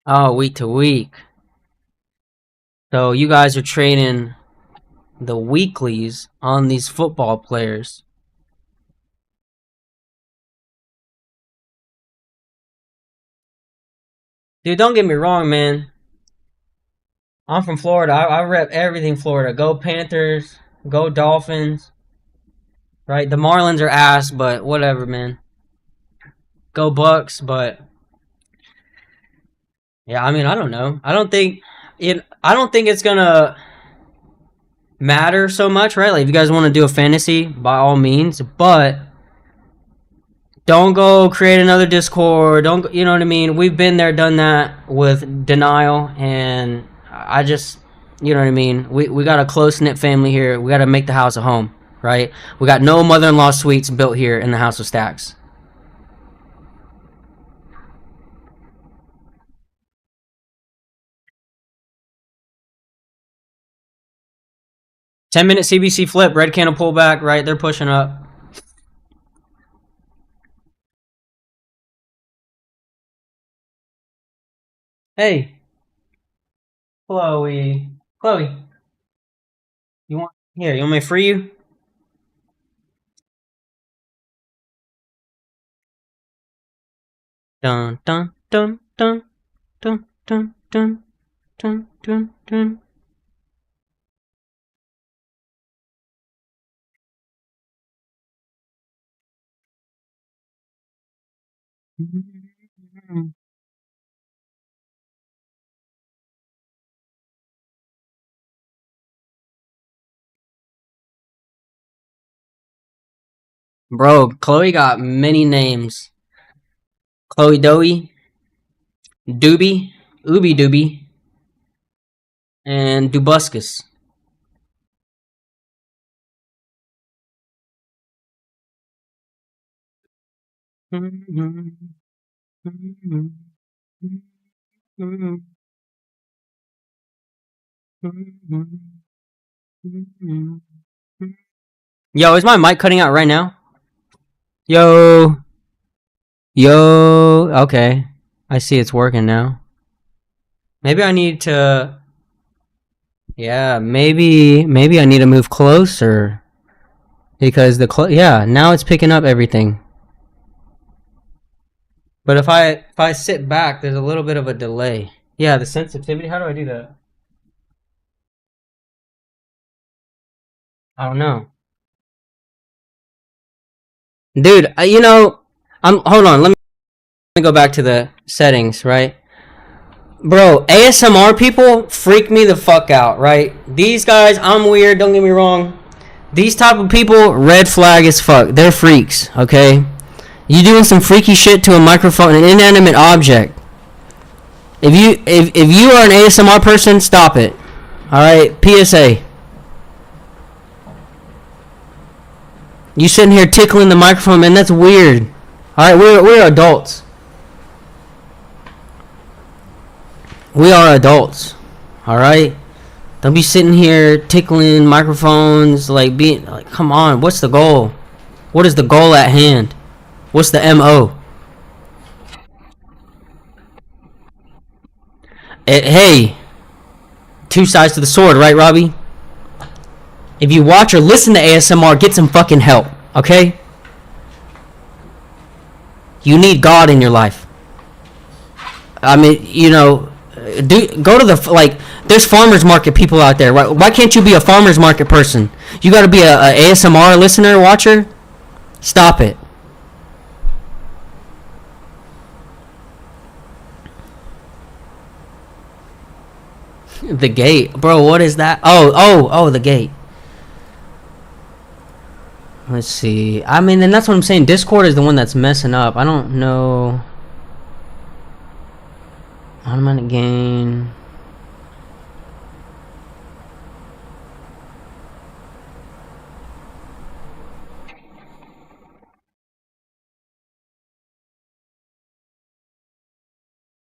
Oh, week to week. So you guys are trading the weeklies on these football players. Dude, don't get me wrong, man. I'm from Florida. I rep everything Florida. Go Panthers. Go Dolphins. Right? The Marlins are ass, but whatever, man. Go Bucks, but yeah, I mean, I don't know. I don't think it's gonna matter so much, right? Like, if you guys want to do a fantasy, by all means, but don't go create another Discord. Don't, you know what I mean? We've been there, done that with denial, and I just, you know what I mean? We got a close knit family here. We got to make the house a home, right? We got no mother in law suites built here in the House of Stacks. 10-minute CBC flip, red candle pullback, right? They're pushing up. Hey, Chloe. Chloe, you want me to free you? Dun dun dun dun dun dun dun dun dun dun. Bro, Chloe got many names. Chloe Doey, Doobie, Ooby Dooby, and Dubuscus. Yo, is my mic cutting out right now? Yo, yo. Okay, I see it's working now. Maybe I need to. Yeah, maybe I need to move closer because yeah, now it's picking up everything. But if I sit back, there's a little bit of a delay. Yeah, the sensitivity. How do I do that? I don't know, dude. I'm hold on. Let me go back to the settings, right? Bro, ASMR people freak me the fuck out, right? These guys, I'm weird. Don't get me wrong. These type of people, red flag as fuck. They're freaks, okay? You doing some freaky shit to a microphone, an inanimate object. If you are an ASMR person, stop it. All right, PSA. You sitting here tickling the microphone, man? That's weird. All right, we're adults. We are adults. All right. Don't be sitting here tickling microphones, like being like, come on. What's the goal? What is the goal at hand? What's the MO? Hey, two sides to the sword, right, Robbie? If you watch or listen to ASMR, get some fucking help, okay? You need God in your life. I mean, go to the like. There's farmers market people out there. Right? Why can't you be a farmers market person? You got to be a ASMR listener, watcher. Stop it. The gate, bro. What is that? Oh, the gate. Let's see. I mean, and that's what I'm saying. Discord is the one that's messing up. I don't know. Automatic gain.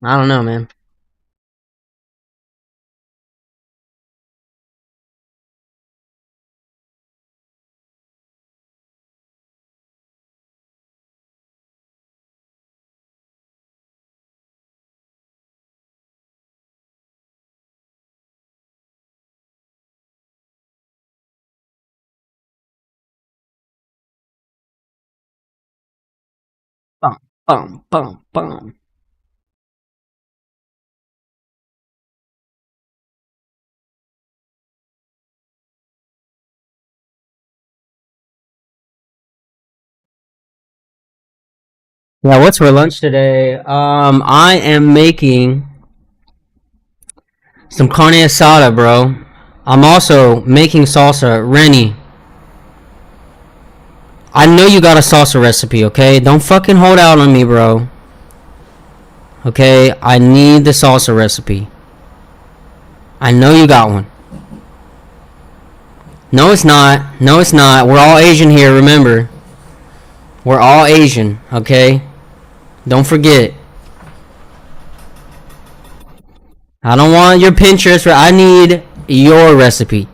I don't know, man. Bum, bum, bum, bum. Yeah, what's for lunch today? I am making some carne asada, bro. I'm also making salsa. Rennie, I know you got a salsa recipe, okay? Don't fucking hold out on me, bro. Okay? I need the salsa recipe. I know you got one. No, it's not. No, it's not. We're all Asian here, remember. We're all Asian, okay? Don't forget. I don't want your Pinterest. I need your recipe.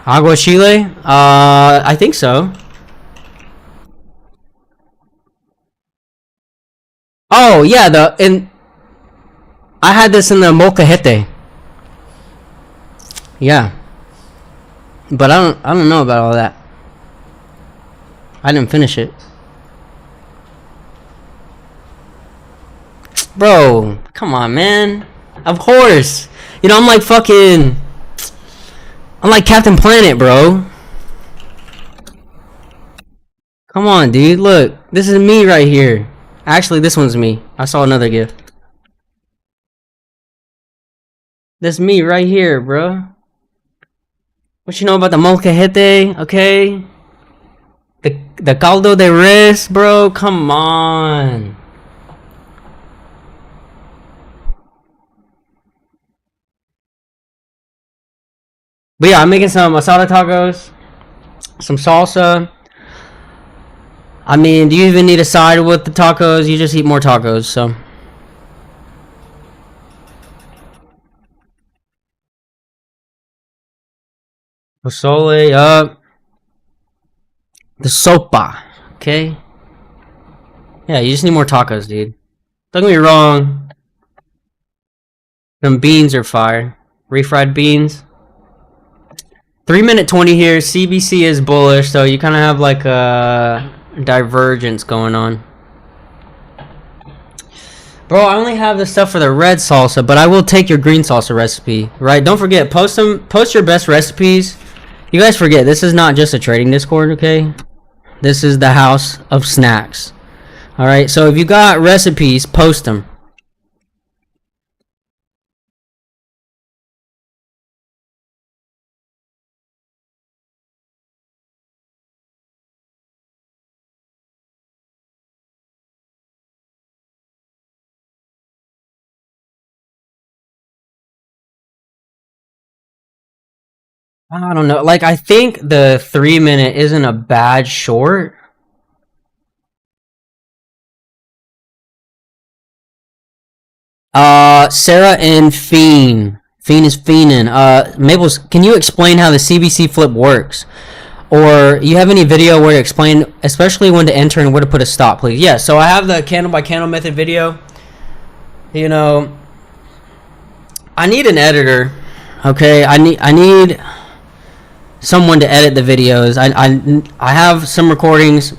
Agua Chile? I think so. Oh yeah, I had this in the molcajete. Yeah, but I don't know about all that. I didn't finish it, bro. Come on, man. Of course. I'm like fucking. I'm like Captain Planet, bro. Come on, dude. Look, this is me right here. Actually, this one's me. I saw another gift. That's me right here, bro. What you know about the molcajete, okay? The caldo de res, bro. Come on. But yeah, I'm making some asada tacos. some salsa. I mean, do you even need a side with the tacos? You just eat more tacos, so. Pozole, the sopa, okay? Yeah, you just need more tacos, dude. Don't get me wrong. Some beans are fire. Refried beans. 3-minute 20 here. CBC is bullish, so you kind of have like a divergence going on. Bro, I only have the stuff for the red salsa, but I will take your green salsa recipe, right? Don't forget, post your best recipes. You guys forget, this is not just a trading Discord, okay? This is the house of snacks. Alright, so if you got recipes, post them. I don't know. Like, I think the 3-minute isn't a bad short. Sarah and Fiend. Fiend is fiending. Maples, can you explain how the CBC flip works? Or you have any video where you explain, especially when to enter and where to put a stop, please? Yeah, so I have the candle by candle method video. You know, I need an editor. Okay, I need someone to edit the videos. I have some recordings.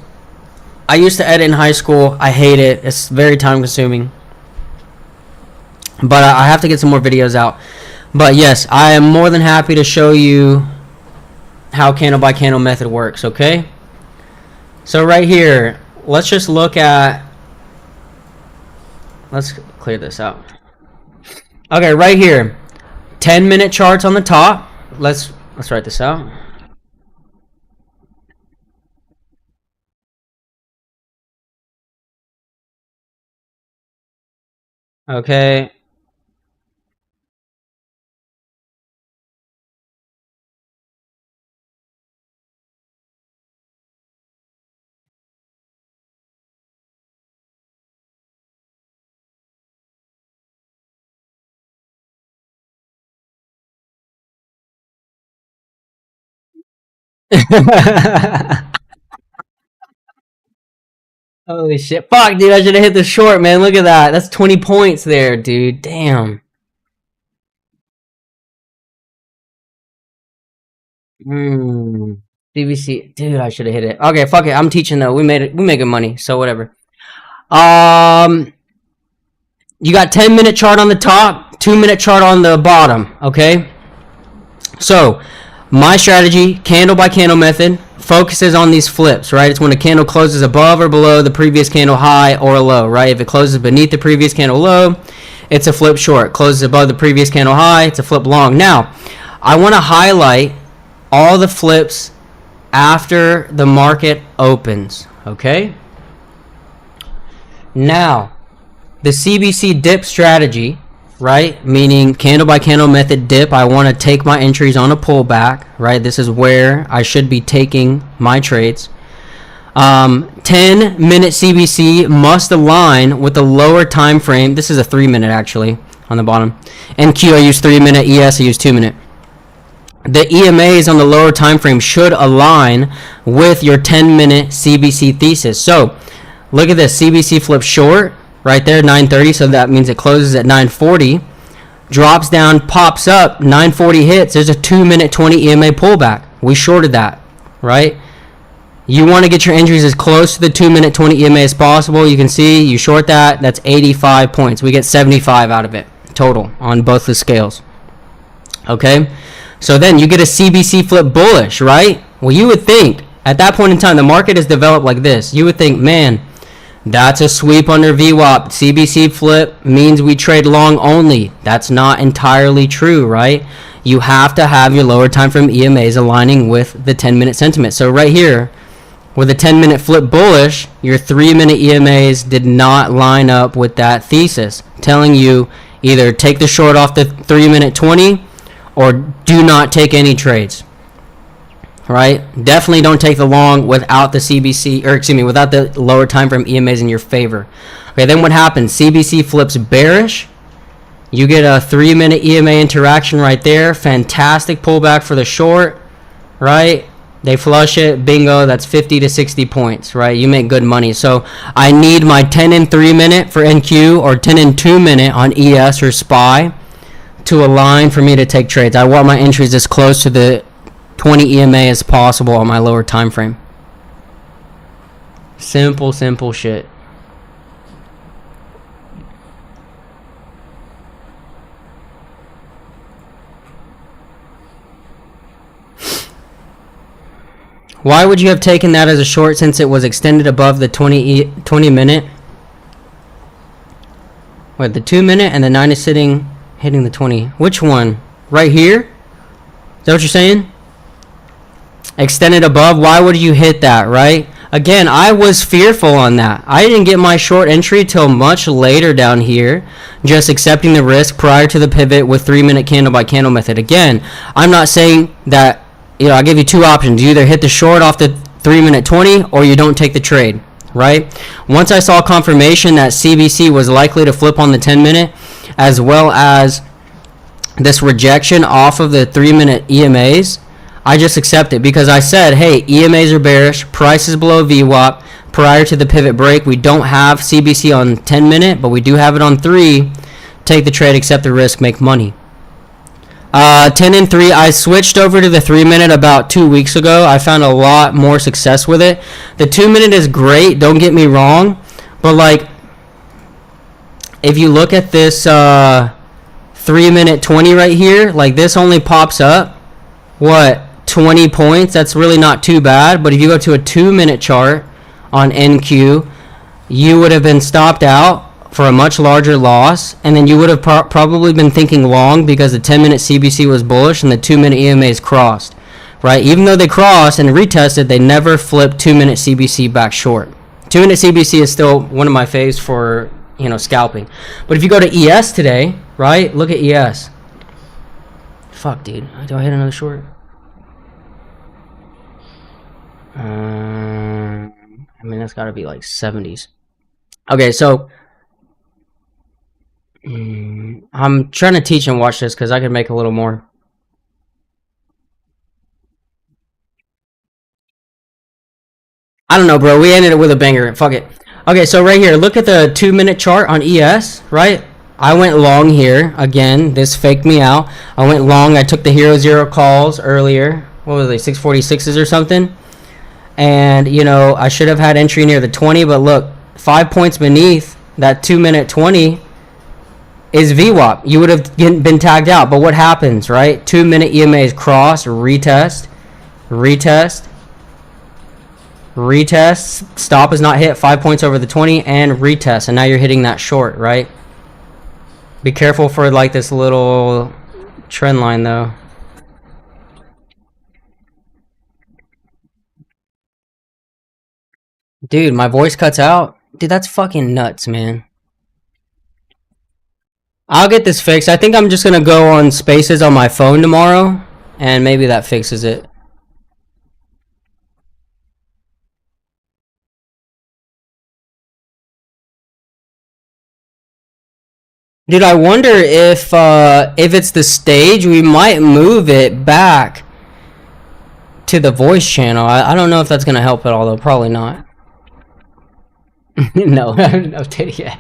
I used to edit in high school. I hate it. It's very time consuming. But I have to get some more videos out. But yes, I am more than happy to show you how candle by candle method works, okay? So right here, let's just look at, let's clear this out. Okay, right here, 10-minute charts on the top. Let's write this out. Okay. Holy shit. Fuck, dude, I should have hit the short, man. Look at that. That's 20 points there, dude. Damn. CBC. Dude, I should have hit it. Okay, fuck it. I'm teaching though. We made it. We making money, so whatever. You got 10-minute chart on the top, 2-minute chart on the bottom, okay? So, my strategy, candle by candle method, focuses on these flips, right? It's when a candle closes above or below the previous candle high or low, right? If it closes beneath the previous candle low, it's a flip short. Closes above the previous candle high, it's a flip long. Now, I want to highlight all the flips after the market opens, okay? Now, the CBC dip strategy, right? Meaning candle by candle method dip. I want to take my entries on a pullback, right? This is where I should be taking my trades. 10-minute CBC must align with the lower time frame. This is a 3-minute actually on the bottom. NQ I use 3-minute, ES I use 2-minute. The EMAs on the lower time frame should align with your 10-minute CBC thesis. So look at this, CBC flip short. Right there, 9:30, so that means it closes at 9:40. Drops down, pops up, 9:40 hits. There's a 2-minute 20 EMA pullback. We shorted that, right? You want to get your entries as close to the 2-minute 20 EMA as possible. You can see, you short that, that's 85 points. We get 75 out of it total on both the scales. Okay? So then you get a CBC flip bullish, right? Well, you would think, at that point in time, the market is developed like this. You would think, man, that's a sweep under VWAP. CBC flip means we trade long only. That's not entirely true, right? You have to have your lower time frame EMAs aligning with the 10-minute sentiment. So right here, with a 10-minute flip bullish, your 3-minute EMAs did not line up with that thesis, telling you either take the short off the 3-minute 20 or do not take any trades. right? Definitely don't take the long without the CBC, or excuse me, without the lower time frame EMAs in your favor. Okay, then what happens? CBC flips bearish. You get a 3-minute EMA interaction right there. Fantastic pullback for the short, right? They flush it, bingo, that's 50 to 60 points, right? You make good money. So I need my 10 and 3 minute for NQ or 10 and 2 minute on ES or SPY to align for me to take trades. I want my entries as close to the 20 EMA as possible on my lower time frame. Simple shit. Why would you have taken that as a short since it was extended above the 20 minute? What, the 2 minute and the 9 is hitting the 20. Which one? Right here? Is that what you're saying? Extended above, why would you hit that, right? Again, I was fearful on that. I didn't get my short entry till much later down here, just accepting the risk prior to the pivot with 3-minute candle by candle method. Again, I'm not saying that, I give you two options. You either hit the short off the 3-minute 20 or you don't take the trade, right? Once I saw confirmation that CBC was likely to flip on the 10-minute, as well as this rejection off of the 3-minute EMAs, I just accept it because I said, hey, EMAs are bearish, price is below VWAP. Prior to the pivot break, we don't have CBC on 10-minute, but we do have it on 3. Take the trade, accept the risk, make money. 10 and 3, I switched over to the 3-minute about 2 weeks ago. I found a lot more success with it. The 2-minute is great, don't get me wrong, but like, if you look at this 3-minute 20 right here, like this only pops up, what, 20 points? That's really not too bad, but if you go to a 2-minute chart on NQ, you would have been stopped out for a much larger loss, and then you would have probably been thinking long because the 10-minute CBC was bullish and the 2-minute EMAs crossed, right? Even though they crossed and retested, they never flipped 2-minute CBC back short. 2-minute CBC is still one of my faves for, scalping. But if you go to ES today, right? Look at ES. Fuck, dude. Do I hit another short? That's got to be like 70s. Okay, so I'm trying to teach and watch this because I can make a little more. I don't know, bro. We ended it with a banger. Fuck it. Okay, so right here, look at the 2-minute chart on ES, right? I went long here. Again, this faked me out. I went long. I took the Hero Zero calls earlier. What was they, 646s or something? And, I should have had entry near the 20, but look, 5 points beneath that 2-minute 20 is VWAP. You would have been tagged out, but what happens, right? 2-minute EMAs cross, retest, stop is not hit, 5 points over the 20, and retest, and now you're hitting that short, right? Be careful for like this little trend line though. Dude, my voice cuts out. Dude, that's fucking nuts, man. I'll get this fixed. I think I'm just gonna go on Spaces on my phone tomorrow, and maybe that fixes it. Dude, I wonder if it's the stage, we might move it back to the voice channel. I don't know if that's gonna help at all, though. Probably not. No, I haven't updated yet.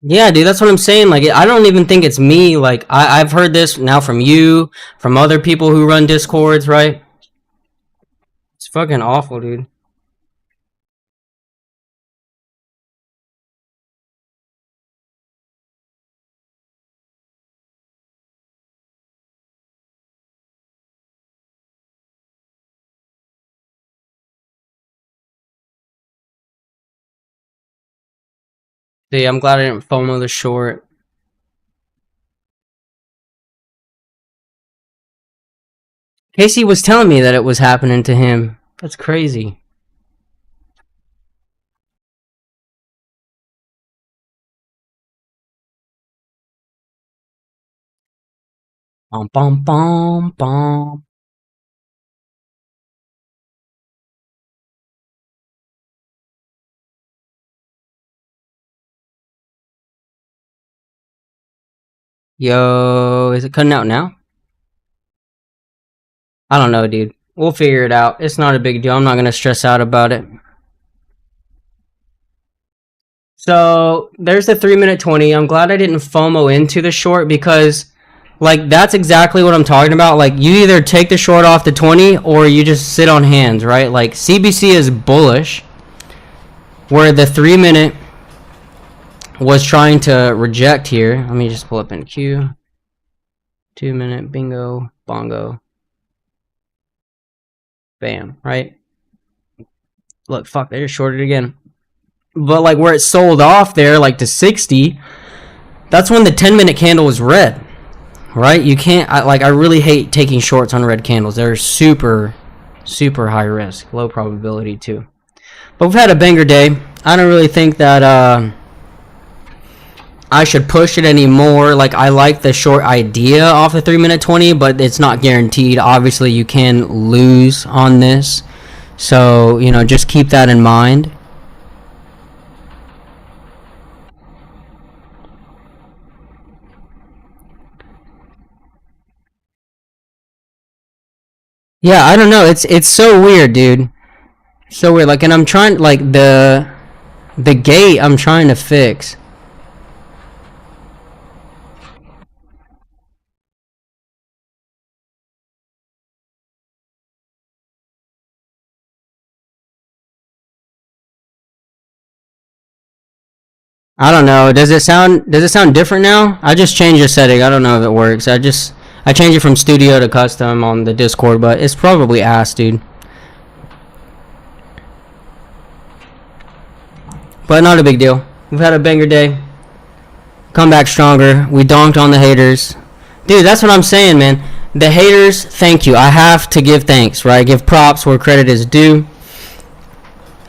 Yeah, dude, that's what I'm saying. Like, I don't even think it's me. Like, I've heard this now from you, from other people who run Discords, right? It's fucking awful, dude. See, I'm glad I didn't FOMO the short. Casey was telling me that it was happening to him. That's crazy. Bum, bum, bum, bum. Yo, is it cutting out now? I don't know, dude. We'll figure it out. It's not a big deal. I'm not gonna stress out about it. So there's the 3 minute 20. I'm glad I didn't FOMO into the short because, like, that's exactly what I'm talking about. Like, you either take the short off the 20 or you just sit on hands, right? Like, CBC is bullish, where the 3 minute was trying to reject here. Let me just pull up in Q. 2 minute, bingo, bongo. Bam, right? Look, fuck, they just shorted again. But, like, where it sold off there, like, to 60, that's when the 10-minute candle was red, right? You can't, I really hate taking shorts on red candles. They're super, super high risk, low probability, too. But we've had a banger day. I don't really think that, I should push it anymore. Like, I like the short idea off the 3 minute 20, but it's not guaranteed. Obviously, you can lose on this. So, you know, just keep that in mind. Yeah, I don't know. It's so weird, dude. So weird. Like, and I'm trying, like, the gate I'm trying to fix. I don't know. Does it sound different now? I just changed the setting. I don't know if it works. I changed it from studio to custom on the Discord, but it's probably ass, dude. But not a big deal. We've had a banger day. Come back stronger. We donked on the haters. Dude, that's what I'm saying, man. The haters, thank you. I have to give thanks, right? Give props where credit is due.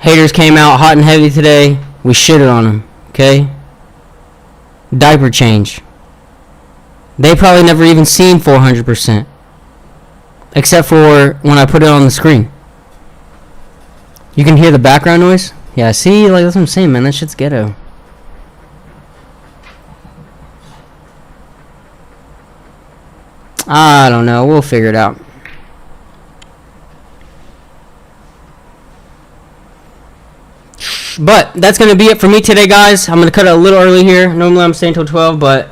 Haters came out hot and heavy today. We shitted on them, okay? Diaper change. They probably never even seen 400%. Except for when I put it on the screen. You can hear the background noise? Yeah, see? Like, that's what I'm saying, man. That shit's ghetto. I don't know. We'll figure it out. But that's going to be it for me today, guys. I'm going to cut it a little early here. Normally I'm staying until 12, but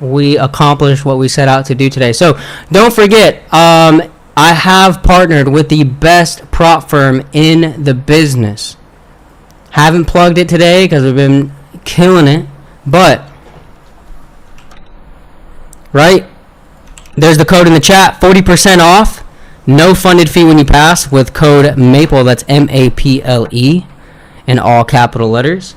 we accomplished what we set out to do today. So don't forget, I have partnered with the best prop firm in the business. Haven't plugged it today because we've been killing it, but right, there's the code in the chat, 40% off, no funded fee when you pass with code MAPLE. That's MAPLE in all capital letters.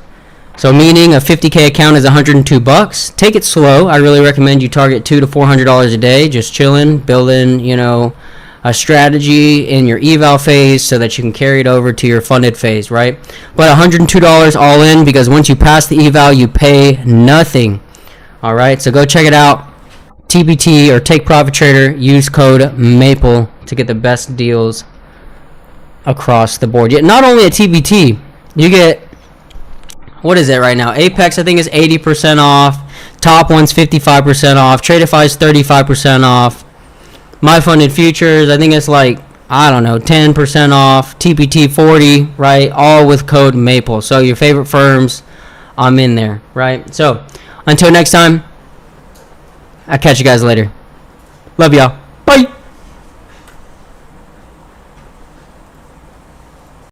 So meaning a 50K account is $102. Take it slow. I really recommend you target $200 to $400 a day, just chilling, building, you know, a strategy in your eval phase so that you can carry it over to your funded phase, right? But $102 all in, because once you pass the eval, you pay nothing. All right, so go check it out. TPT or Take Profit Trader. Use code MAPLE to get the best deals across the board. Yet not only at TPT, you get, what is it right now? Apex, I think, is 80% off. Top one's 55% off. Tradeify's 35% off. My Funded Futures, I think it's like, I don't know, 10% off. TPT 40, right? All with code MAPLE. So your favorite firms, I'm in there, right? So until next time, I'll catch you guys later. Love y'all.